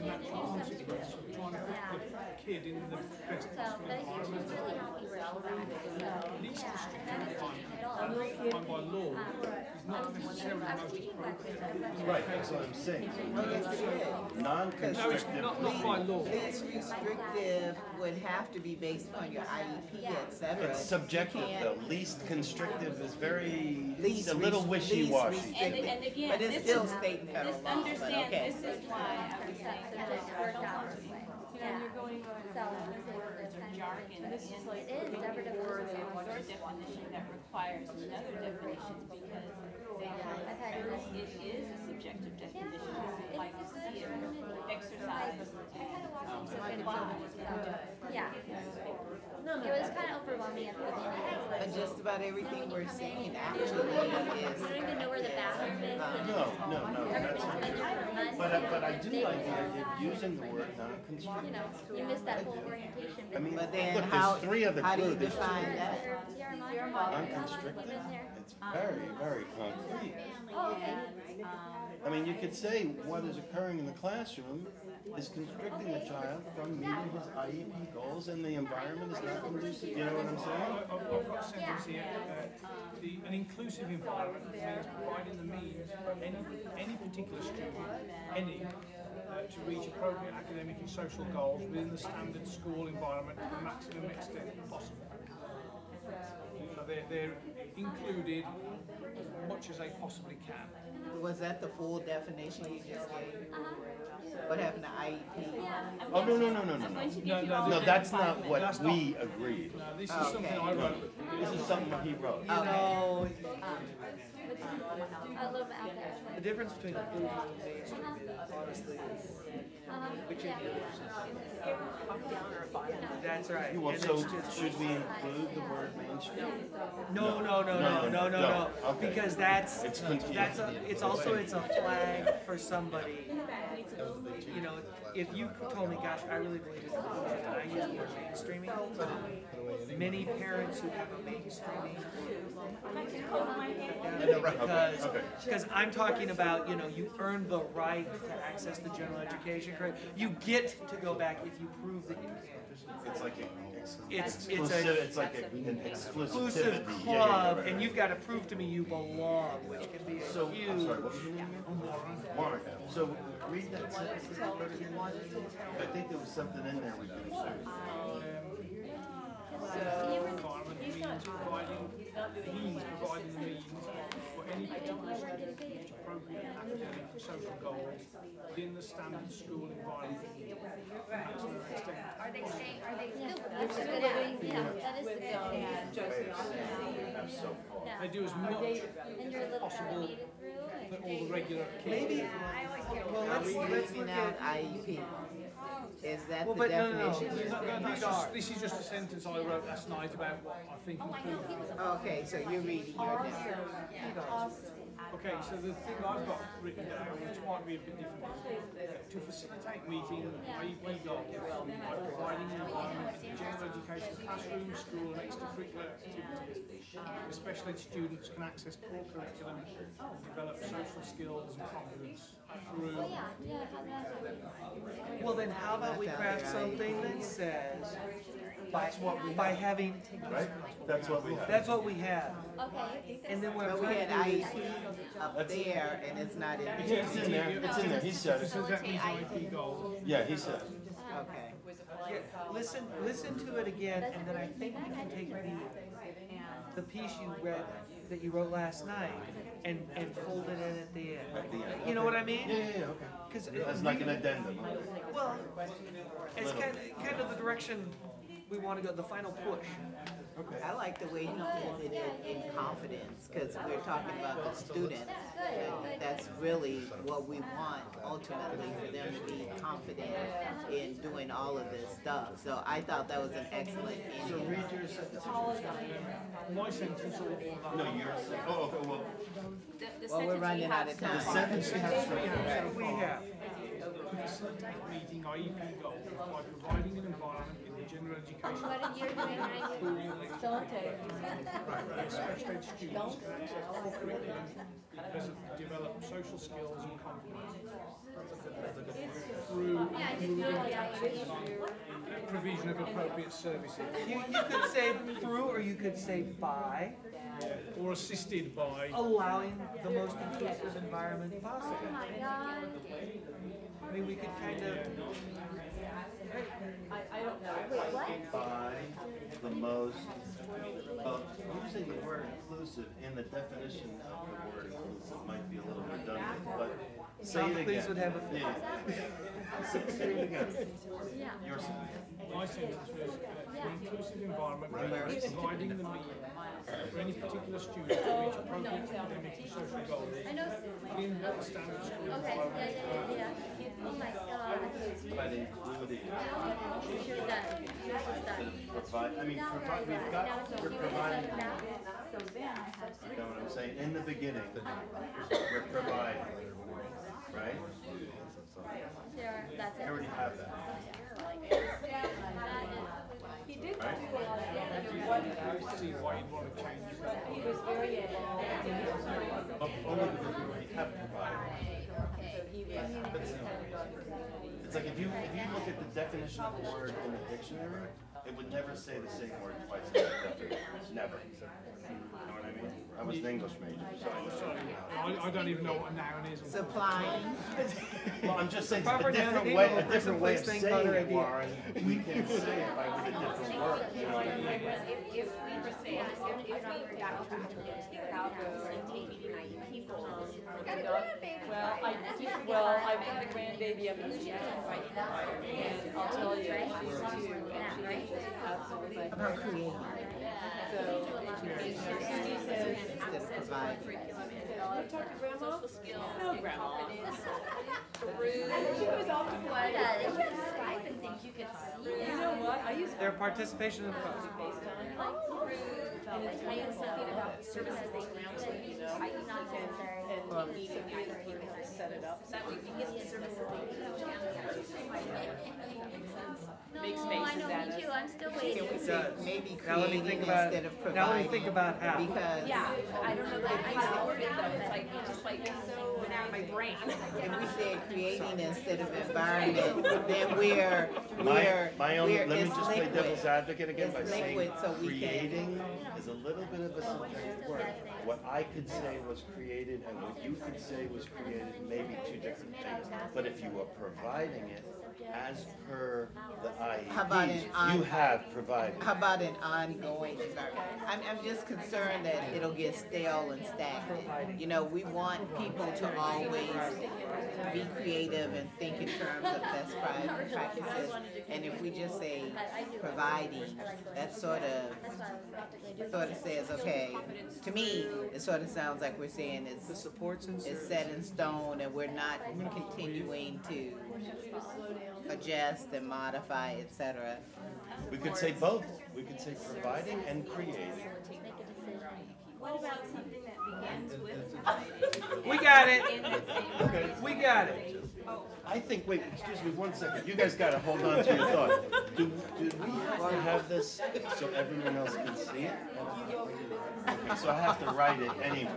Speaker 9: natural consequence of trying to put the kid in the best possible environment. Least restrictive environment, defined by law, is not necessarily the most appropriate.
Speaker 5: Right, that's what I'm saying.
Speaker 6: Oh, yes, it is.
Speaker 5: Non-constrictive.
Speaker 9: Not by law.
Speaker 6: Least restrictive would have to be based on your IEP, et cetera.
Speaker 5: It's subjective
Speaker 6: You can't-
Speaker 5: though. Least constrictive is very,
Speaker 6: Least
Speaker 5: it's a little
Speaker 6: least
Speaker 5: wishy-washy.
Speaker 6: restrictive.
Speaker 3: And again,
Speaker 6: But it's
Speaker 3: this
Speaker 6: still
Speaker 3: is-
Speaker 6: state and federal law, but
Speaker 3: Understand,
Speaker 6: okay.
Speaker 3: this is why I was saying that there's
Speaker 2: Worked out this way. Yeah.
Speaker 10: You're going
Speaker 2: So,
Speaker 3: words or jargon in
Speaker 2: it is never
Speaker 3: your definition that requires another definition because it is a subjective definition. It's like to see it exercise.
Speaker 2: Yeah. It was kind of overwhelming at the beginning.
Speaker 6: But just about everything we're saying actually
Speaker 2: You don't
Speaker 6: is,
Speaker 2: even know where the bathroom is. and
Speaker 5: No, that's not
Speaker 2: everybody's been there for months.
Speaker 5: But I do like the idea of using the word non-constrictive.
Speaker 2: You know, you missed that whole orientation.
Speaker 5: I mean,
Speaker 6: but then
Speaker 5: look,
Speaker 6: how,
Speaker 5: there's three other
Speaker 6: how do you
Speaker 5: clues.
Speaker 6: define that?
Speaker 5: Non-constrictive? It's very, very concrete.
Speaker 2: Oh, okay.
Speaker 5: I mean, you could say what is occurring in the classroom is constricting the child from meeting his IEP goals and the environment is not conducive, you know what I'm saying?
Speaker 9: I've got a sentence here, an inclusive environment means providing the means for any particular student, to reach appropriate academic and social goals within the standard school environment to the maximum extent possible. So they're included as much as they possibly can.
Speaker 6: Was that the full definition you just gave? What happened to IEP?
Speaker 5: Oh, no, that's not what we agreed.
Speaker 9: No, this is something I wrote.
Speaker 5: This is something he wrote.
Speaker 16: You know,
Speaker 2: A little bit out there.
Speaker 16: the difference between inclusion and mainstream is honestly, which is that's right.
Speaker 5: Well,
Speaker 16: And
Speaker 5: so
Speaker 16: it's just-
Speaker 5: should we include the word mainstream?
Speaker 16: No,
Speaker 5: No. Okay.
Speaker 16: because that's
Speaker 5: It's confusing.
Speaker 16: it's a flag for somebody. You know, if you told me, gosh, I really believe in inclusion, and I use the word mainstreaming, many parents who have a mainstreaming because I'm talking about, you know, you earn the right to access the general education credit. You get to go back if you prove that you can.
Speaker 5: It's like
Speaker 16: It's
Speaker 5: like an
Speaker 16: exclusive
Speaker 5: exclusive
Speaker 16: club, and you've got to prove to me you belong, which can be a
Speaker 5: So,
Speaker 16: huge.
Speaker 5: I'm sorry, what was your name again? Warren. So, read that sentence again. I think there was something in there we could say.
Speaker 9: Environment means providing the means for any particular student to reach appropriate academic and social goals within the standard school environment.
Speaker 2: Are they saying, that's a good ad. Yeah, that is a good ad.
Speaker 9: They do as much
Speaker 2: And your
Speaker 9: as
Speaker 2: little
Speaker 9: possible
Speaker 2: made it through.
Speaker 9: for all the regular kids.
Speaker 16: Maybe. Well, let's look
Speaker 6: Leaving
Speaker 16: at
Speaker 6: out IEP. Is that
Speaker 16: Well,
Speaker 6: the
Speaker 16: but no, no, no,
Speaker 6: definition?
Speaker 9: This is just a sentence I wrote last night about what I think inclusion.
Speaker 6: Okay, so you're reading your definition.
Speaker 9: Okay, so the thing I've got written down, which might be a bit different, to facilitate meeting IEP goals by providing an environment in general education, classroom, school and extracurricular activities, especially students can access core curriculum and develop social skills and confidence through.
Speaker 16: Well, then how about we craft something that says, by having,
Speaker 5: Right? That's what we have.
Speaker 16: that's what we have.
Speaker 2: Okay.
Speaker 16: And then what
Speaker 6: But
Speaker 16: I'm
Speaker 6: we had
Speaker 16: trying to do is,
Speaker 6: IEP up there and it's not in
Speaker 5: It's
Speaker 6: here.
Speaker 5: in there, it's in there, he said it.
Speaker 9: Says that means IEP goals.
Speaker 5: Yeah, he said it.
Speaker 6: Okay.
Speaker 16: yeah, listen to it again, and then I think we can take the piece you read, that you wrote last night, and fold it in at the end. You know what I mean?
Speaker 5: Yeah, okay.
Speaker 16: Because
Speaker 5: That's like an addendum.
Speaker 16: well, it's kind of the direction we want to go, the final push.
Speaker 5: Okay.
Speaker 6: I like the way you put it in confidence, because we're talking about the students. And that's really what we want ultimately, for them to be confident in doing all of this stuff. So I thought that was an excellent
Speaker 5: So
Speaker 6: ending.
Speaker 5: read your sentence.
Speaker 9: My sentence or
Speaker 5: No, yours. Oh, okay, well,
Speaker 6: Well, we're running out of
Speaker 5: the
Speaker 6: time.
Speaker 5: sentence you have straight
Speaker 16: We have.
Speaker 9: to facilitate meeting IEP goals by providing an environment in the general education.
Speaker 2: What are you doing right now?
Speaker 9: Special ed students can access core curriculum, develop social skills and confidence through provision of appropriate services
Speaker 16: You could say through, or you could say by,
Speaker 9: or assisted by.
Speaker 16: allowing the most inclusive environment possible.
Speaker 2: Oh my God.
Speaker 16: I mean, we could kind of,
Speaker 5: by the most, using the word inclusive in the definition of the word inclusive might be a little redundant, but say it again.
Speaker 16: please would have a fit.
Speaker 5: Yeah. Say it again.
Speaker 2: Yeah.
Speaker 5: Your sentence.
Speaker 9: My sentence was an inclusive environment by providing the means for any particular student to reach appropriate academic and social goals within the standard school
Speaker 2: Okay,
Speaker 9: environment.
Speaker 2: yeah. Oh my God.
Speaker 5: But including.
Speaker 2: You're done. You're done.
Speaker 5: Provide, I mean, provide, we've got, we're providing, you know what I'm saying? In the beginning, we're providing, right?
Speaker 2: Sure, that's
Speaker 5: We
Speaker 2: it.
Speaker 5: already have that.
Speaker 10: He did do a
Speaker 5: Right?
Speaker 10: lot of damage.
Speaker 9: I see why you'd want to change that.
Speaker 10: He was very involved.
Speaker 5: Only because we already have provided. It's like if you look at the definition of the word in the dictionary, it would never say the same word twice in the definition. Never. You know what I mean? I was an English major, so I know.
Speaker 9: I don't even know what a noun is.
Speaker 6: Supplying.
Speaker 5: Well, I'm just saying,
Speaker 16: Proper
Speaker 5: a different
Speaker 16: noun,
Speaker 5: way,
Speaker 16: English,
Speaker 5: a different way of
Speaker 16: place, thing,
Speaker 5: saying
Speaker 16: color,
Speaker 5: it,
Speaker 16: idea.
Speaker 5: Warren. We can say it by with a different word, you know what I mean?
Speaker 3: If we were saying, if we were backtracking without taking IEP goals,
Speaker 10: Well, I've got a grandbaby up in the and I'll tell you, she's 2, and she's absolutely.
Speaker 6: About creating
Speaker 10: So,
Speaker 6: instead of providing.
Speaker 10: talk to grandma? No, grandma.
Speaker 2: She was off to play. They should Skype and things you could see.
Speaker 10: You know what, I use
Speaker 16: Their participation in the process.
Speaker 10: and it's kind of something about services they ground to, you know, and meeting other people to set it up. That way we get the services they make
Speaker 2: No, I
Speaker 10: spaces
Speaker 2: know,
Speaker 10: at
Speaker 2: me
Speaker 10: us.
Speaker 2: too, I'm still
Speaker 6: Can
Speaker 2: waiting.
Speaker 6: we say maybe
Speaker 16: Now let me
Speaker 6: creating
Speaker 16: think about,
Speaker 6: instead of
Speaker 16: now
Speaker 6: providing?
Speaker 16: let me think about how.
Speaker 6: Because
Speaker 10: Yeah, I don't know how to word it though, it's like, just like, it's so in my brain.
Speaker 6: if we say creating instead of environment, then we're,
Speaker 5: My only,
Speaker 6: we're,
Speaker 5: let me
Speaker 6: it's
Speaker 5: just play
Speaker 6: liquid.
Speaker 5: devil's advocate again by
Speaker 6: It's
Speaker 5: saying
Speaker 6: liquid, so we can-
Speaker 5: creating is a little bit of a subjective word. What I could say was created and what you could say was created may be two different things. But if you are providing it as per the
Speaker 6: How about
Speaker 5: IEPs,
Speaker 6: an
Speaker 5: you have provided.
Speaker 6: How about an ongoing environment? I'm just concerned that it'll get stale and stagnant. You know, we want people to always be creative and think in terms of best practices. And if we just say providing, that sort of says, okay, to me, it sort of sounds like we're saying
Speaker 16: The supports and
Speaker 6: it's
Speaker 16: services.
Speaker 6: set in stone and we're not continuing to adjust and modify, et cetera.
Speaker 5: We could say both. We could say providing and creating.
Speaker 3: What about something that begins with
Speaker 16: We got it.
Speaker 5: Okay.
Speaker 16: We got it.
Speaker 5: I think, wait, excuse me one second. You guys gotta hold on to your thought. Do we have to have this so everyone else can see it? Okay, so I have to write it anyway.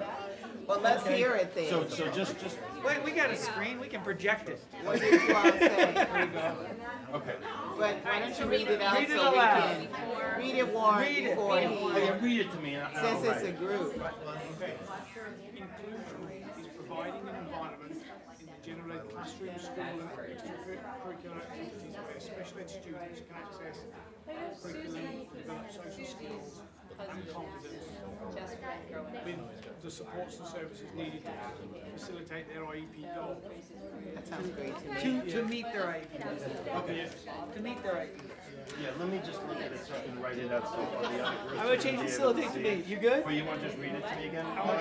Speaker 6: Well, let's
Speaker 5: Okay.
Speaker 6: hear it then.
Speaker 5: So just,
Speaker 16: Wait, we got a screen. We can project it.
Speaker 6: What did you all say?
Speaker 5: okay.
Speaker 6: But why don't you read it out
Speaker 16: Read it
Speaker 6: so we
Speaker 16: aloud.
Speaker 6: can read it, Warren,
Speaker 16: Read it.
Speaker 6: before
Speaker 5: Oh, yeah,
Speaker 6: he,
Speaker 5: read it to me and I'll
Speaker 6: since
Speaker 5: write
Speaker 6: it's a
Speaker 5: it.
Speaker 6: group.
Speaker 9: Okay. Inclusion is providing an environment in the general ed classroom, school, and extracurricular activities where special ed students can access curriculum, develop social skills and confidence with the supports and services needed to facilitate their IEP goals.
Speaker 6: That sounds great to me.
Speaker 16: To meet their IEP.
Speaker 5: Okay.
Speaker 16: To meet their IEP.
Speaker 5: Yeah, let me just look at it so I can write it out so all the other groups.
Speaker 16: I'm gonna change
Speaker 5: can be able
Speaker 16: facilitate to
Speaker 5: see
Speaker 16: me.
Speaker 5: it.
Speaker 16: You good?
Speaker 5: Or you want to just read it to me again?
Speaker 16: want?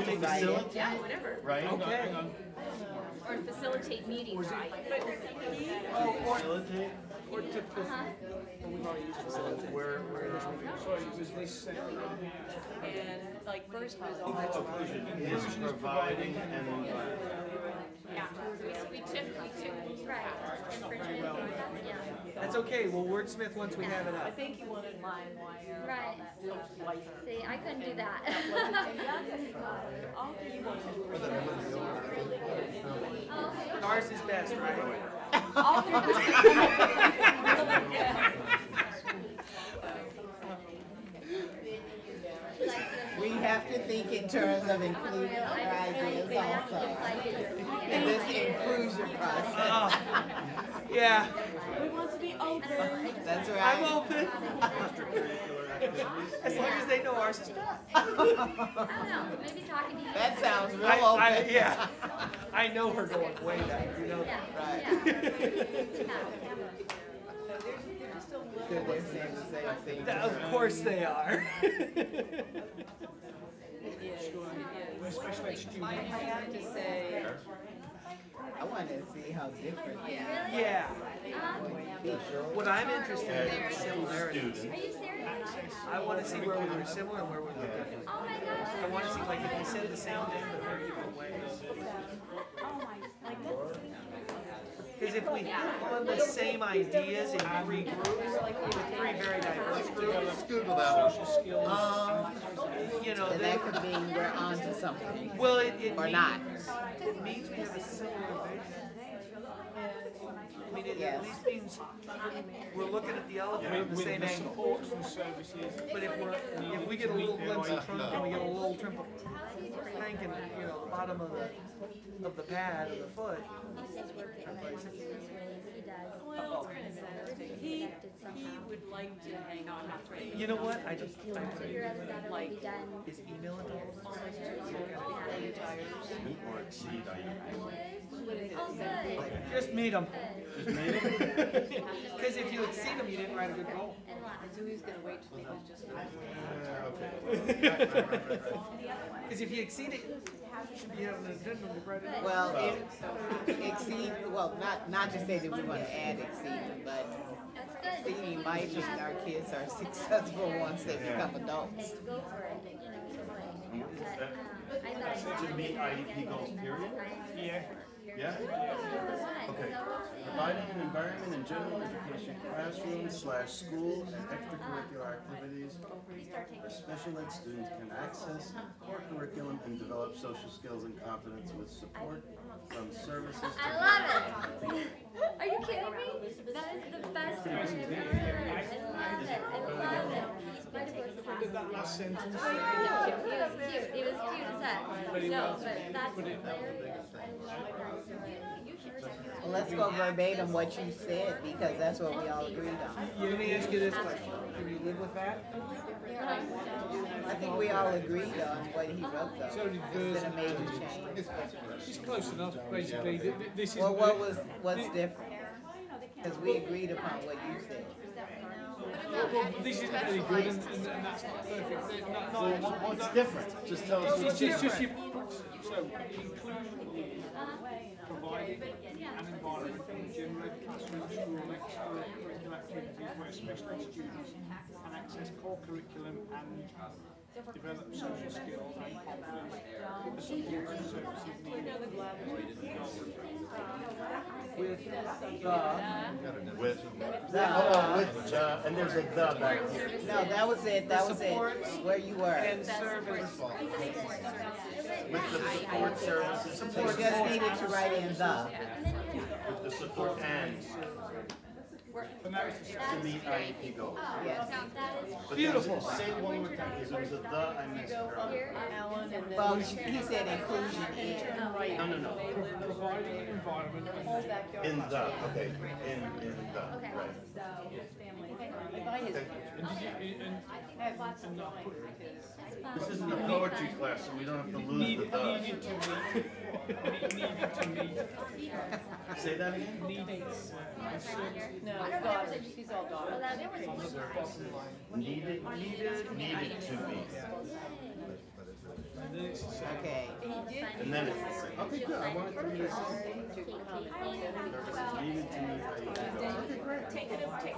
Speaker 5: Facilitate,
Speaker 3: Yeah, whatever.
Speaker 5: right?
Speaker 16: Okay.
Speaker 3: Or facilitate meetings, right?
Speaker 5: Facilitate.
Speaker 16: Or to, we've already used facilitate.
Speaker 5: Where,
Speaker 9: So does this
Speaker 10: And like first was all.
Speaker 5: inclusion is providing an environment.
Speaker 2: Yeah, we took, right, infringement, yeah.
Speaker 16: That's okay. We'll wordsmith once we have it
Speaker 10: I
Speaker 16: up.
Speaker 10: think you wanted line wire.
Speaker 2: Right. See, I couldn't do that.
Speaker 10: All you wanted.
Speaker 2: Oh, okay.
Speaker 16: Ours is best, right?
Speaker 2: All through the
Speaker 6: We have to think in terms of including our ideas also in this inclusion process.
Speaker 16: Yeah.
Speaker 10: We want to be open.
Speaker 6: That's
Speaker 16: I'm
Speaker 6: right.
Speaker 16: open. As long as they know ours is best.
Speaker 2: I don't know, maybe talking to you.
Speaker 6: That sounds real
Speaker 16: I,
Speaker 6: open.
Speaker 16: yeah. I know her going way back. You know
Speaker 2: Yeah,
Speaker 16: that.
Speaker 2: yeah.
Speaker 6: They're saying the same thing.
Speaker 16: Of course they are.
Speaker 9: special ed students?
Speaker 10: I have to say,
Speaker 6: I wanted to see how different.
Speaker 16: Yeah. What I'm interested in is similarities.
Speaker 2: Are you serious?
Speaker 16: I want to see where we were similar and where we were different.
Speaker 2: Oh my gosh.
Speaker 16: I want to see like if we said the same thing but very different ways. Because if we hit on the same ideas in three groups, with three very diverse groups,
Speaker 8: Google that
Speaker 9: Social skills.
Speaker 16: you know,
Speaker 6: And
Speaker 16: they,
Speaker 6: that could mean we're onto something.
Speaker 16: well, it
Speaker 6: Or
Speaker 16: means,
Speaker 6: not.
Speaker 16: it means we have a similar vision. I mean, it
Speaker 6: Yes.
Speaker 16: at least means we're looking at the elephant from the
Speaker 9: With
Speaker 16: same
Speaker 9: the
Speaker 16: angle.
Speaker 9: supports and services.
Speaker 16: But if we get a little glimpse of trunk and we get a little triple tank in, you know, the bottom of the pad of the foot,
Speaker 10: he would like to hang on.
Speaker 16: you know what? I just
Speaker 2: Like,
Speaker 16: is email it
Speaker 5: Meet or exceed
Speaker 2: oh, good.
Speaker 16: Just meet them.
Speaker 5: Just meet it?
Speaker 16: Because if you had seen them, you didn't write a good goal.
Speaker 10: So he's gonna wait till he was just.
Speaker 16: Because if you exceed it, you should be having an addendum to write it.
Speaker 6: Well, exceed, well, not to say that we want to add exceed, but
Speaker 2: That's good.
Speaker 6: exceeding might mean our kids are successful once they become adults.
Speaker 2: Go for it, you know, but, I thought.
Speaker 5: To meet IEP goals, period?
Speaker 9: Yeah.
Speaker 5: Yeah? Okay. Providing an environment in general education classroom / school and extracurricular activities where special ed students can access core curriculum and develop social skills and confidence with support from services.
Speaker 2: I love it. Are you kidding me? That is the best version ever. I love it. I love it. Might have worked the
Speaker 9: That last sentence.
Speaker 2: It was cute. It was cute as that. No, but that's hilarious.
Speaker 6: Well, let's go verbatim what you said, because that's what we all agreed on.
Speaker 16: Let me ask you this question. Can you live with that?
Speaker 6: I think we all agreed on what he wrote, though.
Speaker 9: So did
Speaker 6: It's been a major change.
Speaker 9: It's close enough, basically. This is.
Speaker 6: Well, what's different? Because we agreed upon what you said.
Speaker 9: Well, this isn't very good, and that's not perfect.
Speaker 5: What's different? Just tell us what's
Speaker 9: It's just
Speaker 5: different.
Speaker 9: so inclusion is providing providing an environment for generate classroom, school, and extracurricular activities where special ed students can access core curriculum and develop social skills and confidence with the support and services needed.
Speaker 5: And there's a the back here.
Speaker 6: No, that was it, that was it, where you were.
Speaker 16: And service.
Speaker 5: With the support services.
Speaker 6: You just needed to write in the.
Speaker 5: With the support and. To meet IEP goals.
Speaker 6: Yes.
Speaker 5: But beautiful. Say it one more time, because it was a the I missed earlier.
Speaker 6: Well, he said inclusion in.
Speaker 5: No.
Speaker 9: Providing an environment
Speaker 5: In the, okay, in the, right. This isn't a poetry class, so we don't have to lose the the.
Speaker 9: needed to meet.
Speaker 5: Say that again?
Speaker 10: No, daughters, she's all daughters.
Speaker 5: Needed to meet.
Speaker 6: Okay.
Speaker 5: And then it's, okay, good, I wanted to read this. Needed to meet IEP goals. Okay, great.
Speaker 10: Take a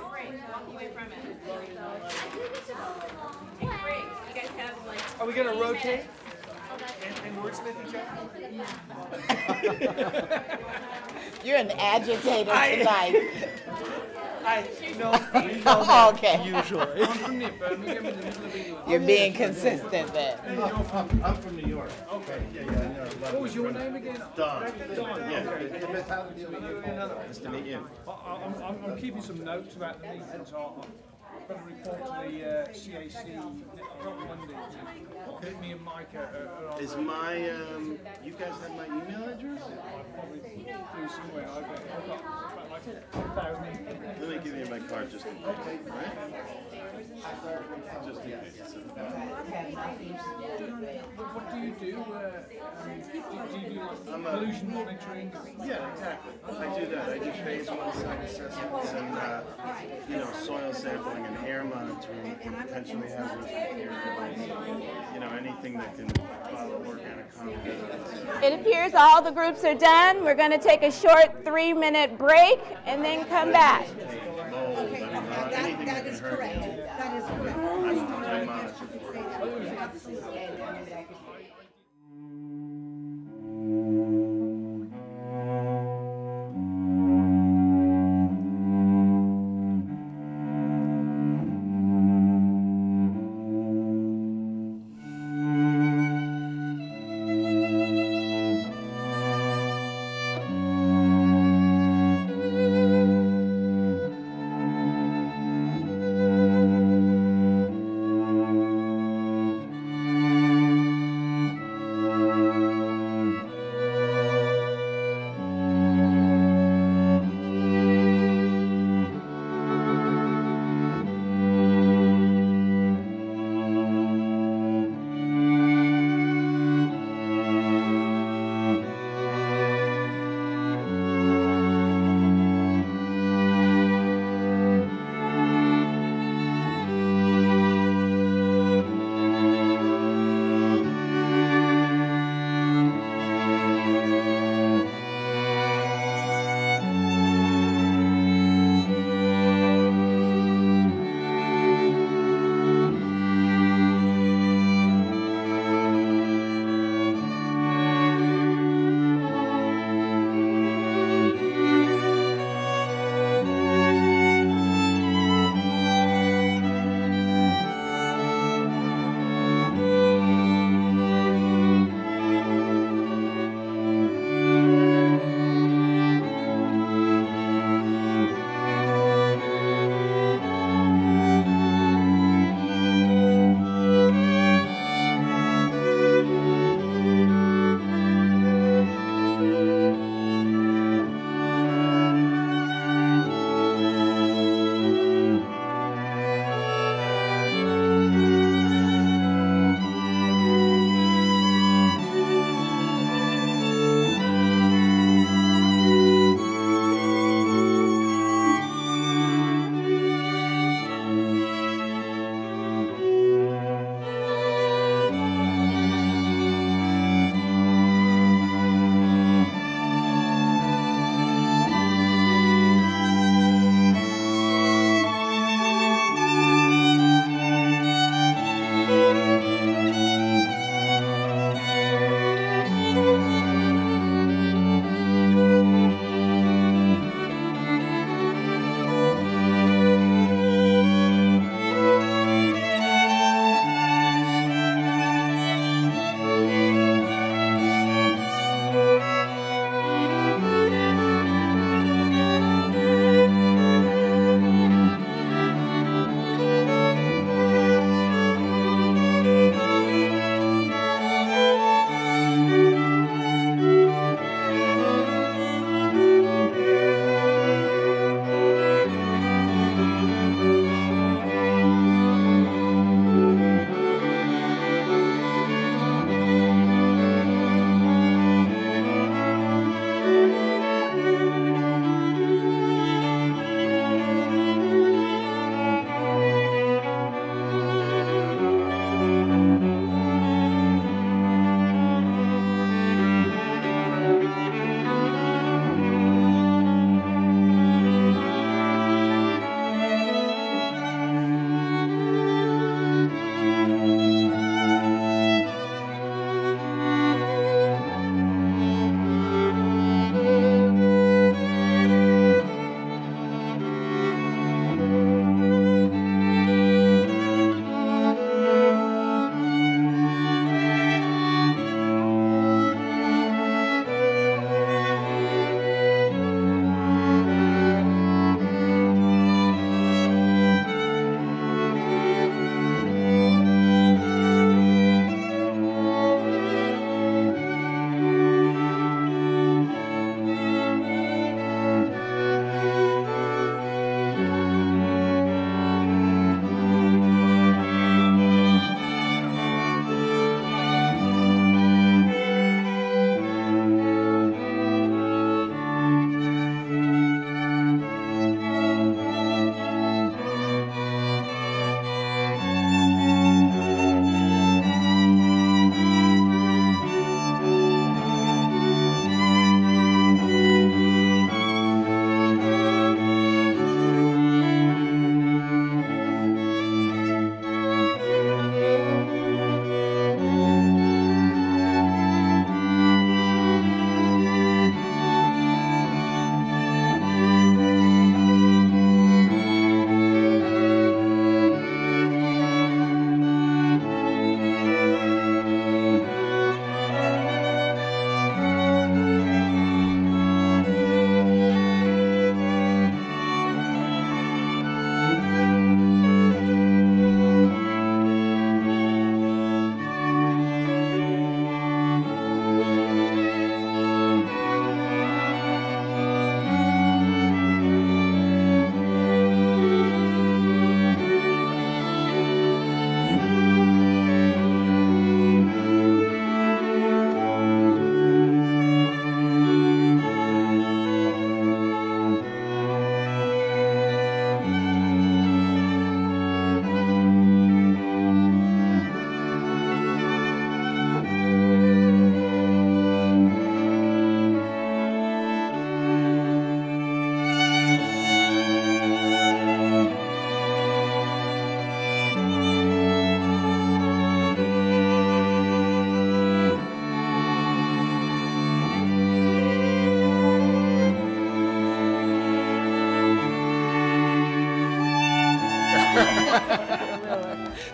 Speaker 10: break, walk away from it. Take a break. You guys have like.
Speaker 16: Are we gonna rotate and wordsmith each other?
Speaker 6: You're an agitator tonight.
Speaker 16: No,
Speaker 6: Okay.
Speaker 16: usually.
Speaker 9: I'm from Nip, Birmingham, in the middle of England.
Speaker 6: You're being consistent then.
Speaker 5: I'm from New York. Okay. Yeah, I know.
Speaker 9: What was your name again?
Speaker 5: Don.
Speaker 9: Don.
Speaker 5: Yeah.
Speaker 9: Nice
Speaker 5: to meet you.
Speaker 9: I'm keeping some notes about the meeting, so I'm going to report to the CAC on Monday. Okay. Me and Mike are on.
Speaker 5: Is my, you guys have my email address?
Speaker 9: I probably do somewhere. I've got about like 1,000.
Speaker 5: Let me give you my card just in case. Right? Just in case.
Speaker 9: What do you do? Do you do like pollution monitoring?
Speaker 5: Yeah, exactly. I do that. I do phase 1 site assessments and, soil sampling and air monitoring for potentially hazardous materials. Anything that can follow organic compounds.
Speaker 4: It appears all the groups are done. We're going to take a short 3-minute break and then come back.
Speaker 5: Mold, anything that
Speaker 7: is
Speaker 5: can hurt.
Speaker 7: correct. That is correct.
Speaker 5: I monitor for it.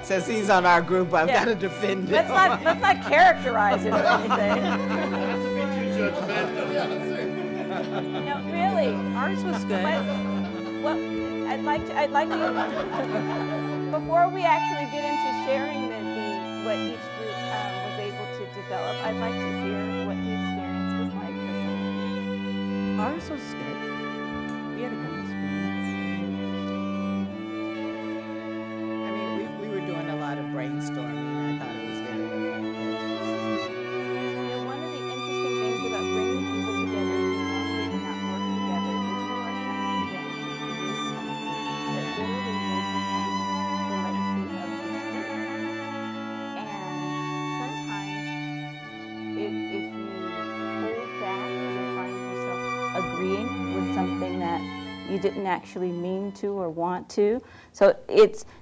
Speaker 6: Since he's on our group, I've
Speaker 4: Yeah.
Speaker 6: got to defend him.
Speaker 4: Let's not characterize it or anything. No, really.
Speaker 6: Ours was good.
Speaker 4: Well, I'd like to, before we actually get into sharing what each group was able to develop, I'd like to hear what the experience was like for some.
Speaker 6: Ours was good. We had a good experience. I mean, we were doing a lot of brainstorming. I thought it was very effective.
Speaker 4: One of the interesting things about bringing people together who normally do not work together is you are trying to get that literally will become the legacy of this group. And sometimes if you hold back, you'll find yourself agreeing with something that you didn't actually mean to or want to. So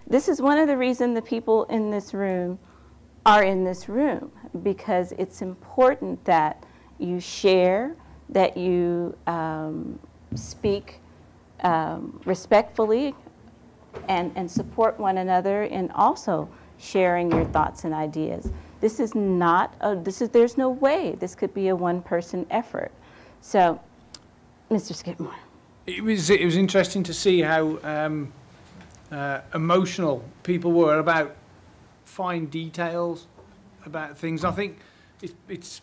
Speaker 4: this is one of the reasons the people in this room are in this room, because it's important that you share, that you speak respectfully and support one another in also sharing your thoughts and ideas. This is not there's no way this could be a one-person effort. So, Mr. Skidmore.
Speaker 9: It was interesting to see how emotional people were about fine details about things. I think it's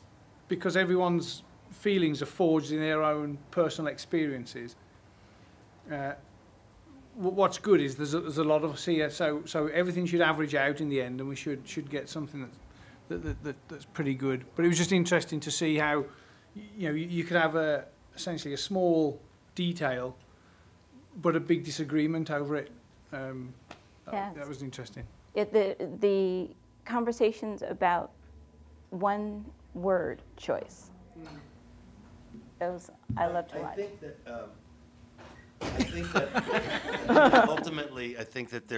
Speaker 9: because everyone's feelings are forged in their own personal experiences. What's good is there's a lot of us here, so everything should average out in the end, and we should get something that's pretty good. But it was just interesting to see how you could have essentially a small detail, but a big disagreement over it.
Speaker 4: Yes.
Speaker 9: That was interesting.
Speaker 4: The conversations about one word choice. Those I love to watch.
Speaker 5: I think that ultimately, I think that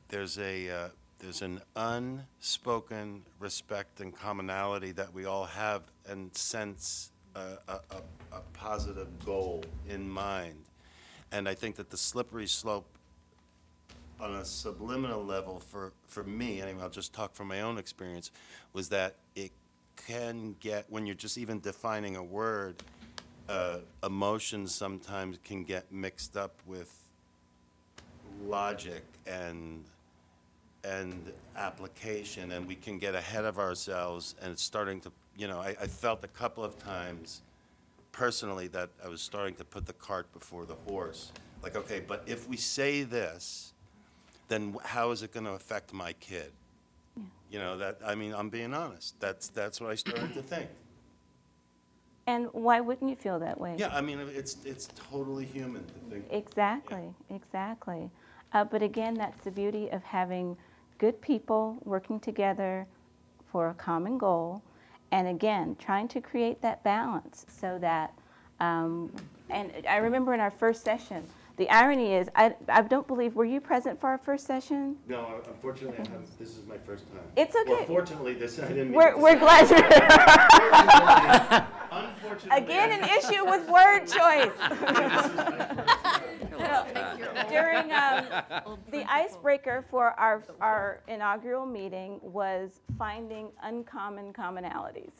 Speaker 5: there's an unspoken respect and commonality that we all have, and sense a positive goal in mind. And I think that the slippery slope on a subliminal level for me, anyway, I'll just talk from my own experience, was that it can get, when you're just even defining a word, emotions sometimes can get mixed up with logic and application, and we can get ahead of ourselves, and it's starting to, I felt a couple of times personally that I was starting to put the cart before the horse. Like, okay, but if we say this, then how is it going to affect my kid? Yeah. I'm being honest. That's what I started to think.
Speaker 4: And why wouldn't you feel that way?
Speaker 5: Yeah, I mean, it's totally human to think.
Speaker 4: Exactly, yeah. Exactly. But again, that's the beauty of having good people working together for a common goal. And again, trying to create that balance so that, and I remember in our first session, the irony is, I don't believe, were you present for our first session?
Speaker 5: No, unfortunately, I haven't. This is my first time.
Speaker 4: It's okay.
Speaker 5: Well, fortunately, I didn't mean
Speaker 4: We're glad you're
Speaker 5: Unfortunately.
Speaker 4: Again, an issue with word choice. During the icebreaker for our inaugural meeting was finding uncommon commonalities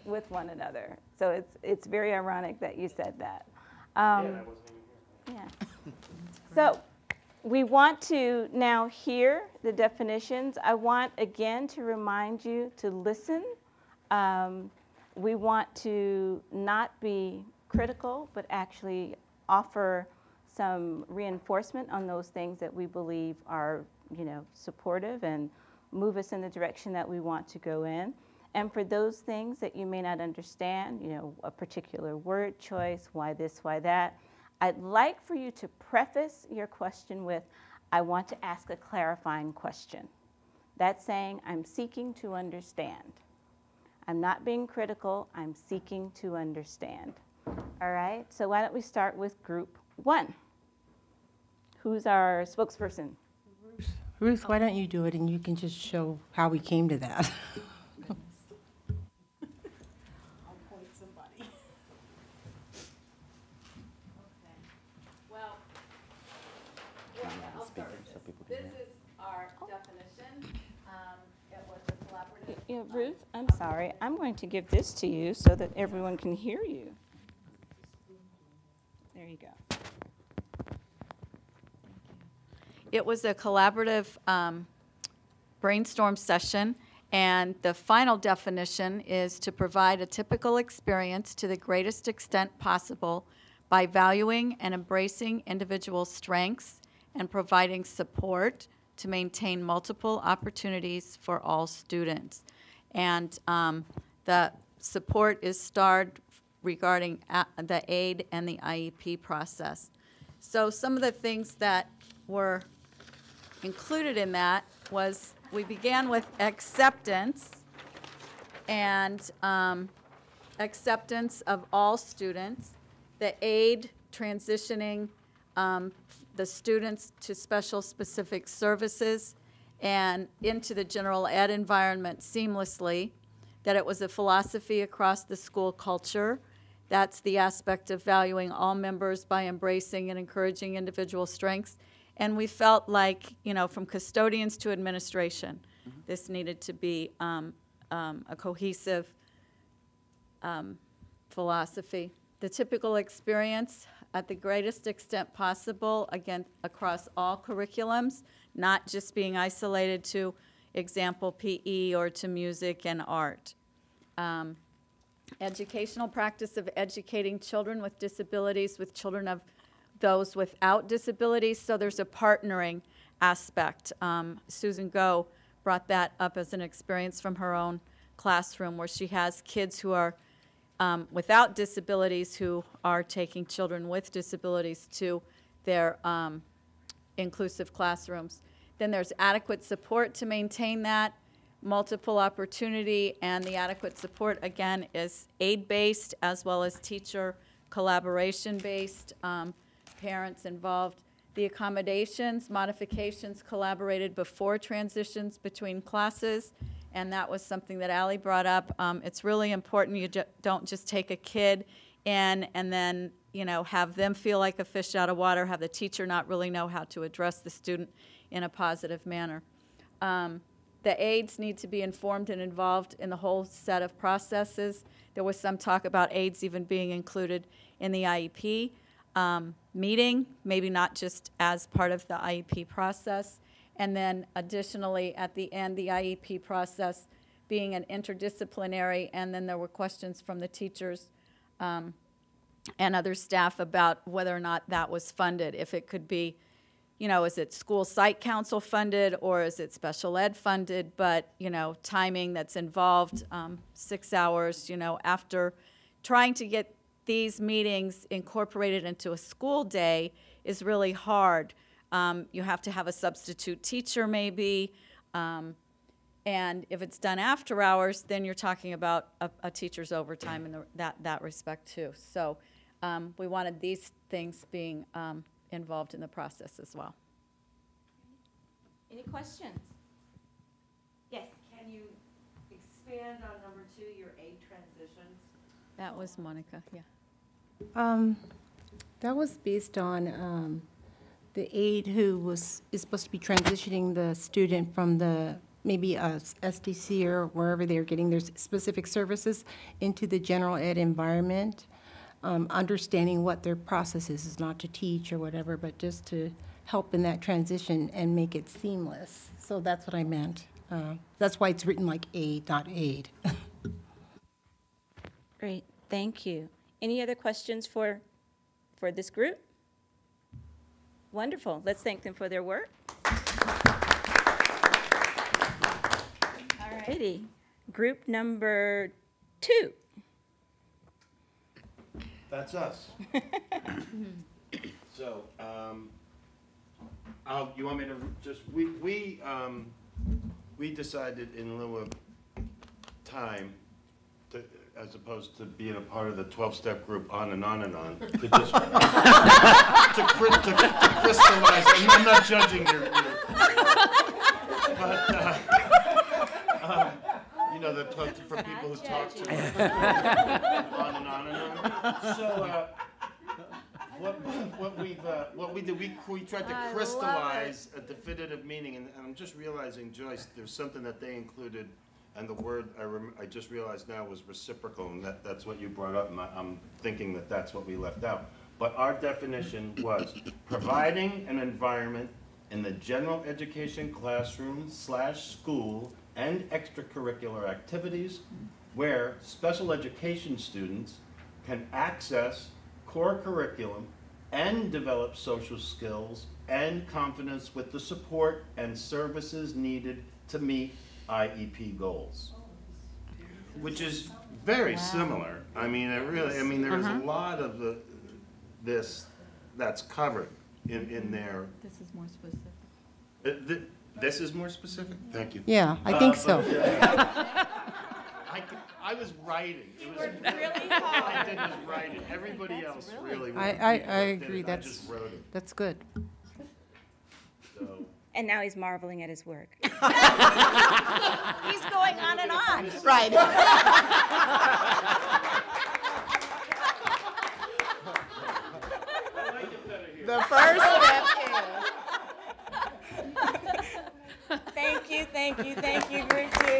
Speaker 4: with one another. So it's very ironic that you said that.
Speaker 5: I wasn't even here.
Speaker 4: Yeah. So we want to now hear the definitions. I want again to remind you to listen. We want to not be critical, but actually offer some reinforcement on those things that we believe are, supportive and move us in the direction that we want to go in. And for those things that you may not understand, a particular word choice, why this, why that, I'd like for you to preface your question with, I want to ask a clarifying question. That's saying, I'm seeking to understand. I'm not being critical, I'm seeking to understand. All right, so why don't we start with group 1? Who's our spokesperson?
Speaker 14: Ruth, why don't you do it and you can just show how we came to that.
Speaker 4: Yeah, Ruth, I'm sorry. I'm going to give this to you so that everyone can hear you. There you go.
Speaker 17: It was a collaborative brainstorm session, and the final definition is to provide a typical experience to the greatest extent possible by valuing and embracing individual strengths and providing support to maintain multiple opportunities for all students. And the support is starred regarding the aid and the IEP process. So some of the things that were included in that was we began with acceptance and acceptance of all students, the aid transitioning the students to special specific services and into the general ed environment seamlessly, that it was a philosophy across the school culture. That's the aspect of valuing all members by embracing and encouraging individual strengths. And we felt like, you know, from custodians to administration, this needed to be a cohesive philosophy. The typical experience at the greatest extent possible, again, across all curriculums, not just being isolated to example PE or to music and art. Educational practice of educating children with disabilities with children of those without disabilities, so there's a partnering aspect. Susan Go brought that up as an experience from her own classroom where she has kids who are without disabilities who are taking children with disabilities to their inclusive classrooms. Then there's adequate support to maintain that, multiple opportunity, and the adequate support, again, is aid-based as well as teacher collaboration-based, parents involved. The accommodations, modifications collaborated before transitions between classes, and that was something that Allie brought up. It's really important you don't just take a kid in and then, you know, have them feel like a fish out of water, have the teacher not really know how to address the student in a positive manner. The aides need to be informed and involved in the whole set of processes. There was some talk about aides even being included in the IEP meeting, maybe not just as part of the IEP process. And then additionally, at the end, the IEP process being an interdisciplinary, and then there were questions from the teachers and other staff about whether or not that was funded, if it could be, you know, is it school site council funded or is it special ed funded, but, you know, timing that's involved, 6 hours, you know, after trying to get these meetings incorporated into a school day is really hard. You have to have a substitute teacher maybe, and if it's done after hours, then you're talking about a teacher's overtime in that respect too. So we wanted these things being involved in the process as well.
Speaker 4: Any questions? Yes.
Speaker 10: Can you expand on number 2, your aid transitions?
Speaker 17: That was Monica, yeah.
Speaker 14: That was based on the aide who is supposed to be transitioning the student from the maybe a SDC or wherever they're getting their specific services into the general ed environment. Understanding what their process is not to teach or whatever, but just to help in that transition and make it seamless. So that's what I meant. That's why it's written like aid, not aid.
Speaker 4: Great, thank you. Any other questions for this group? Wonderful, let's thank them for their work. All righty, group number 2.
Speaker 5: That's us. So, you want me to just, we decided in lieu of time, to, as opposed to being a part of the 12-step group on and on and on, to just, to crystallize, and I'm not judging your but, you know, for people who talk to on and on and on. So, what we did, we tried to crystallize a definitive meaning, and I'm just realizing, Joyce, there's something that they included and the word I just realized now was reciprocal, and that's what you brought up, and I'm thinking that that's what we left out. But our definition was providing an environment in the general education classroom / school and extracurricular activities where special education students can access core curriculum and develop social skills and confidence with the support and services needed to meet IEP goals. Which is very similar. I mean, it really, I mean, there is a lot of this that's covered in there.
Speaker 17: This is more specific.
Speaker 5: This is more specific? Thank you.
Speaker 14: Yeah, I think so.
Speaker 5: I was writing. It was
Speaker 17: really
Speaker 5: I did was writing. Everybody else really.
Speaker 14: I agree,
Speaker 5: I just wrote it.
Speaker 14: that's good.
Speaker 5: So.
Speaker 4: And now he's marveling at his work.
Speaker 17: He's going on and on.
Speaker 6: Right. The first step is.
Speaker 4: Thank you, thank you, thank you, group 2.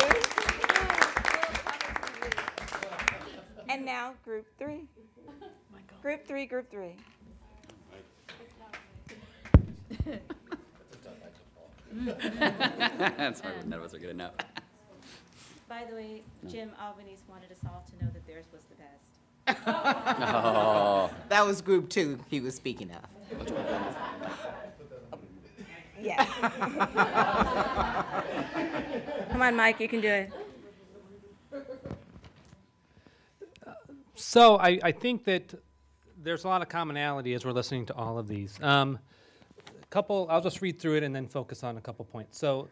Speaker 4: And now group 3. Group 3, group 3.
Speaker 1: That's why none of us are good enough.
Speaker 4: By the way, Jim Albanese wanted us all to know that theirs was the best.
Speaker 1: Oh.
Speaker 6: That was group 2 he was speaking of.
Speaker 4: Yeah. Come on, Mike, you can do it.
Speaker 12: So I think that there's a lot of commonality as we're listening to all of these. I'll just read through it and then focus on a couple points. So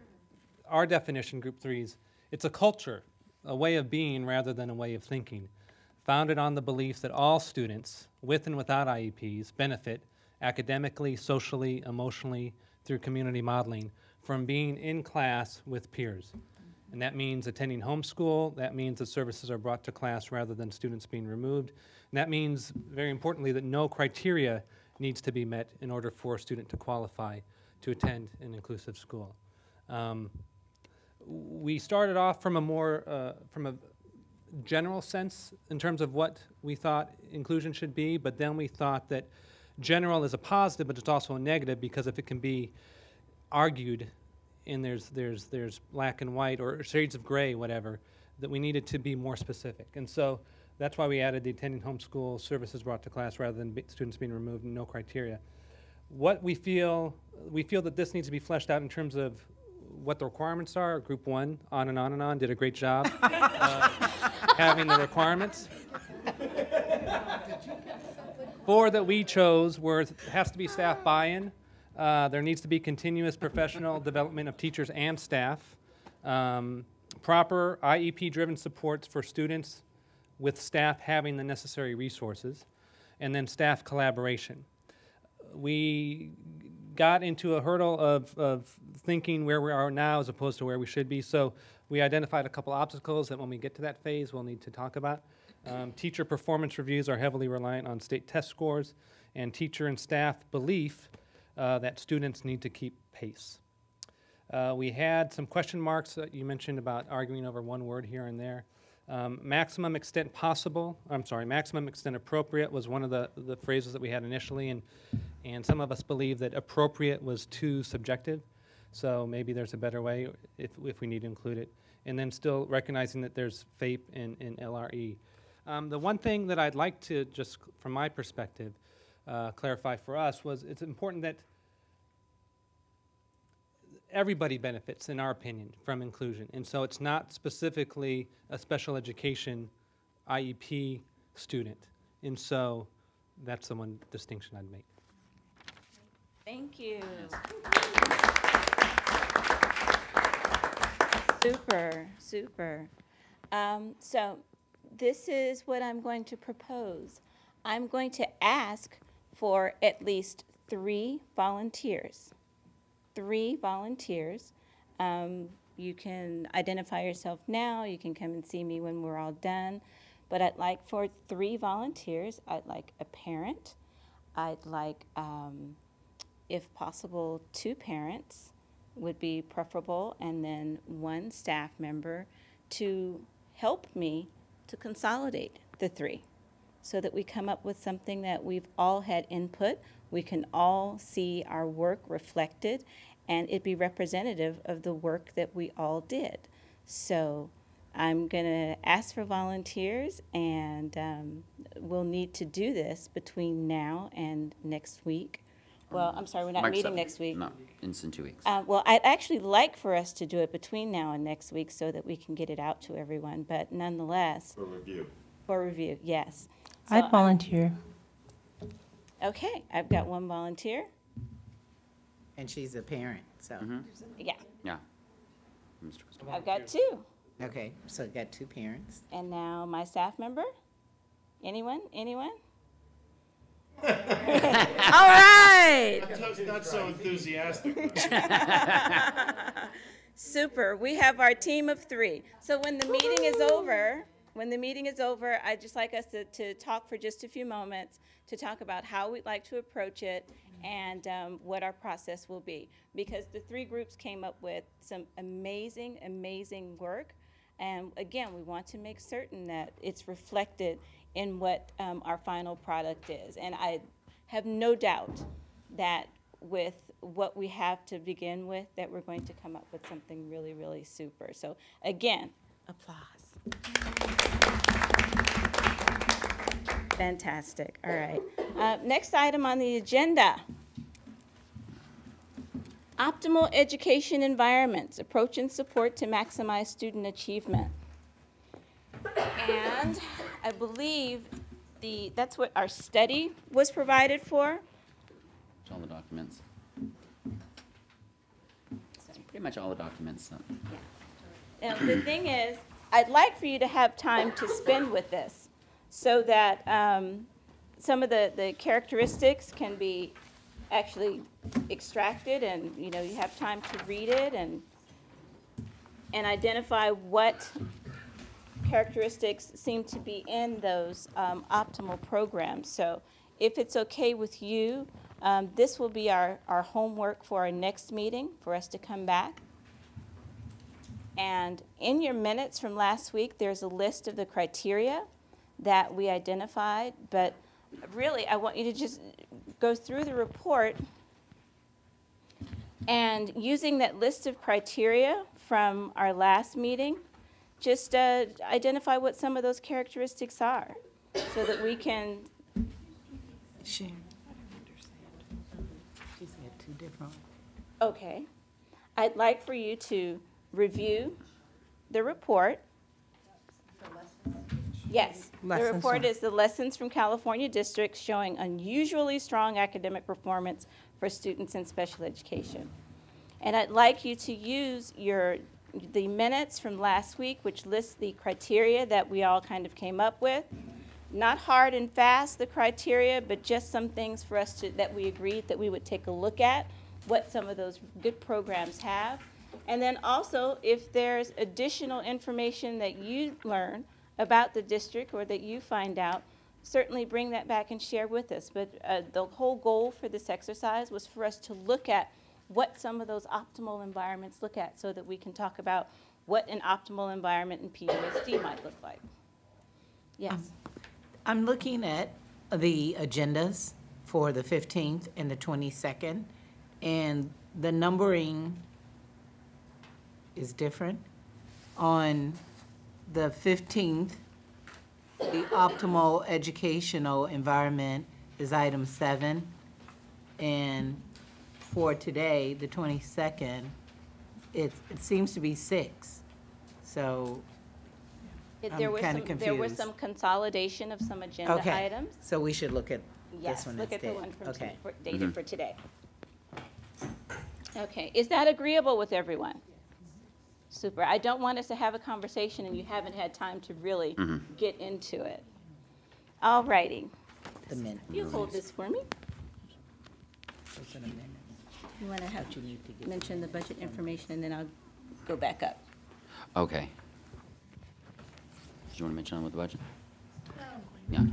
Speaker 12: our definition, group 3's, it's a culture, a way of being rather than a way of thinking, founded on the belief that all students, with and without IEPs, benefit academically, socially, emotionally, through community modeling, from being in class with peers. And that means attending homeschool, that means that services are brought to class rather than students being removed, and that means, very importantly, that no criteria needs to be met in order for a student to qualify to attend an inclusive school. We started off from a general sense in terms of what we thought inclusion should be, but then we thought that general is a positive, but it's also a negative, because if it can be argued and there's black and white or shades of gray, whatever, that we needed to be more specific. And so that's why we added the attending homeschool, services brought to class rather than students being removed, and no criteria. What we feel that this needs to be fleshed out in terms of what the requirements are. Group 1, on and on, did a great job having the requirements. 4 that we chose has to be staff buy-in. There needs to be continuous professional development of teachers and staff. Proper IEP-driven supports for students with staff having the necessary resources. And then staff collaboration. We got into a hurdle of thinking where we are now as opposed to where we should be. So we identified a couple obstacles that when we get to that phase, we'll need to talk about. Teacher performance reviews are heavily reliant on state test scores, and teacher and staff belief that students need to keep pace. We had some question marks that you mentioned about arguing over one word here and there. Maximum extent appropriate was one of the phrases that we had initially, and some of us believe that appropriate was too subjective, so maybe there's a better way if we need to include it. And then still recognizing that there's FAPE and LRE. The one thing that I'd like to, just from my perspective, clarify for us was it's important that everybody benefits, in our opinion, from inclusion. And so it's not specifically a special education IEP student. And so that's the one distinction I'd make.
Speaker 4: Thank you. Super, super. So this is what I'm going to propose. I'm going to ask for at least 3 volunteers. 3 volunteers. You can identify yourself now. You can come and see me when we're all done. But I'd like for 3 volunteers. I'd like a parent. I'd like, if possible, 2 parents would be preferable, and then 1 staff member to help me to consolidate the three so that we come up with something that we've all had input, we can all see our work reflected, and it be representative of the work that we all did. So I'm going to ask for volunteers, and we'll need to do this between now and next week. Well, I'm sorry, we're not
Speaker 1: March
Speaker 4: meeting
Speaker 1: 7th.
Speaker 4: next week.
Speaker 1: No, it's in 2 weeks.
Speaker 4: Well, I'd actually like for us to do it between now and next week so that we can get it out to everyone, but nonetheless.
Speaker 5: For review.
Speaker 4: For review, yes. So
Speaker 14: I'd volunteer.
Speaker 4: Okay, I've got one volunteer.
Speaker 6: And she's a parent, so.
Speaker 4: Yeah,
Speaker 1: Yeah. Mr. Cristobal.
Speaker 4: I've got two.
Speaker 6: Okay, so got two parents.
Speaker 4: And now my staff member? Anyone? Anyone? All right.
Speaker 5: Not so enthusiastic.
Speaker 4: Super. We have our team of three. So when the meeting is over, I'd just like us to talk for just a few moments to talk about how we'd like to approach it and what our process will be. Because the three groups came up with some amazing, amazing work. And again, we want to make certain that it's reflected in what our final product is. And I have no doubt that with what we have to begin with, that we're going to come up with something really, really super. So again, applause. Fantastic. All right. Next item on the agenda. Optimal education environments, approach and support to maximize student achievement. And I believe that's what our study was provided for.
Speaker 1: All the documents. Pretty much all the documents. So.
Speaker 4: Yeah. Now, the thing is, I'd like for you to have time to spend with this so that some of the characteristics can be actually extracted, and you have time to read it and identify what characteristics seem to be in those optimal programs. So if it's okay with you, this will be our homework for our next meeting for us to come back. And in your minutes from last week, there's a list of the criteria that we identified, but really I want you to just go through the report and using that list of criteria from our last meeting, just identify what some of those characteristics are so that we can.
Speaker 6: Sharon, I don't understand. She said two different.
Speaker 4: Okay. I'd like for you to review the report. Yes, the report is the lessons from California districts showing unusually strong academic performance for students in special education. And I'd like you to use the minutes from last week, which lists the criteria that we all kind of came up with. Not hard and fast, the criteria, but just some things for us that we agreed that we would take a look at, what some of those good programs have. And then also, if there's additional information that you learn about the district or that you find out, certainly bring that back and share with us. But the whole goal for this exercise was for us to look at what some of those optimal environments look at so that we can talk about what an optimal environment in PUSD might look like. Yes.
Speaker 6: I'm looking at the agendas for the 15th and the 22nd, and the numbering is different. On the 15th, the optimal educational environment is item 7, and for today, the 22nd, it seems to be 6. So I'm kind of confused.
Speaker 4: There was some consolidation of some agenda items.
Speaker 6: So we should look at
Speaker 4: Yes,
Speaker 6: this one
Speaker 4: look at
Speaker 6: instead.
Speaker 4: the one from
Speaker 6: Okay.
Speaker 4: dated for today. Okay, is that agreeable with everyone? Super. I don't want us to have a conversation and you haven't had time to really get into it. All righty.
Speaker 6: The minute.
Speaker 4: You hold this for me.
Speaker 6: What's in a minute?
Speaker 4: You want to have mention the budget information and then I'll go back up.
Speaker 1: Okay. Did you want to mention on with the budget? Yeah.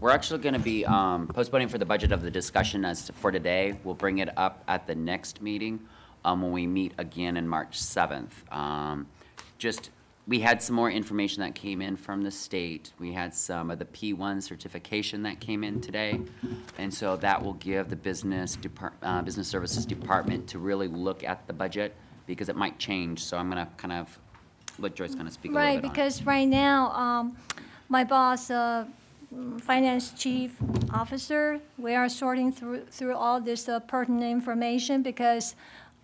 Speaker 1: We're actually going to be postponing for the budget of the discussion as for today. We'll bring it up at the next meeting when we meet again in March 7th. Just we had some more information that came in from the state. We had some of the P1 certification that came in today. And so that will give the business services department to really look at the budget because it might change. So I'm gonna kind of let Joyce kind of speak a little bit
Speaker 13: Right,
Speaker 1: on it.
Speaker 13: because right now, my boss, finance chief officer, we are sorting through all this pertinent information because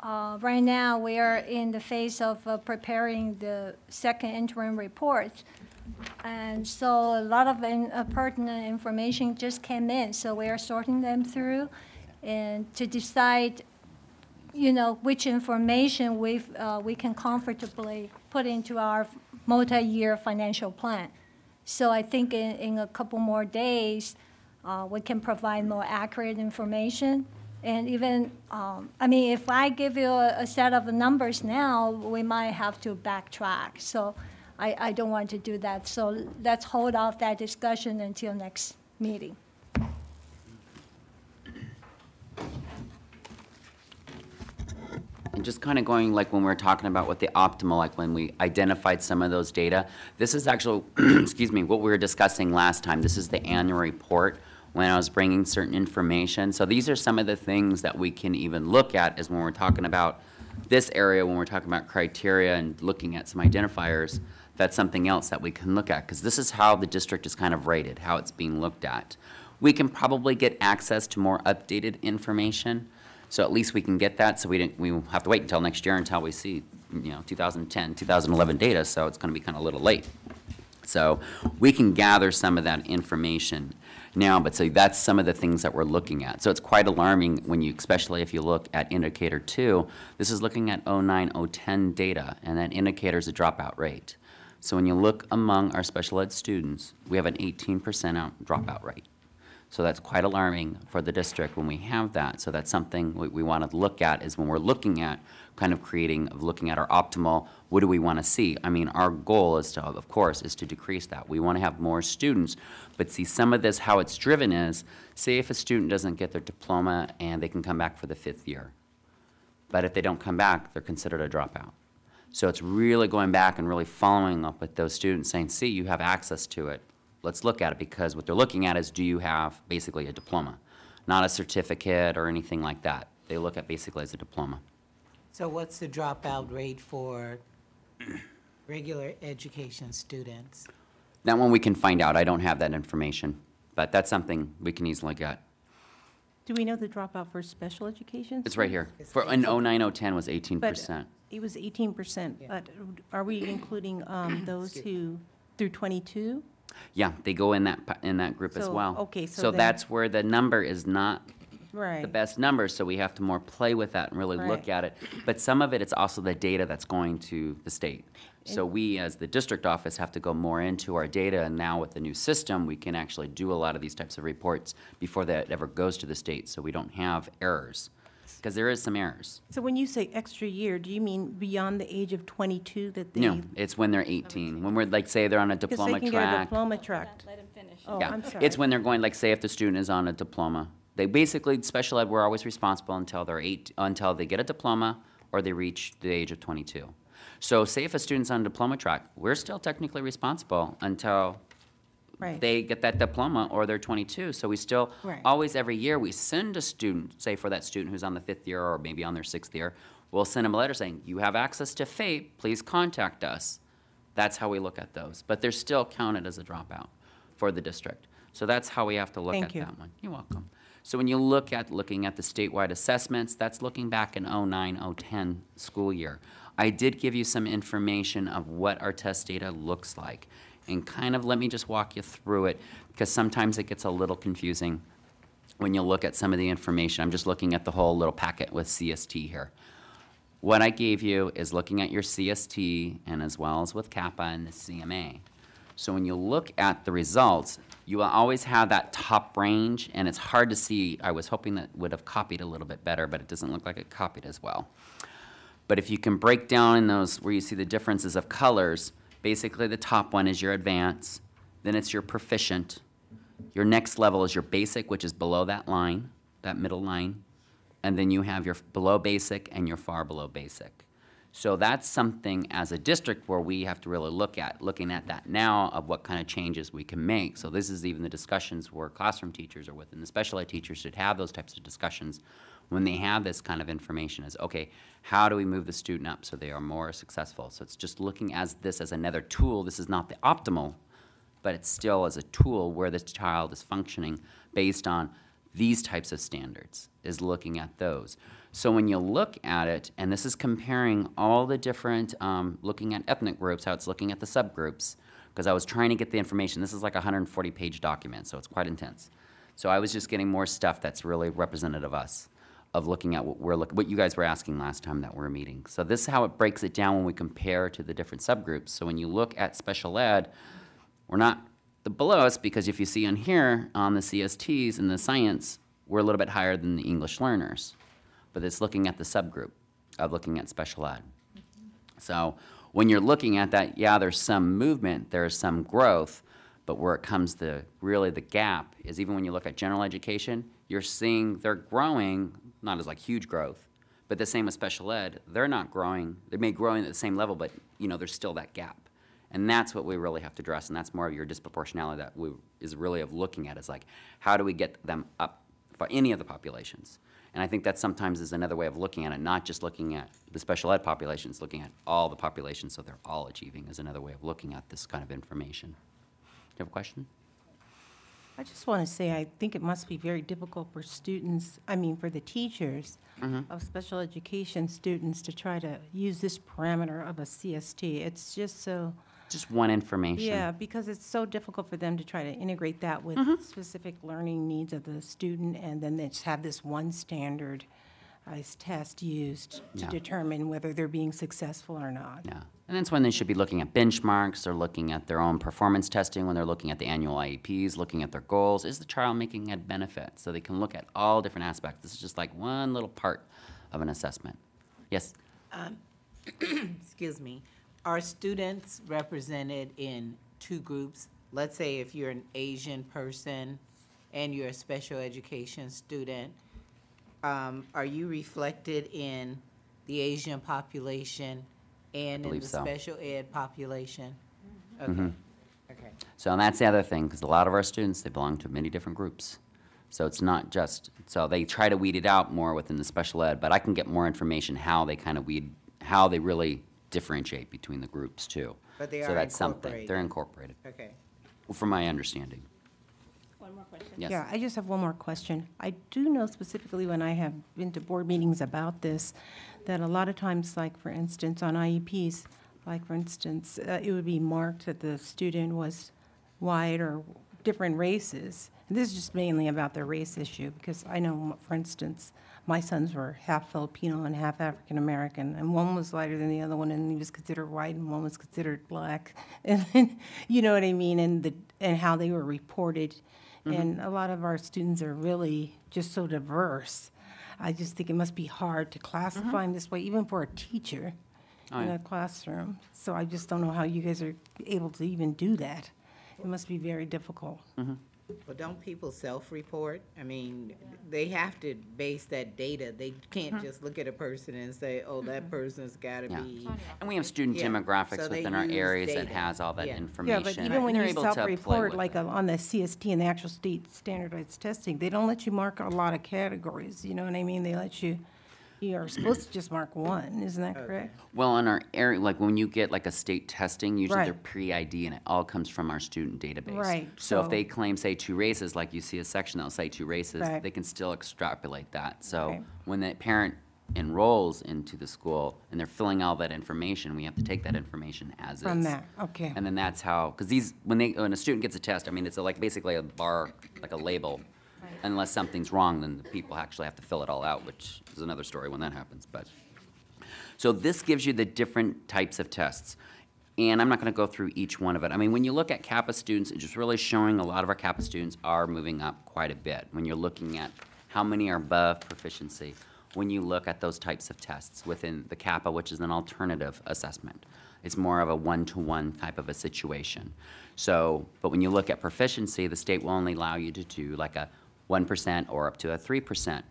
Speaker 13: right now we are in the phase of preparing the second interim report. And so a lot of pertinent information just came in, so we are sorting them through and to decide, you know, which information we can comfortably put into our multi-year financial plan. So I think in a couple more days, we can provide more accurate information. And even, I mean, if I give you a set of numbers now, we might have to backtrack. So I don't want to do that. So let's hold off that discussion until next meeting.
Speaker 1: And just kind of going like when we were talking about what the optimal, like when we identified some of those data, this is actually, excuse me, what we were discussing last time. This is the annual report when I was bringing certain information. So these are some of the things that we can even look at as when we're talking about this area, when we're talking about criteria and looking at some identifiers, that's something else that we can look at because this is how the district is kind of rated, how it's being looked at. We can probably get access to more updated information. So at least we can get that, so we have to wait until next year until we see, you know, 2010, 2011 data, so it's gonna be kind of a little late. So we can gather some of that information now, but so that's some of the things that we're looking at. So it's quite alarming when you, especially if you look at indicator 2, this is looking at 09, 010 data, and that indicator is a dropout rate. So when you look among our special ed students, we have an 18% dropout rate. So that's quite alarming for the district when we have that. So that's something we want to look at is when we're looking at kind of looking at our optimal, what do we want to see? I mean, our goal is to, of course, is to decrease that. We want to have more students, but see some of this, how it's driven is, say if a student doesn't get their diploma and they can come back for the 5th year. But if they don't come back, they're considered a dropout. So it's really going back and really following up with those students saying, see, you have access to it. Let's look at it because what they're looking at is do you have basically a diploma, not a certificate or anything like that. They look at basically as a diploma.
Speaker 6: So what's the dropout rate for regular education students?
Speaker 1: That one we can find out. I don't have that information, but that's something we can easily get.
Speaker 11: Do we know the dropout for special education?
Speaker 1: It's right here. For in 09, 010 was 18%.
Speaker 11: But it was 18%, but are we including those who through 22?
Speaker 1: Yeah, they go in that group as
Speaker 11: So,
Speaker 1: well.
Speaker 11: okay, so
Speaker 1: So
Speaker 11: then-
Speaker 1: that's where the number is not
Speaker 11: Right.
Speaker 1: the best number, so we have to more play with that and really look
Speaker 11: Right.
Speaker 1: at it. But some of it, it's also the data that's going to the state. So we, as the district office, have to go more into our data, and now with the new system, we can actually do a lot of these types of reports before that ever goes to the state, so we don't have errors. Because there is some errors.
Speaker 11: So when you say extra year, do you mean beyond the age of 22 that they?
Speaker 1: No, it's when they're 18. When we're, like, say they're on a diploma
Speaker 11: Because they can get a
Speaker 1: track.
Speaker 11: diploma track.
Speaker 17: Let him finish.
Speaker 11: Oh,
Speaker 1: Yeah,
Speaker 11: I'm sorry.
Speaker 1: it's when they're going, like, say if the student is on a diploma. They basically, special ed, we're always responsible until until they get a diploma or they reach the age of 22. So say if a student's on a diploma track, we're still technically responsible until
Speaker 11: Right.
Speaker 1: they get that diploma or they're 22. So we still,
Speaker 11: Right.
Speaker 1: always every year, we send a student, say for that student who's on the 5th year or maybe on their 6th year, we'll send them a letter saying, you have access to FAPE, please contact us. That's how we look at those. But they're still counted as a dropout for the district. So that's how we have to look
Speaker 11: Thank
Speaker 1: at
Speaker 11: you.
Speaker 1: that one. You're welcome. So when you looking at the statewide assessments, that's looking back in 09, 010 school year. I did give you some information of what our test data looks like. And kind of let me just walk you through it, because sometimes it gets a little confusing when you look at some of the information. I'm just looking at the whole little packet with CST here. What I gave you is looking at your CST and as well as with Kappa and the CMA. So when you look at the results, you will always have that top range, and it's hard to see. I was hoping that would have copied a little bit better, but it doesn't look like it copied as well. But if you can break down in those where you see the differences of colors, basically the top one is your advanced, then it's your proficient. Your next level is your basic, which is below that line, that middle line. And then you have your below basic and your far below basic. So that's something as a district where we have to really looking at that now of what kind of changes we can make. So this is even the discussions where classroom teachers or within the special ed teachers should have those types of discussions when they have this kind of information is, okay, how do we move the student up so they are more successful? So it's just looking as this as another tool. This is not the optimal, but it's still as a tool where this child is functioning based on these types of standards, is looking at those. So when you look at it, and this is comparing all the different, looking at ethnic groups, how it's looking at the subgroups, because I was trying to get the information. This is like a 140-page document, so it's quite intense. So I was just getting more stuff that's really representative of us, of looking at what you guys were asking last time that we were meeting. So this is how it breaks it down when we compare to the different subgroups. So when you look at special ed, we're not below us, because if you see on here, on the CSTs and the science, we're a little bit higher than the English learners. But it's looking at the subgroup of looking at special ed. So when you're looking at that, yeah, there's some movement, there's some growth, but where it comes to really the gap is even when you look at general education, you're seeing they're growing, not as like huge growth, but the same with special ed, they're not growing, they may grow at the same level, but you know, there's still that gap. And that's what we really have to address, and that's more of your disproportionality that is really of looking at, is like, how do we get them up for any of the populations? And I think that sometimes is another way of looking at it, not just looking at the special ed populations, looking at all the populations so they're all achieving is another way of looking at this kind of information. Do you have a question?
Speaker 14: I just want to say, I think it must be very difficult for students, I mean, for the teachers of special education students to try to use this parameter of a CST. It's just so...
Speaker 1: Just one information.
Speaker 14: Yeah, because it's so difficult for them to try to integrate that with specific learning needs of the student, and then they just have this one standardized test used to determine whether they're being successful or not.
Speaker 1: Yeah, and that's when they should be looking at benchmarks, or looking at their own performance testing, when they're looking at the annual IEPs, looking at their goals. Is the child making a benefit? So they can look at all different aspects. This is just like one little part of an assessment. Yes?
Speaker 6: Excuse me. Are students represented in two groups? Let's say if you're an Asian person and you're a special education student, are you reflected in the Asian population and in the special ed population? Okay. Okay.
Speaker 1: So and that's the other thing, because a lot of our students, they belong to many different groups. So it's not just, so they try to weed it out more within the special ed, but I can get more information how they kind of how they really differentiate between the groups too.
Speaker 6: But they
Speaker 1: so
Speaker 6: are
Speaker 1: that's something.
Speaker 6: incorporated.
Speaker 1: They're incorporated.
Speaker 6: Okay.
Speaker 1: Well, from my understanding.
Speaker 3: One more question.
Speaker 1: Yes.
Speaker 14: Yeah, I just have one more question. I do know specifically when I have been to board meetings about this, that a lot of times, like for instance, on IEPs, like for instance, it would be marked that the student was white or different races. And this is just mainly about the race issue, because I know, for instance, my sons were half Filipino and half African American, and one was lighter than the other one, and he was considered white, and one was considered black. And then, you know what I mean, and how they were reported. And a lot of our students are really just so diverse. I just think it must be hard to classify them this way, even for a teacher in a classroom. So I just don't know how you guys are able to even do that. It must be very difficult.
Speaker 6: Well, don't people self-report? I mean, they have to base that data. They can't just look at a person and say, oh, that person's gotta be.
Speaker 1: And we have student demographics
Speaker 6: So they
Speaker 1: within our
Speaker 6: use
Speaker 1: areas that
Speaker 6: data.
Speaker 1: has all that
Speaker 6: Yeah.
Speaker 1: information.
Speaker 14: Yeah, but even when
Speaker 1: they're
Speaker 14: you
Speaker 1: able to play
Speaker 14: self-report,
Speaker 1: with
Speaker 14: like
Speaker 1: it.
Speaker 14: on the CST and the actual state standardized testing, they don't let you mark a lot of categories, you know what I mean? They let you are supposed to just mark one, isn't that correct?
Speaker 1: Well, in our area, like when you get like a state testing, usually
Speaker 14: Right.
Speaker 1: they're pre-ID and it all comes from our student database.
Speaker 14: Right,
Speaker 1: So if
Speaker 14: so-
Speaker 1: they claim, say, 2 races, like you see a section that'll say 2 races,
Speaker 14: Right.
Speaker 1: they can still extrapolate that. So
Speaker 14: Right.
Speaker 1: when the parent enrolls into the school and they're filling all that information, we have to take that information as is.
Speaker 14: From that, okay.
Speaker 1: And then that's how, because when a student gets a test, I mean, it's like basically a bar, like a label. Unless something's wrong, then the people actually have to fill it all out, which is another story when that happens. But so this gives you the different types of tests. And I'm not going to go through each one of it. I mean, when you look at Kappa students, it's just really showing a lot of our Kappa students are moving up quite a bit. When you're looking at how many are above proficiency, when you look at those types of tests within the Kappa, which is an alternative assessment. It's more of a one-to-one type of a situation. So, but when you look at proficiency, the state will only allow you to do like a 1% or up to a 3%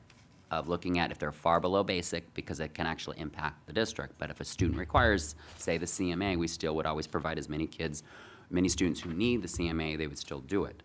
Speaker 1: of looking at if they're far below basic, because it can actually impact the district. But if a student requires, say, the CMA, we still would always provide as many students who need the CMA, they would still do it.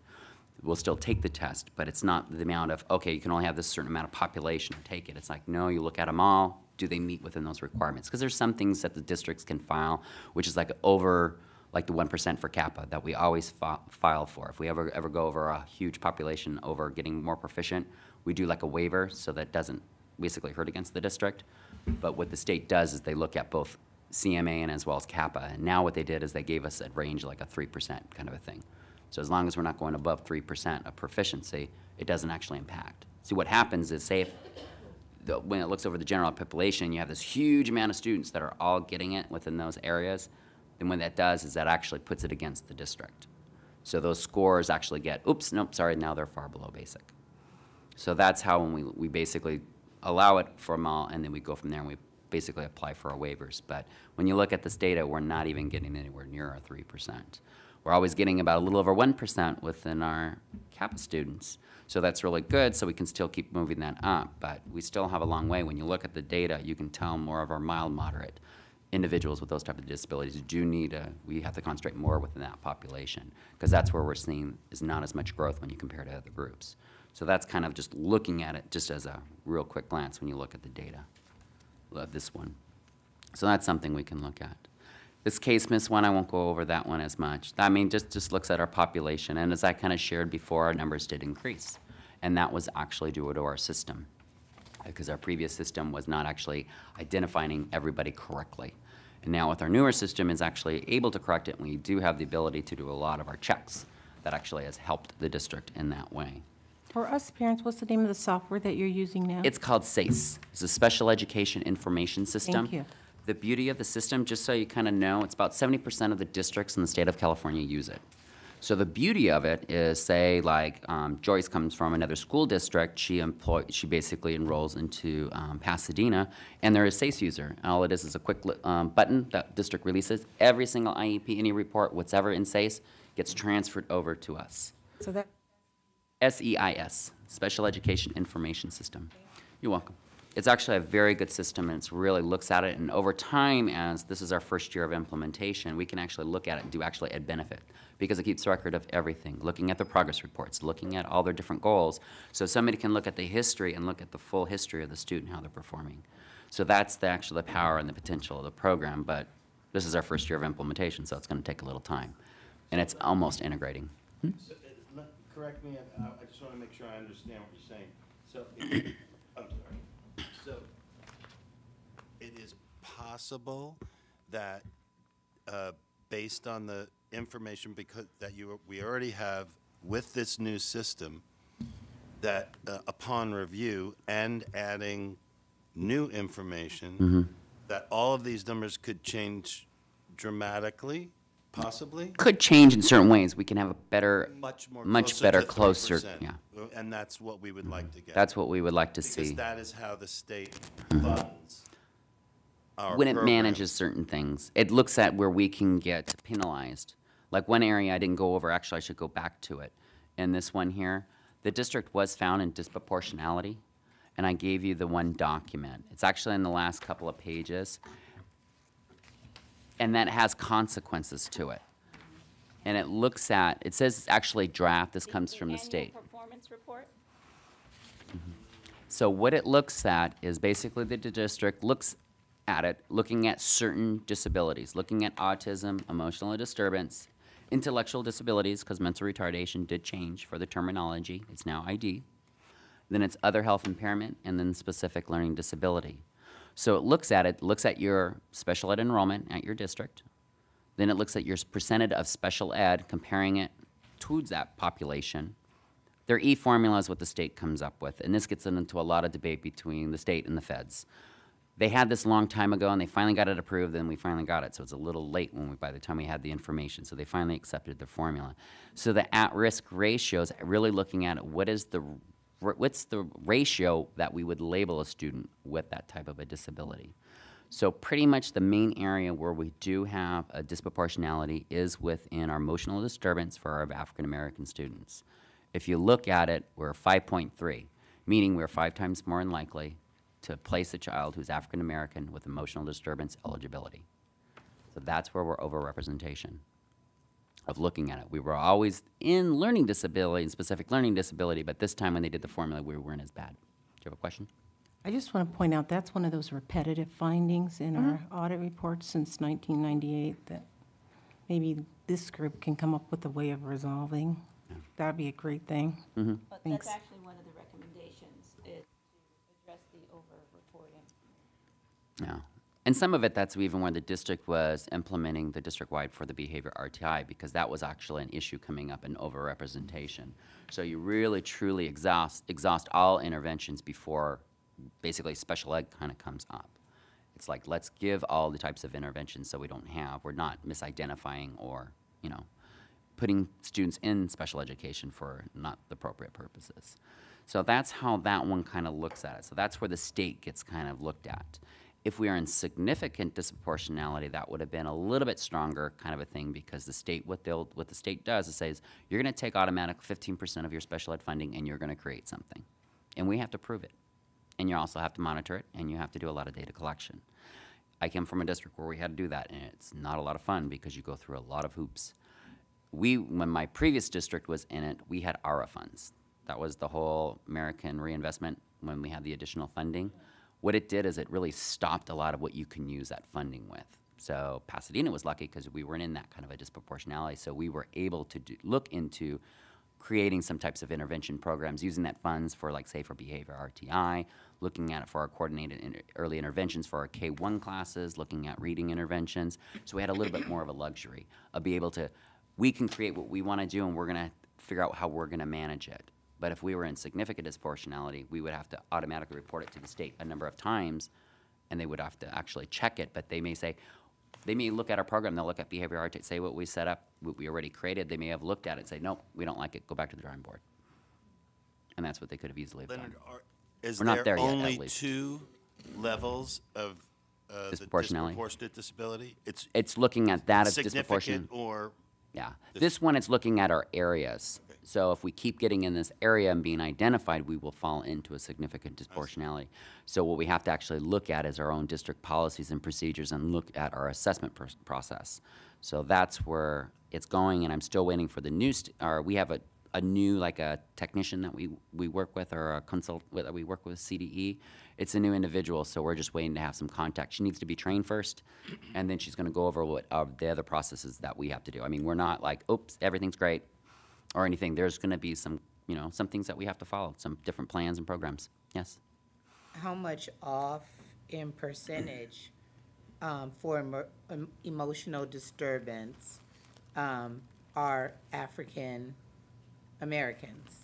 Speaker 1: We'll still take the test, but it's not the amount of, okay, you can only have this certain amount of population to take it. It's like, no, you look at them all, do they meet within those requirements? Because there's some things that the districts can file, which is like over, like the 1% for Kappa that we always file for. If we ever go over a huge population over getting more proficient, we do like a waiver so that doesn't basically hurt against the district. But what the state does is they look at both CMA and as well as Kappa. And now what they did is they gave us a range like a 3% kind of a thing. So as long as we're not going above 3% of proficiency, it doesn't actually impact. See, what happens is, say, when it looks over the general population, you have this huge amount of students that are all getting it within those areas. And what that does is that actually puts it against the district. So those scores actually get, oops, nope, sorry, now they're far below basic. So that's how when we basically allow it for them all, and then we go from there and we basically apply for our waivers. But when you look at this data, we're not even getting anywhere near our 3%. We're always getting about a little over 1% within our Kappa students. So that's really good, so we can still keep moving that up. But we still have a long way. When you look at the data, you can tell more of our mild, moderate individuals with those type of disabilities do need we have to concentrate more within that population, because that's where we're seeing is not as much growth when you compare to other groups. So that's kind of just looking at it just as a real quick glance when you look at the data. Love this one. So that's something we can look at. This case miss one, I won't go over that one as much. I mean, just looks at our population, and as I kind of shared before, our numbers did increase. And that was actually due to our system, because our previous system was not actually identifying everybody correctly. And now with our newer system, is actually able to correct it, and we do have the ability to do a lot of our checks. That actually has helped the district in that way.
Speaker 11: For us parents, what's the name of the software that you're using now?
Speaker 1: It's called SACE. It's a Special Education Information System.
Speaker 11: Thank you.
Speaker 1: The beauty of the system, just so you kind of know, it's about 70% of the districts in the state of California use it. So the beauty of it is, say, like Joyce comes from another school district. She basically enrolls into Pasadena, and they're a SACE user. All it is a quick button that district releases. Every single IEP, any report, whatever in SACE, gets transferred over to us.
Speaker 11: So that
Speaker 1: SEIS, Special Education Information System. You're welcome. It's actually a very good system, and it really looks at it, and over time, as this is our first year of implementation, we can actually look at it and do actually ed benefit, because it keeps record of everything, looking at the progress reports, looking at all their different goals, so somebody can look at the history and look at the full history of the student, how they're performing. So that's actually the power and the potential of the program, but this is our first year of implementation, so it's going to take a little time, and it's almost integrating.
Speaker 5: So, correct me, I just want to make sure I understand what you're saying. So, I'm sorry. So, it is possible that, based on the information we already have with this new system, that upon review and adding new information, that all of these numbers could change dramatically? Possibly?
Speaker 1: Could change in certain ways. We can have a better,
Speaker 5: much
Speaker 1: better, closer, yeah.
Speaker 5: And that's what we would like to get.
Speaker 1: That's what we would like to see.
Speaker 5: Because that is how the state funds our
Speaker 1: When it
Speaker 5: program.
Speaker 1: manages certain things, it looks at where we can get penalized. Like one area I didn't go over, actually I should go back to it. In this one here, the district was found in disproportionality, and I gave you the one document. It's actually in the last couple of pages. And that has consequences to it. And it looks at, it says it's actually draft, this comes from the state.
Speaker 17: Performance report?
Speaker 1: So what it looks at is basically the district looks at it, looking at certain disabilities, looking at autism, emotional disturbance, intellectual disabilities, because mental retardation did change for the terminology, it's now ID. Then it's other health impairment, and then specific learning disability. So it, looks at your special ed enrollment at your district. Then it looks at your percentage of special ed, comparing it to that population. Their E-formula is what the state comes up with, and this gets into a lot of debate between the state and the feds. They had this a long time ago, and they finally got it approved, and we finally got it, so it's a little late by the time we had the information, so they finally accepted the formula. So the at-risk ratios, really looking at what's the ratio that we would label a student with that type of a disability. So pretty much the main area where we do have a disproportionality is within our emotional disturbance for our African American students. If you look at it, we're 5.3, meaning we're 5 times more likely to place a child who's African American with emotional disturbance eligibility. So that's where we're overrepresentation of looking at it. We were always in learning disability and specific learning disability, but this time when they did the formula, we weren't as bad. Do you have a question?
Speaker 14: I just want to point out, that's one of those repetitive findings in our audit report since 1998 that maybe this group can come up with a way of resolving. That'd be a great thing.
Speaker 4: But
Speaker 14: Thanks.
Speaker 4: that's actually one of the recommendations, is to address the over-reporting.
Speaker 1: Yeah. And some of it, that's even when the district was implementing the district-wide for the behavior RTI, because that was actually an issue coming up in overrepresentation. So you really, truly exhaust all interventions before basically special ed kind of comes up. It's like, let's give all the types of interventions so we're not misidentifying or, you know, putting students in special education for not the appropriate purposes. So that's how that one kind of looks at it. So that's where the state gets kind of looked at. If we are in significant disproportionality, that would have been a little bit stronger kind of a thing, because the state, what the state does is says, you're going to take automatic 15% of your special ed funding and you're going to create something. And we have to prove it. And you also have to monitor it, and you have to do a lot of data collection. I came from a district where we had to do that, and it's not a lot of fun because you go through a lot of hoops. When my previous district was in it, we had ARA funds. That was the whole American reinvestment when we had the additional funding. What it did is it really stopped a lot of what you can use that funding with. So Pasadena was lucky because we weren't in that kind of a disproportionality, so we were able to look into creating some types of intervention programs, using that funds for, like, say, for behavior RTI, looking at it for our coordinated early interventions for our K-1 classes, looking at reading interventions. So we had a little bit more of a luxury of being able to, we can create what we want to do, and we're going to figure out how we're going to manage it. But if we were in significant disproportionality, we would have to automatically report it to the state a number of times, and they would have to actually check it. But they may say, they may look at our program, they'll look at behavior art, say what we set up, what we already created. They may have looked at it and say, nope, we don't like it, go back to the drawing board. And that's what they could have easily done.
Speaker 5: Leonard, is
Speaker 1: We're not
Speaker 5: there
Speaker 1: there yet,
Speaker 5: only
Speaker 1: at least.
Speaker 5: 2 levels of the
Speaker 1: Disproportionality?
Speaker 5: disproportionate disability?
Speaker 1: It's looking at that as
Speaker 5: significant
Speaker 1: disproportionate.
Speaker 5: or
Speaker 1: Yeah. This one, it's looking at our areas.
Speaker 5: Okay.
Speaker 1: So if we keep getting in this area and being identified, we will fall into a significant disproportionality. So what we have to actually look at is our own district policies and procedures and look at our assessment process. So that's where it's going, and I'm still waiting for the new, we have a new, like a technician that we work with, or a consultant that we work with, CDE. It's a new individual, so we're just waiting to have some contact. She needs to be trained first, and then she's going to go over what the other processes that we have to do. I mean, we're not like, oops, everything's great, or anything. There's going to be some, you know, some things that we have to follow, some different plans and programs. Yes?
Speaker 6: How much off in percentage for emotional disturbance are African Americans?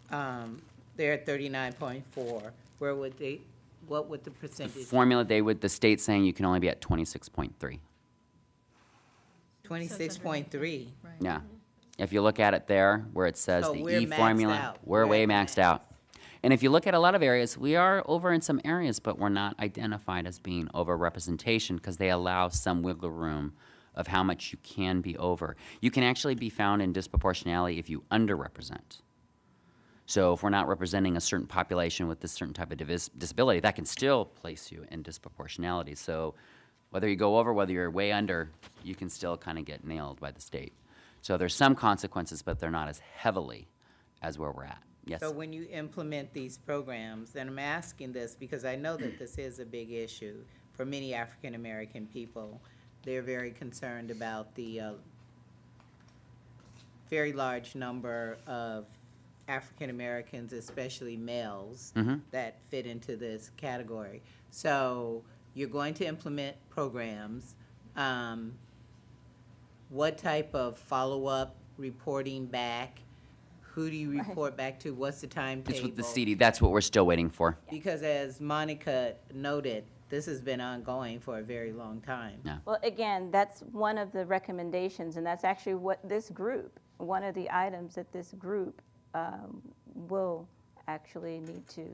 Speaker 6: They're at 39.4. What would the percentage?
Speaker 1: Formula, the state's saying you can only be at 26.3.
Speaker 6: 26.3.
Speaker 1: Yeah. If you look at it there, where it says
Speaker 6: So
Speaker 1: the
Speaker 6: we're
Speaker 1: E
Speaker 6: maxed
Speaker 1: formula,
Speaker 6: out.
Speaker 1: we're way
Speaker 6: We're
Speaker 1: maxed out. And if you look at a lot of areas, we are over in some areas, but we're not identified as being overrepresentation because they allow some wiggle room of how much you can be over. You can actually be found in disproportionality if you underrepresent. So if we're not representing a certain population with this certain type of disability, that can still place you in disproportionality. So whether you go over, whether you're way under, you can still kind of get nailed by the state. So there's some consequences, but they're not as heavily as where we're at. Yes?
Speaker 6: So when you implement these programs, and I'm asking this because I know that this is a big issue for many African American people. They're very concerned about the very large number of African Americans, especially males, that fit into this category. So you're going to implement programs. What type of follow-up reporting back? Who do you report back to? What's the timetable?
Speaker 1: It's with the CD. That's what we're still waiting for.
Speaker 6: Because as Monica noted, this has been ongoing for a very long time.
Speaker 1: Yeah.
Speaker 4: Well, again, that's one of the recommendations, and that's actually what this group, one of the items that this group will actually need to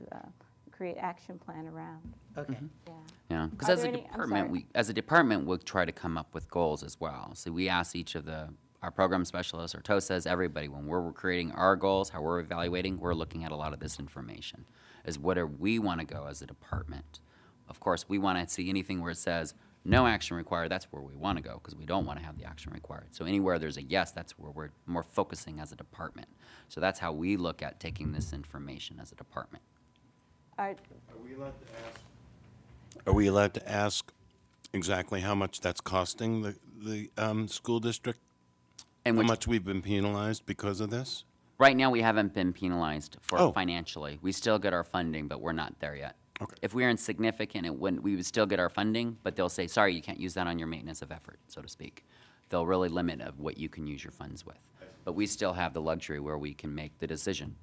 Speaker 4: create action plan around.
Speaker 6: Okay.
Speaker 4: Yeah.
Speaker 1: Yeah, because
Speaker 4: Are
Speaker 1: as
Speaker 4: there
Speaker 1: a
Speaker 4: any- I'm
Speaker 1: department,
Speaker 4: sorry.
Speaker 1: as a department, we'll try to come up with goals as well. So we ask each of the our program specialists, our TOSAs, everybody, when we're creating our goals, how we're evaluating, we're looking at a lot of this information. Is where we want to go as a department. Of course, we want to see anything where it says no action required, that's where we want to go, because we don't want to have the action required. So anywhere there's a yes, that's where we're more focusing as a department. So that's how we look at taking this information as a department.
Speaker 5: Are we allowed to ask exactly how much that's costing the school district?
Speaker 1: And
Speaker 5: how much we've been penalized because of this?
Speaker 1: Right now, we haven't been penalized for
Speaker 5: Oh.
Speaker 1: financially. We still get our funding, but we're not there yet.
Speaker 5: Okay.
Speaker 1: If we're insignificant, we would still get our funding, but they'll say, sorry, you can't use that on your maintenance of effort, so to speak. They'll really limit of what you can use your funds with. But we still have the luxury where we can make the decision,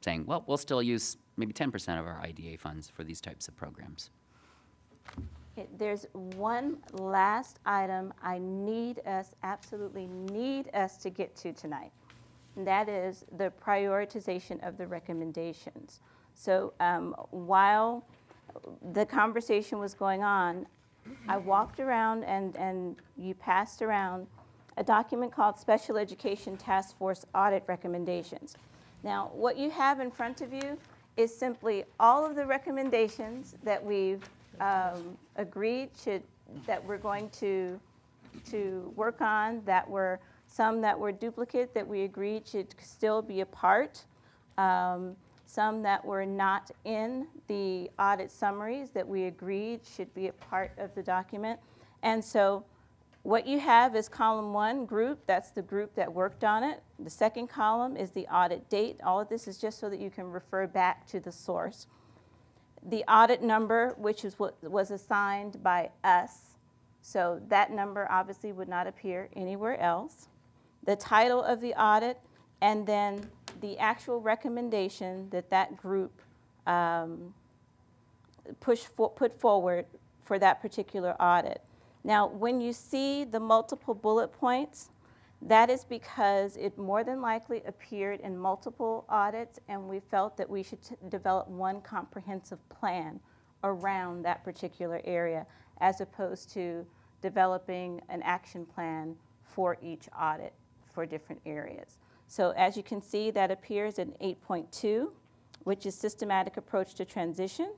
Speaker 1: saying, well, we'll still use maybe 10% of our IDA funds for these types of programs.
Speaker 4: There's one last item I absolutely need us to get to tonight, and that is the prioritization of the recommendations. So while the conversation was going on, I walked around and you passed around a document called Special Education Task Force Audit Recommendations. Now, what you have in front of you is simply all of the recommendations that we've agreed that we're going to work on, that were some that were duplicate that we agreed should still be a part, some that were not in the audit summaries that we agreed should be a part of the document. And so what you have is column 1, group. That's the group that worked on it. The second column is the audit date. All of this is just so that you can refer back to the source. The audit number, which is what was assigned by us. So that number obviously would not appear anywhere else. The title of the audit, and then the actual recommendation that group put forward for that particular audit. Now, when you see the multiple bullet points, that is because it more than likely appeared in multiple audits, and we felt that we should develop one comprehensive plan around that particular area, as opposed to developing an action plan for each audit for different areas. So as you can see, that appears in 8.2, which is systematic approach to transition.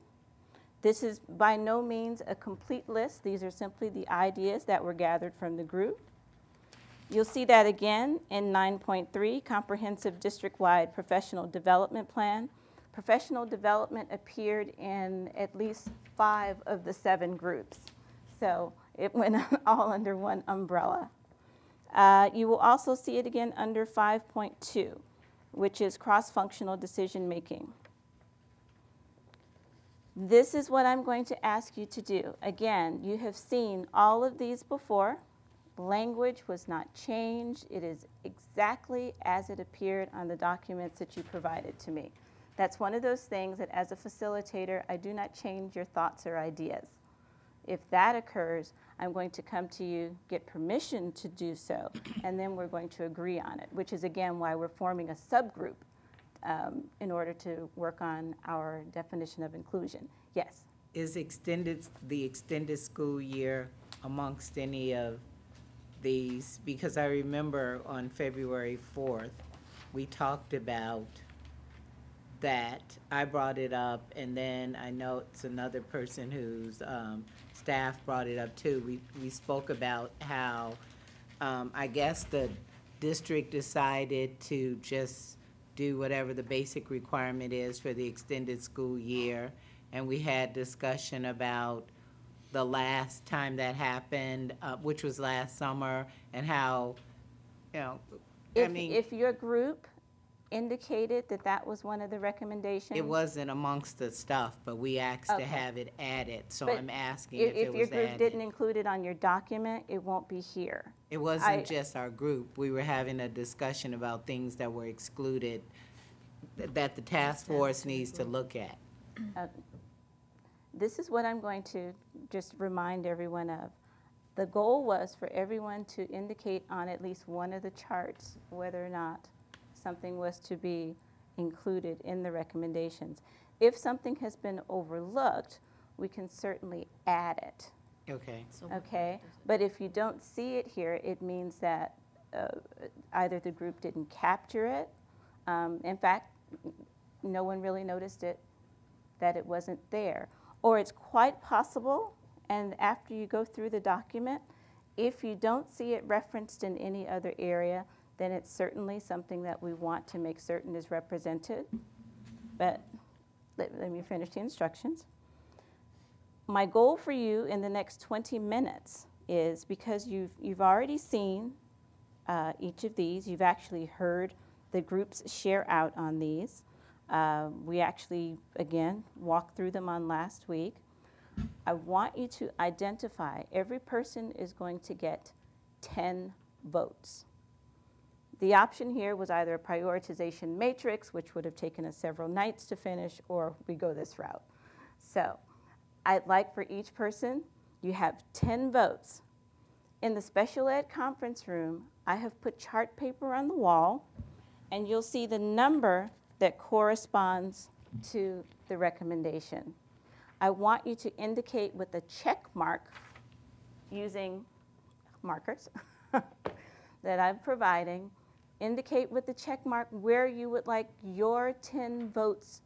Speaker 4: This is by no means a complete list. These are simply the ideas that were gathered from the group. You'll see that again in 9.3, Comprehensive District-Wide Professional Development Plan. Professional development appeared in at least 5 of the 7 groups. So it went all under one umbrella. You will also see it again under 5.2, which is cross-functional decision-making. This is what I'm going to ask you to do. Again, you have seen all of these before. Language was not changed. It is exactly as it appeared on the documents that you provided to me. That's one of those things that as a facilitator, I do not change your thoughts or ideas. If that occurs, I'm going to come to you, get permission to do so, and then we're going to agree on it, which is again why we're forming a subgroup in order to work on our definition of inclusion. Yes?
Speaker 6: Is the extended school year amongst any of these? Because I remember on February 4th, we talked about that. I brought it up, and then I know it's another person whose staff brought it up too. We spoke about how I guess the district decided to just do whatever the basic requirement is for the extended school year, and we had discussion about the last time that happened, which was last summer, and how, you know,
Speaker 4: If your group indicated that that was one of the recommendations.
Speaker 6: it wasn't amongst the stuff, but we asked to have it added, so
Speaker 4: But
Speaker 6: I'm asking if it was
Speaker 4: your group
Speaker 6: added.
Speaker 4: didn't include it on your document, it won't be here.
Speaker 6: It wasn't just our group. We were having a discussion about things that were excluded that the task force needs to look at.
Speaker 4: This is what I'm going to just remind everyone of. The goal was for everyone to indicate on at least one of the charts whether or not something was to be included in the recommendations. If something has been overlooked, we can certainly add it.
Speaker 6: Okay.
Speaker 4: Okay? But if you don't see it here, it means that either the group didn't capture it. In fact, no one really noticed it, that it wasn't there. Or it's quite possible, and after you go through the document, if you don't see it referenced in any other area, then it's certainly something that we want to make certain is represented. But let me finish the instructions. My goal for you in the next 20 minutes is, because you've already seen each of these, you've actually heard the groups share out on these. We actually, again, walked through them on last week. I want you to identify, every person is going to get 10 votes. The option here was either a prioritization matrix, which would have taken us several nights to finish, or we go this route. So I'd like for each person, you have 10 votes. In the special ed conference room, I have put chart paper on the wall, and you'll see the number that corresponds to the recommendation. I want you to indicate with a check mark using markers that I'm providing. Indicate with the check mark where you would like your 10 votes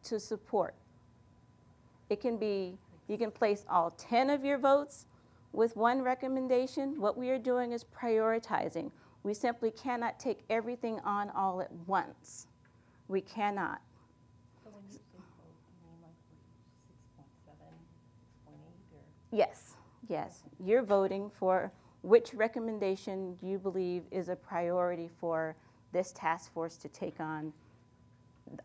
Speaker 4: to support. It can be, you can place all 10 of your votes with one recommendation. What we are doing is prioritizing. We simply cannot take everything on all at once. We cannot.
Speaker 14: So when you say vote, you mean like 6.7, 6.8, or?
Speaker 4: Yes, yes. You're voting for which recommendation you believe is a priority for this task force to take on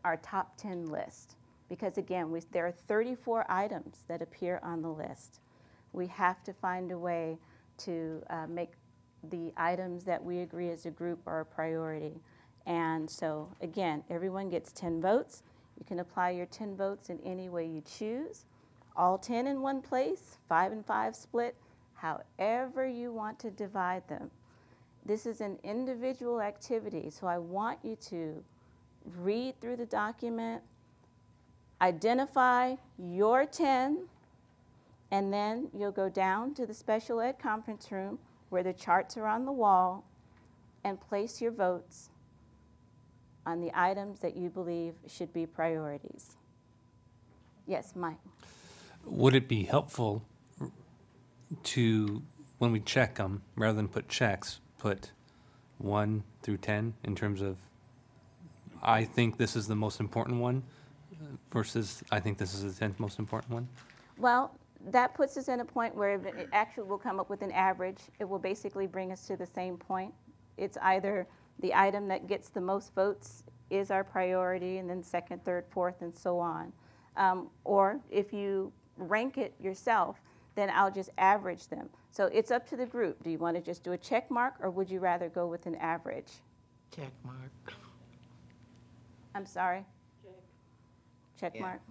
Speaker 4: our top 10 list. Because again, there are 34 items that appear on the list. We have to find a way to make the items that we agree as a group are a priority. And so again, everyone gets 10 votes. You can apply your 10 votes in any way you choose. All 10 in one place, 5 and 5 split, however you want to divide them. This is an individual activity, so I want you to read through the document, identify your 10, and then you'll go down to the special ed conference room where the charts are on the wall and place your votes on the items that you believe should be priorities. Yes, Mike.
Speaker 12: Would it be helpful to, when we check them, rather than put checks, put 1 through 10 in terms of, I think this is the most important one versus I think this is the 10th most important one?
Speaker 4: Well, that puts us in a point where it actually will come up with an average. It will basically bring us to the same point. It's either the item that gets the most votes is our priority, and then second, third, fourth, and so on. Or if you rank it yourself, then I'll just average them. So it's up to the group. Do you want to just do a check mark, or would you rather go with an average?
Speaker 6: Check mark.
Speaker 4: I'm sorry? Check
Speaker 6: Yeah.
Speaker 4: mark.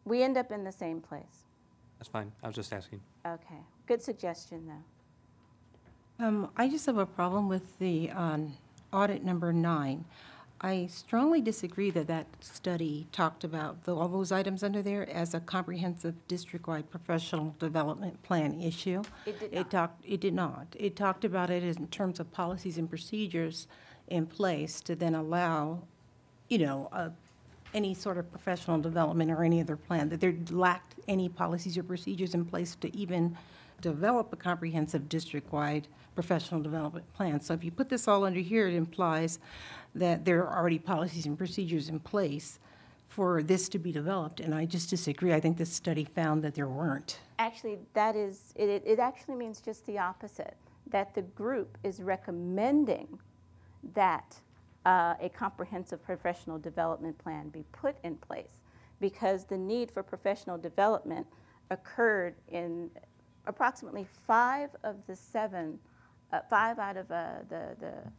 Speaker 4: We end up in the same place.
Speaker 12: That's fine. I was just asking.
Speaker 4: Okay. Good suggestion, though.
Speaker 14: I just have a problem with the audit number 9. I strongly disagree that that study talked about all those items under there as a comprehensive district-wide professional development plan issue.
Speaker 4: It did not.
Speaker 14: It did not. It talked about it in terms of policies and procedures in place to then allow, you know, any sort of professional development or any other plan, that there lacked any policies or procedures in place to even develop a comprehensive district-wide professional development plan. So if you put this all under here, it implies that there are already policies and procedures in place for this to be developed, and I just disagree. I think this study found that there weren't.
Speaker 4: Actually, that is, it actually means just the opposite, that the group is recommending that a comprehensive professional development plan be put in place, because the need for professional development occurred in approximately 5 of the 7, 5 out of the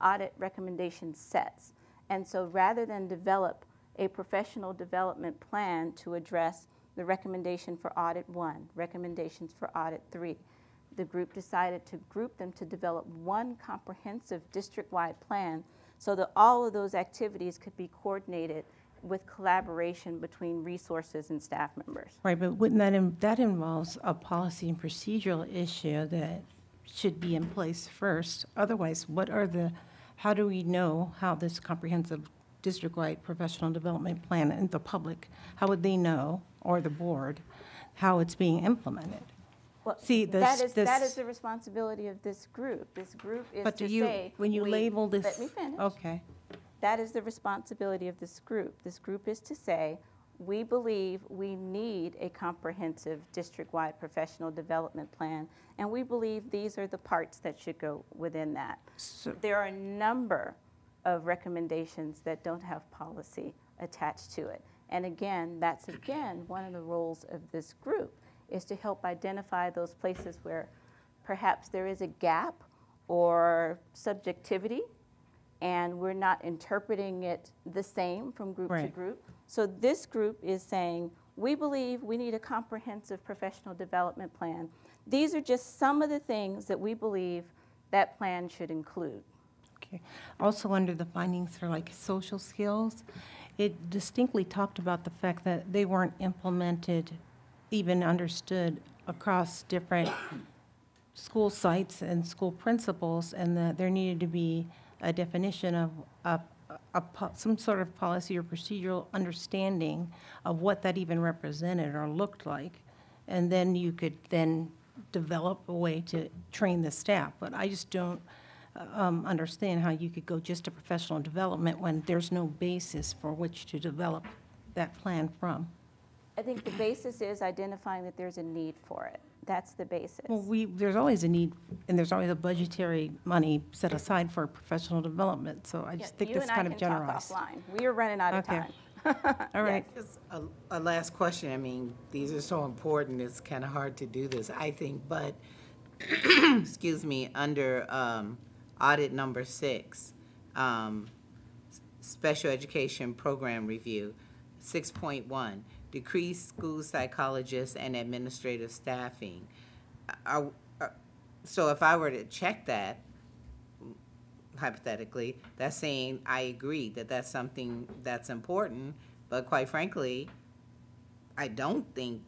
Speaker 4: audit recommendation sets. And so rather than develop a professional development plan to address the recommendation for audit 1, recommendations for audit 3, the group decided to group them to develop one comprehensive district-wide plan so that all of those activities could be coordinated with collaboration between resources and staff members.
Speaker 14: Right, but wouldn't that involves a policy and procedural issue that should be in place first. Otherwise, how do we know how this comprehensive district-wide professional development plan and the public, how would they know, or the board, how it's being implemented?
Speaker 4: Well,
Speaker 14: See,
Speaker 4: that is the responsibility of this group. This group is
Speaker 14: But
Speaker 4: to
Speaker 14: do you,
Speaker 4: say,
Speaker 14: when you label this?
Speaker 4: let me finish.
Speaker 14: Okay.
Speaker 4: That is the responsibility of this group. This group is to say, we believe we need a comprehensive district-wide professional development plan, and we believe these are the parts that should go within that. There are a number of recommendations that don't have policy attached to it. And again, that's one of the roles of this group, is to help identify those places where perhaps there is a gap or subjectivity, and we're not interpreting it the same from group to group. So this group is saying, we believe we need a comprehensive professional development plan. These are just some of the things that we believe that plan should include.
Speaker 14: Okay. Also, under the findings for like social skills, it distinctly talked about the fact that they weren't implemented, even understood across different school sites and school principals, and that there needed to be a definition of some sort of policy or procedural understanding of what that even represented or looked like. And then you could then develop a way to train the staff. But I just don't understand how you could go just to professional development when there's no basis for which to develop that plan from.
Speaker 4: I think the basis is identifying that there's a need for it. That's the basis.
Speaker 14: Well, there's always a need, and there's always a budgetary money set aside for professional development, so I just think that's kind of generalized.
Speaker 4: You and I can talk offline. We are running out of time.
Speaker 14: All right.
Speaker 6: Just a last question. I mean, these are so important, it's kind of hard to do this, I think, but, excuse me, under audit number 6, special education program review, 6.1, decrease school psychologists and administrative staffing. So if I were to check that, hypothetically, that's saying I agree that that's something that's important, but quite frankly, I don't think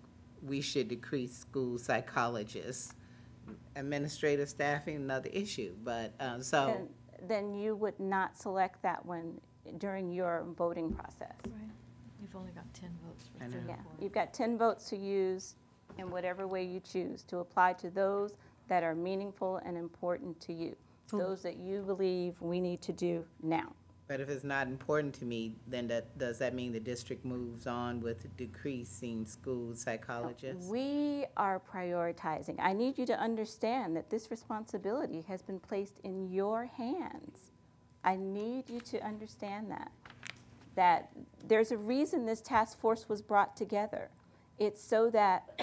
Speaker 6: we should decrease school psychologists. Administrative staffing, another issue, but so.
Speaker 4: Then you would not select that one during your voting process.
Speaker 10: Right. You've only got 10 votes for 34.
Speaker 4: Yeah, you've got 10 votes to use in whatever way you choose to apply to those that are meaningful and important to you, those that you believe we need to do now.
Speaker 6: But if it's not important to me, then does that mean the district moves on with decreasing school psychologists?
Speaker 4: We are prioritizing. I need you to understand that this responsibility has been placed in your hands. I need you to understand that there's a reason this task force was brought together. It's so that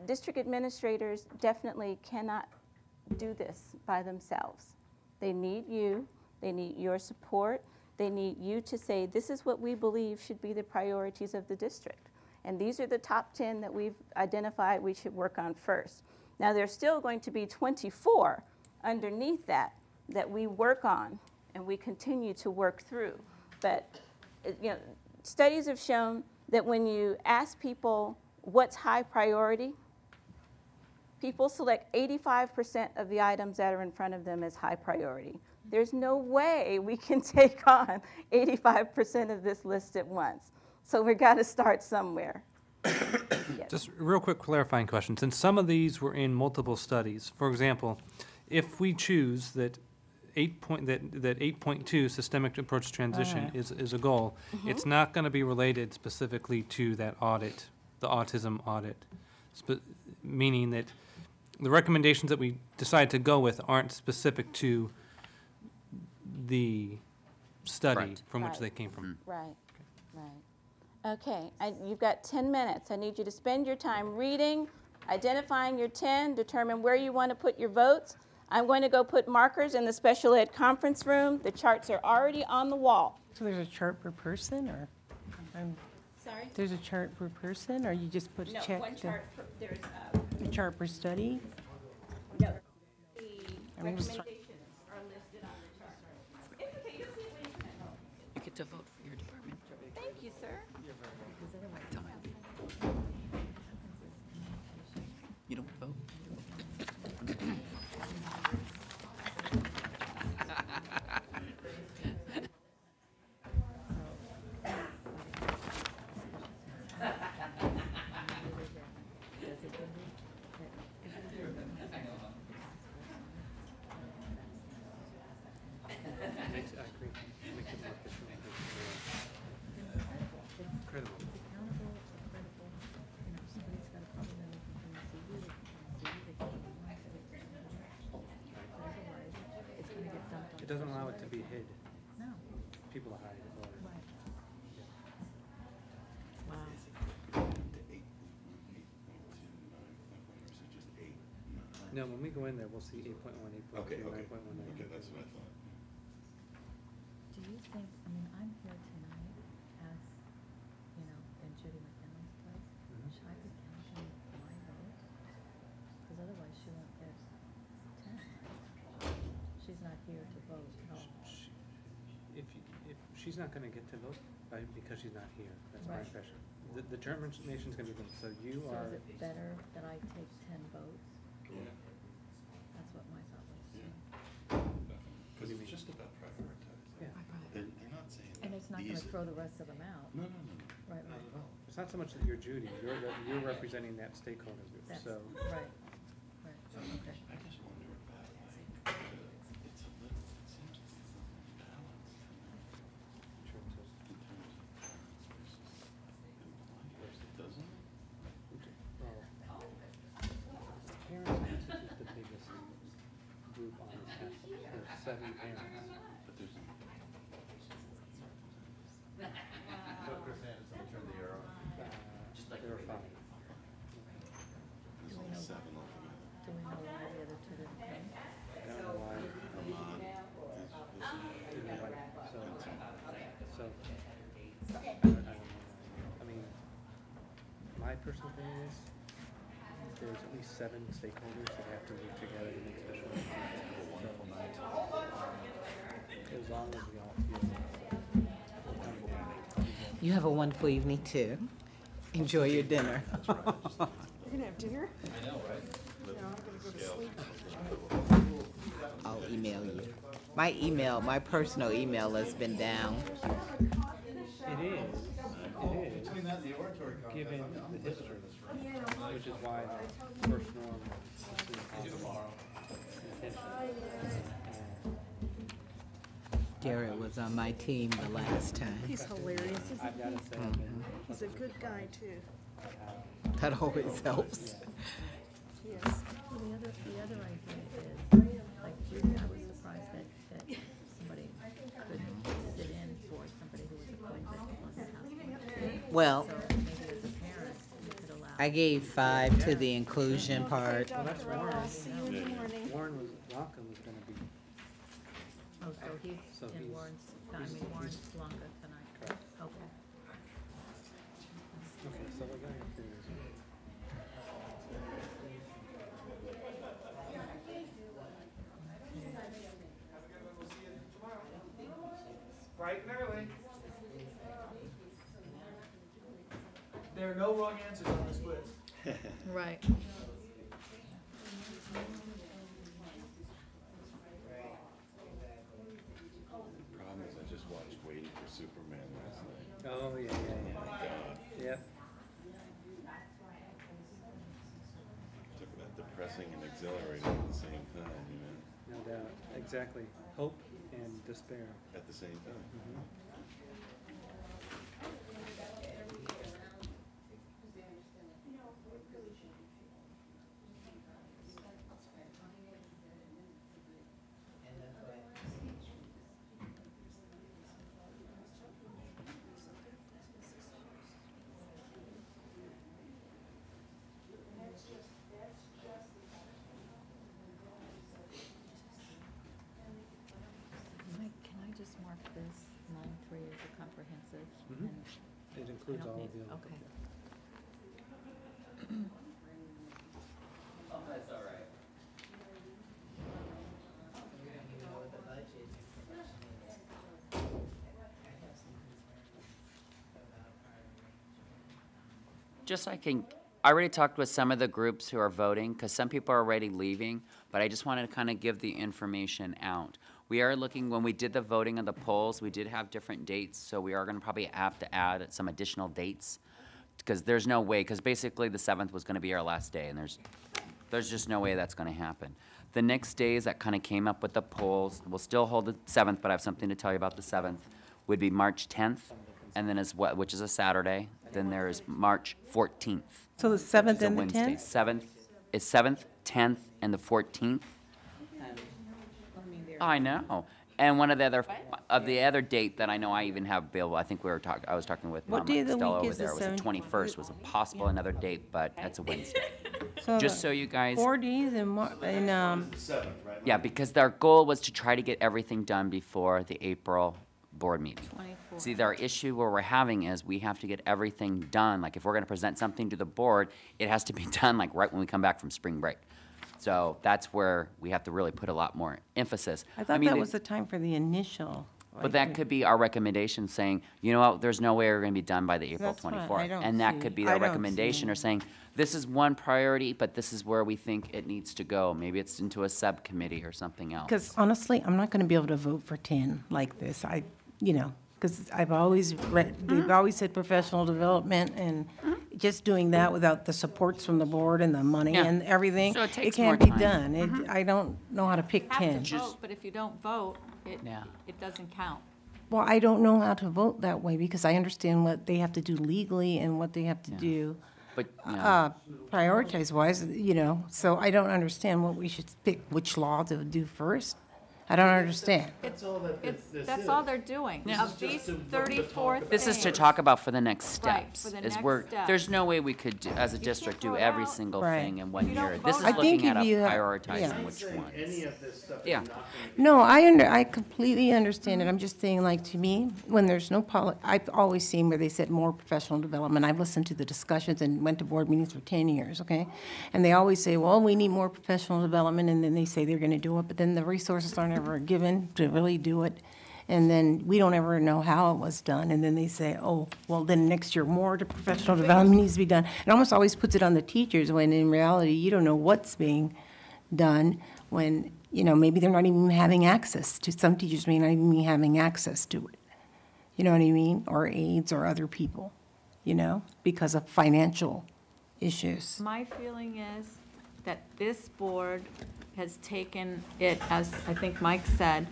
Speaker 4: district administrators definitely cannot do this by themselves. They need you, they need your support, they need you to say, this is what we believe should be the priorities of the district. And these are the top 10 that we've identified we should work on first. Now there's still going to be 24 underneath that we work on and we continue to work through. But studies have shown that when you ask people what's high priority, people select 85% of the items that are in front of them as high priority. There's no way we can take on 85% of this list at once. So we've got to start somewhere. Yes.
Speaker 12: Just real quick clarifying question. Since some of these were in multiple studies, for example, if we choose that 8.2 systemic approach to transition is a goal, it's not going to be related specifically to that audit, the autism audit, meaning that the recommendations that we decide to go with aren't specific to the study from which they came from.
Speaker 4: Right, right. Okay, you've got 10 minutes. I need you to spend your time reading, identifying your 10, determine where you want to put your votes. I'm going to go put markers in the special ed conference room. The charts are already on the wall.
Speaker 14: So there's a chart per person, or?
Speaker 4: Sorry?
Speaker 14: There's a chart per person, or you just put a check?
Speaker 4: No, one chart per, there's
Speaker 14: a chart per study?
Speaker 4: No. The recommendations are listed on the chart. It's okay, you'll see it when you come in.
Speaker 1: You get to vote for your department.
Speaker 4: Thank you, sir.
Speaker 1: You don't vote.
Speaker 12: it to be hid.
Speaker 17: No.
Speaker 12: People hide it. Or,
Speaker 17: Right.
Speaker 12: no, when we go in there, we'll see 8.1, 8.2,
Speaker 5: Okay,
Speaker 12: 9.1,
Speaker 5: okay.
Speaker 12: 9.2.
Speaker 5: Okay, that's what I thought.
Speaker 17: Do you think, I mean, I'm here tonight as, you know, in Judy McKinley's place. Should I be counting my votes? Because otherwise she won't get 10. She's not here to vote at all.
Speaker 12: If she's not gonna get to vote, because she's not here, that's my
Speaker 17: Right.
Speaker 12: impression. The determination's gonna be, so you
Speaker 17: So
Speaker 12: are.
Speaker 17: is it better that I take 10 votes? That's what my thought was.
Speaker 5: Because it's just about prioritizing.
Speaker 12: Yeah.
Speaker 5: They're not saying.
Speaker 17: And it's not
Speaker 5: these
Speaker 17: gonna
Speaker 5: are-
Speaker 17: throw the rest of them out.
Speaker 5: No.
Speaker 17: Right,
Speaker 12: Not
Speaker 17: right.
Speaker 12: at all. It's not so much that you're Judy, you're representing that stakeholder group,
Speaker 17: That's,
Speaker 12: so.
Speaker 17: right, right, okay.
Speaker 5: I just wonder about, like, it's a little, it seems to be a little imbalanced
Speaker 12: In terms of,
Speaker 5: in terms of parents versus employers, doesn't it?
Speaker 12: well, parents constitute the biggest group on the test. There's 7 parents.
Speaker 5: But there's.
Speaker 8: So Chris Anderson, turn the arrow.
Speaker 12: There are 5.
Speaker 5: There's only 7 altogether.
Speaker 17: Do we know why the other two didn't come?
Speaker 12: I don't know why.
Speaker 5: Vermont
Speaker 12: So, I don't know. I mean, my personal thing is, there's at least 7 stakeholders that have to work together to make special decisions.
Speaker 8: A wonderful night.
Speaker 12: As long as we all feel.
Speaker 6: You have a wonderful evening too. Enjoy your dinner.
Speaker 7: You're gonna have dinner?
Speaker 8: I know, right?
Speaker 7: No, I'm gonna go to sleep.
Speaker 6: I'll email you. My personal email has been down.
Speaker 12: It is,
Speaker 8: Between that and the oratory contest,
Speaker 12: given
Speaker 8: I'm
Speaker 12: the history,
Speaker 8: listening.
Speaker 12: which is why the first norm is
Speaker 8: Tomorrow.
Speaker 6: Garrett was on my team the last time.
Speaker 7: He's hilarious.
Speaker 12: I've got to say, I've been.
Speaker 7: He's a good guy, too.
Speaker 6: That always helps.
Speaker 7: Yes.
Speaker 17: Well, the other idea is, like Judy, I was surprised that somebody could sit in for somebody who was appointed on the task force.
Speaker 6: Well,
Speaker 17: So maybe as a parent, you could allow.
Speaker 6: I gave 5 to the inclusion part.
Speaker 7: Okay,
Speaker 12: that's
Speaker 7: Dr.
Speaker 12: Warren.
Speaker 7: I'll see you in the morning.
Speaker 12: Warren was, Blanca was gonna be,
Speaker 17: Oh, so he's
Speaker 12: So
Speaker 17: in
Speaker 12: he's-
Speaker 17: Warren's,
Speaker 12: he's-
Speaker 17: Warren's Blanca tonight.
Speaker 12: Correct.
Speaker 17: Okay.
Speaker 12: okay, so we're going to.
Speaker 16: Bright and early. There are no wrong answers on this quiz.
Speaker 17: Right.
Speaker 5: Problem is, I just watched Waiting for Superman last night.
Speaker 12: Oh, yeah,
Speaker 5: Oh my God.
Speaker 12: yeah.
Speaker 5: Talk about depressing and exhilarating at the same time, you know?
Speaker 12: No doubt, exactly. Hope and despair.
Speaker 5: At the same time.
Speaker 17: Mike, can I just mark this 9.3 as a comprehensive?
Speaker 12: Mhm.
Speaker 17: and
Speaker 12: It
Speaker 17: I
Speaker 12: includes
Speaker 17: don't
Speaker 12: all of
Speaker 17: need-
Speaker 12: the other.
Speaker 17: Okay.
Speaker 1: Oh, that's all right. Just so I already talked with some of the groups who are voting, because some people are already leaving, but I just wanted to kind of give the information out. We are looking, when we did the voting of the polls, we did have different dates, so we are gonna probably have to add some additional dates, because there's no way, because basically the 7th was gonna be our last day, and there's just no way that's gonna happen. The next days that kind of came up with the polls, we'll still hold the 7th, but I have something to tell you about the 7th, would be March 10th, and then which is a Saturday, then there is March 14th.
Speaker 11: So the 7th
Speaker 1: It's a
Speaker 11: and the
Speaker 1: Wednesday.
Speaker 11: 10th?
Speaker 1: 7th, 10th, and the 14th. I know. And one of the other date that I know I even have available, I think I was talking with
Speaker 14: What day of the
Speaker 1: Stella
Speaker 14: week
Speaker 1: over
Speaker 14: is the
Speaker 1: there, was the 21st, was a possible another date, but that's a Wednesday. Just so you guys.
Speaker 14: 4 days
Speaker 1: Yeah, because our goal was to try to get everything done before the April board meeting.
Speaker 17: 24.
Speaker 1: See, our issue where we're having is we have to get everything done. Like, if we're gonna present something to the board, it has to be done like right when we come back from spring break. So that's where we have to really put a lot more emphasis.
Speaker 14: I thought
Speaker 1: mean,
Speaker 14: that was the time for the initial.
Speaker 1: But that could be our recommendation, saying, you know what, there's no way we're gonna be done by the April
Speaker 14: That's what I
Speaker 1: 24th.
Speaker 14: don't
Speaker 1: And that
Speaker 14: see.
Speaker 1: could be
Speaker 14: I
Speaker 1: our
Speaker 14: don't
Speaker 1: recommendation,
Speaker 14: see.
Speaker 1: or saying, this is one priority, but this is where we think it needs to go. Maybe it's into a subcommittee or something else.
Speaker 14: Because honestly, I'm not going to be able to vote for 10 like this. Because I've always read, they've always said professional development, and just doing that without the supports from the board and the money
Speaker 1: Yeah.
Speaker 14: and everything,
Speaker 1: So it takes more
Speaker 14: can't be
Speaker 1: time.
Speaker 14: done. I don't know how to pick 10.
Speaker 17: Vote, but if you don't vote,
Speaker 1: Yeah.
Speaker 17: it doesn't count.
Speaker 14: Well, I don't know how to vote that way because I understand what they have to do legally and what they have to do
Speaker 1: But, yeah.
Speaker 14: prioritize-wise, so I don't understand what we should pick, which law to do first. I don't understand.
Speaker 17: That's all they're doing. Of these 34 things.
Speaker 1: This is to talk about for the next
Speaker 17: Right,
Speaker 1: steps.
Speaker 17: for the
Speaker 1: is
Speaker 17: next
Speaker 1: we're,
Speaker 17: steps.
Speaker 1: There's no way we could, as a district, do every single
Speaker 14: Right.
Speaker 1: thing in one
Speaker 17: You don't
Speaker 1: year. This is
Speaker 17: vote on it.
Speaker 14: I think
Speaker 1: looking at
Speaker 14: if you have-
Speaker 1: prioritizing
Speaker 14: yeah.
Speaker 1: which ones.
Speaker 5: Any of this stuff is
Speaker 1: Yeah.
Speaker 5: not gonna
Speaker 14: No, I completely understand it. I'm just saying, like, to me, when there's no I've always seen where they said more professional development. I've listened to the discussions and went to board meetings for 10 years, okay? And they always say, well, we need more professional development, and then they say they're gonna do it, but then the resources aren't ever given to really do it. And then we don't ever know how it was done, and then they say, oh, well, then next year more to professional development needs to be done. It almost always puts it on the teachers, when in reality, you don't know what's being done, when, maybe they're not even having access to, some teachers may not even be having access to it. You know what I mean? Or aides or other people, because of financial issues.
Speaker 17: My feeling is that this board has taken it, as I think Mike said,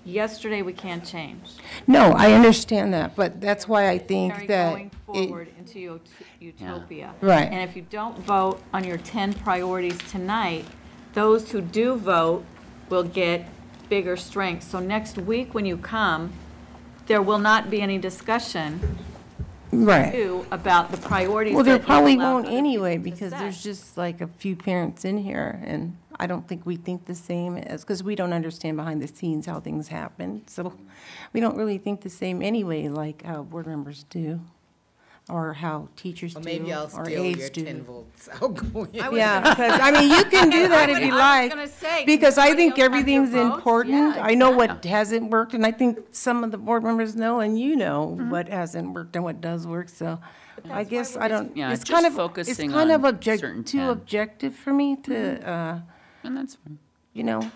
Speaker 17: yesterday we can't change.
Speaker 14: No, I understand that, but that's why I think
Speaker 17: Carry
Speaker 14: that.
Speaker 17: going forward into utopia.
Speaker 14: Right.
Speaker 17: And if you don't vote on your 10 priorities tonight, those who do vote will get bigger strength. So next week when you come, there will not be any discussion
Speaker 14: Right.
Speaker 17: about the priorities.
Speaker 14: Well, there
Speaker 17: that you've
Speaker 14: probably
Speaker 17: allowed
Speaker 14: won't
Speaker 17: other
Speaker 14: anyway,
Speaker 17: people to
Speaker 14: because
Speaker 17: set.
Speaker 14: there's just like a few parents in here, and I don't think we think the same as, because we don't understand behind the scenes how things happen. So we don't really think the same anyway, like how board members do, or how teachers do,
Speaker 6: Well, maybe I'll
Speaker 14: or
Speaker 6: steal
Speaker 14: aides
Speaker 6: your
Speaker 14: do.
Speaker 6: 10 votes. I'll go in.
Speaker 14: Yeah, because, you can do that if you like.
Speaker 17: gonna say,
Speaker 14: Because
Speaker 17: can
Speaker 14: I
Speaker 17: somebody
Speaker 14: think
Speaker 17: else have your
Speaker 14: everything's
Speaker 17: votes?
Speaker 14: important.
Speaker 17: Yeah,
Speaker 14: I know what hasn't worked, and I think some of the board members know, and what hasn't worked and what does work, so I guess I don't,
Speaker 1: Yeah,
Speaker 14: it's
Speaker 1: just
Speaker 14: kind of,
Speaker 1: focusing
Speaker 14: it's kind of
Speaker 1: on certain
Speaker 14: too
Speaker 1: 10.
Speaker 14: objective for me to,
Speaker 1: And that's fine.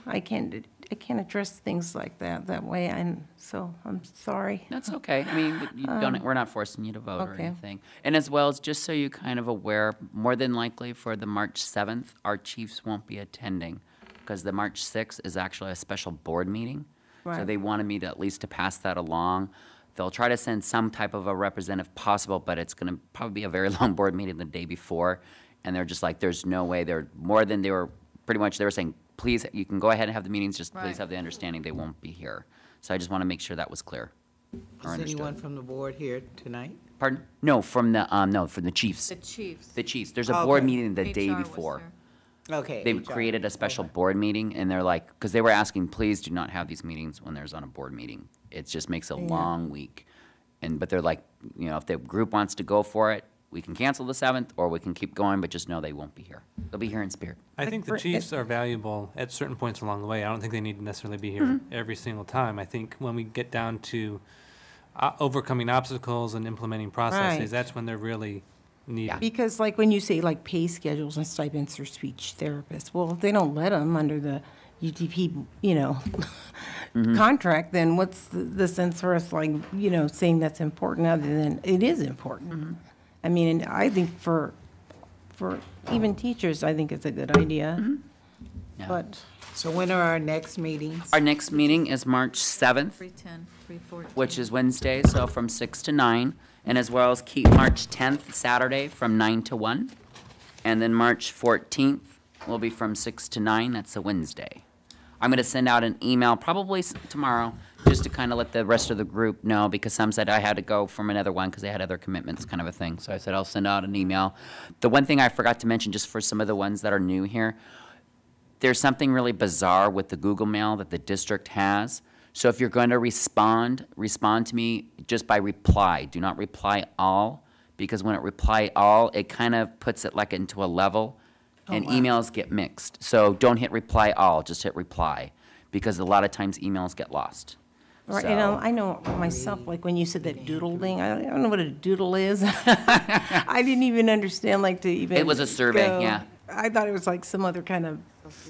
Speaker 14: I can't address things like that way, and so I'm sorry.
Speaker 1: That's okay. I mean, you don't, we're not forcing you to vote or
Speaker 14: okay.
Speaker 1: anything. And as well as, just so you kind of aware, more than likely for the March 7th, our chiefs won't be attending, because the March 6th is actually a special board meeting. So
Speaker 14: Right.
Speaker 1: they wanted me to at least to pass that along. They'll try to send some type of a representative possible, but it's gonna probably be a very long board meeting the day before. And they're just like, there's no way, they were saying, please, you can go ahead and have the meetings, just please
Speaker 17: Right.
Speaker 1: have the understanding they won't be here. So I just wanna make sure that was clear or
Speaker 6: Is
Speaker 1: understood.
Speaker 6: anyone from the board here tonight?
Speaker 1: Pardon? No, from the chiefs.
Speaker 17: The chiefs.
Speaker 1: The chiefs. There's a board
Speaker 6: Okay.
Speaker 1: meeting the day
Speaker 17: HR was
Speaker 1: before.
Speaker 17: there.
Speaker 6: Okay.
Speaker 1: They
Speaker 6: HR.
Speaker 1: created a special board meeting, and they're like, because they were asking, please do not have these meetings when there's on a board meeting. It just makes a long week. But they're like, if the group wants to go for it, we can cancel the 7th, or we can keep going, but just know they won't be here. They'll be here in spirit.
Speaker 12: I think the chiefs are valuable at certain points along the way. I don't think they need to necessarily be here every single time. I think when we get down to overcoming obstacles and implementing processes,
Speaker 14: Right.
Speaker 12: that's when they're really needed.
Speaker 14: Because like when you say like pay schedules and stipends for speech therapists, well, if they don't let them under the UTP, contract, then what's the sense for us like, saying that's important other than it is important? I mean, and I think for even teachers, I think it's a good idea.
Speaker 1: Yeah.
Speaker 14: But
Speaker 6: So when are our next meetings?
Speaker 1: Our next meeting is March 7th,
Speaker 17: 3:10, 3:14.
Speaker 1: which is Wednesday, so from 6 to 9, and as well as keep March 10th, Saturday, from 9 to 1. And then March 14th will be from 6 to 9, that's a Wednesday. I'm gonna send out an email, probably tomorrow, just to kind of let the rest of the group know, because some said I had to go from another one because they had other commitments, kind of a thing. So I said I'll send out an email. The one thing I forgot to mention, just for some of the ones that are new here, there's something really bizarre with the Google Mail that the district has. So if you're going to respond to me just by reply. Do not reply all, because when it reply all, it kind of puts it like into a level, and emails get mixed. So don't hit reply all, just hit reply, because a lot of times emails get lost.
Speaker 14: Right,
Speaker 1: So-
Speaker 14: and I know myself, like when you said that doodle thing, I don't know what a doodle is. I didn't even understand, like, to even.
Speaker 1: It was a survey,
Speaker 14: go.
Speaker 1: yeah.
Speaker 14: I thought it was like some other kind of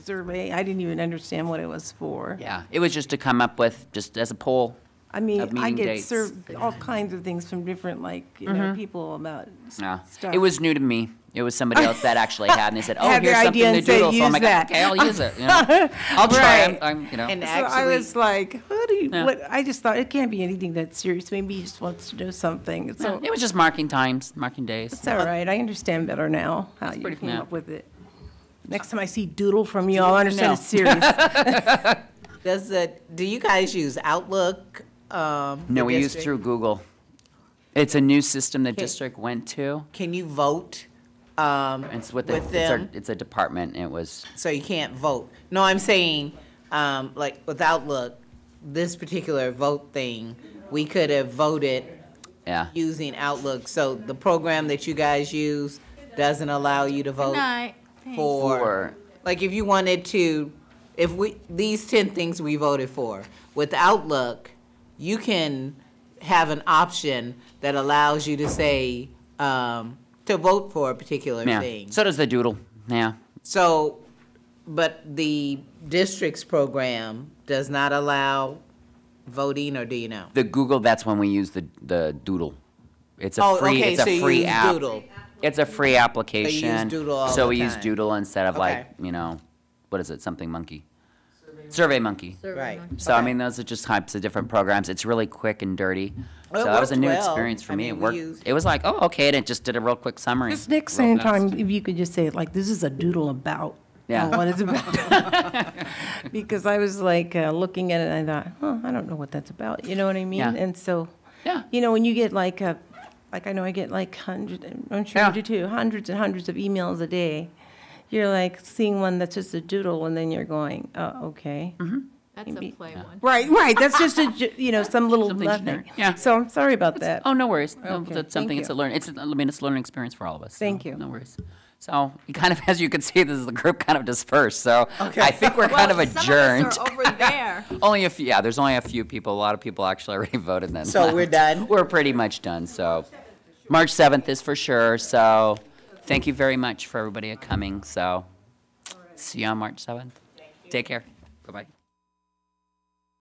Speaker 14: survey. I didn't even understand what it was for.
Speaker 1: Yeah, it was just to come up with, just as a poll.
Speaker 14: I mean,
Speaker 1: of
Speaker 14: I
Speaker 1: meeting
Speaker 14: get
Speaker 1: dates.
Speaker 14: served all kinds of things from different, like, you know,
Speaker 1: Mhm.
Speaker 14: people about
Speaker 1: Yeah.
Speaker 14: stuff.
Speaker 1: It was new to me. It was somebody else that actually had, and they said, "Oh,
Speaker 14: Had their
Speaker 1: here's something
Speaker 14: idea
Speaker 1: to
Speaker 14: and said,
Speaker 1: doodle." So I'm
Speaker 14: "Use
Speaker 1: like,
Speaker 14: that."
Speaker 1: "Okay, I'll use it." You know? I'll try.
Speaker 14: Right.
Speaker 1: I'm, you know.
Speaker 6: And
Speaker 14: So I
Speaker 6: actually,
Speaker 14: was like, what do you,
Speaker 1: Yeah.
Speaker 14: what, I just thought it can't be anything that serious. Maybe he just wants to do something. So
Speaker 1: It was just marking times, marking days.
Speaker 14: it's all right. I understand better now how you
Speaker 1: pretty-
Speaker 14: came
Speaker 1: yeah.
Speaker 14: up with it. Next time I see doodle from you, I'll understand
Speaker 1: No.
Speaker 14: it's serious.
Speaker 6: do you guys use Outlook?
Speaker 1: No,
Speaker 6: the
Speaker 1: we use
Speaker 6: district?
Speaker 1: through Google. It's a new system the district went to.
Speaker 6: Can you vote?
Speaker 1: It's with,
Speaker 6: them?
Speaker 1: it's a department. It was.
Speaker 6: So you can't vote. No, I'm saying, like with Outlook, this particular vote thing, we could have voted
Speaker 1: Yeah.
Speaker 6: using Outlook. So the program that you guys use doesn't allow you to vote for, like if you wanted to, these 10 things we voted for, with Outlook, you can have an option that allows you to say, to vote for a particular
Speaker 1: Yeah.
Speaker 6: thing.
Speaker 1: So does the doodle. Yeah.
Speaker 6: So, but the district's program does not allow voting, or do you know?
Speaker 1: The Google, that's when we use the doodle. It's a
Speaker 6: Oh,
Speaker 1: free.
Speaker 6: okay,
Speaker 1: It's
Speaker 6: so
Speaker 1: a
Speaker 6: you
Speaker 1: free
Speaker 6: use
Speaker 1: app.
Speaker 6: Doodle.
Speaker 1: It's a free application.
Speaker 6: Doodle all
Speaker 1: so
Speaker 6: the
Speaker 1: we use
Speaker 6: time.
Speaker 1: Doodle instead of like
Speaker 6: Okay.
Speaker 1: what is it? Something monkey. Survey Monkey.
Speaker 6: Right.
Speaker 1: So I mean, those are just types of different programs. It's really quick and dirty.
Speaker 6: Well,
Speaker 1: So
Speaker 6: it
Speaker 1: that was a
Speaker 6: worked
Speaker 1: new
Speaker 6: well.
Speaker 1: experience for
Speaker 6: I
Speaker 1: me.
Speaker 6: mean,
Speaker 1: It
Speaker 6: we
Speaker 1: worked.
Speaker 6: used-
Speaker 1: It was like, oh, okay, and it just did a real quick summary.
Speaker 14: This next
Speaker 1: Real
Speaker 14: time,
Speaker 1: fast.
Speaker 14: if you could just say, like, this is a doodle about.
Speaker 1: Yeah.
Speaker 14: What it's about. Because I was like looking at it and I thought, I don't know what that's about. You know what I mean?
Speaker 1: Yeah.
Speaker 14: And so,
Speaker 1: Yeah.
Speaker 14: you know, when you get like I know I get like hundreds, I'm sure
Speaker 1: Yeah.
Speaker 14: you do too, hundreds and hundreds of emails a day. You're like seeing one that's just a doodle and then you're going, oh, okay.
Speaker 17: That's a play one.
Speaker 14: Right. That's just some little
Speaker 1: Something
Speaker 14: nothing.
Speaker 1: generic. Yeah.
Speaker 14: So I'm sorry about that.
Speaker 1: Oh, no worries. No,
Speaker 14: Okay,
Speaker 1: that's something.
Speaker 14: thank
Speaker 1: It's a
Speaker 14: you.
Speaker 1: learn. It's a learning experience for all of us. So
Speaker 14: Thank you.
Speaker 1: No worries. So you kind of, as you can see, this is the group kind of dispersed. So I think we're kind of adjourned.
Speaker 17: Some of us are over there.
Speaker 1: Only a few. Yeah, there's only a few people. A lot of people actually already voted. Then.
Speaker 6: So we're done?
Speaker 1: We're pretty much done. So March 7th is for sure. So thank you very much for everybody coming. So see you on March 7th. Take care. Bye bye.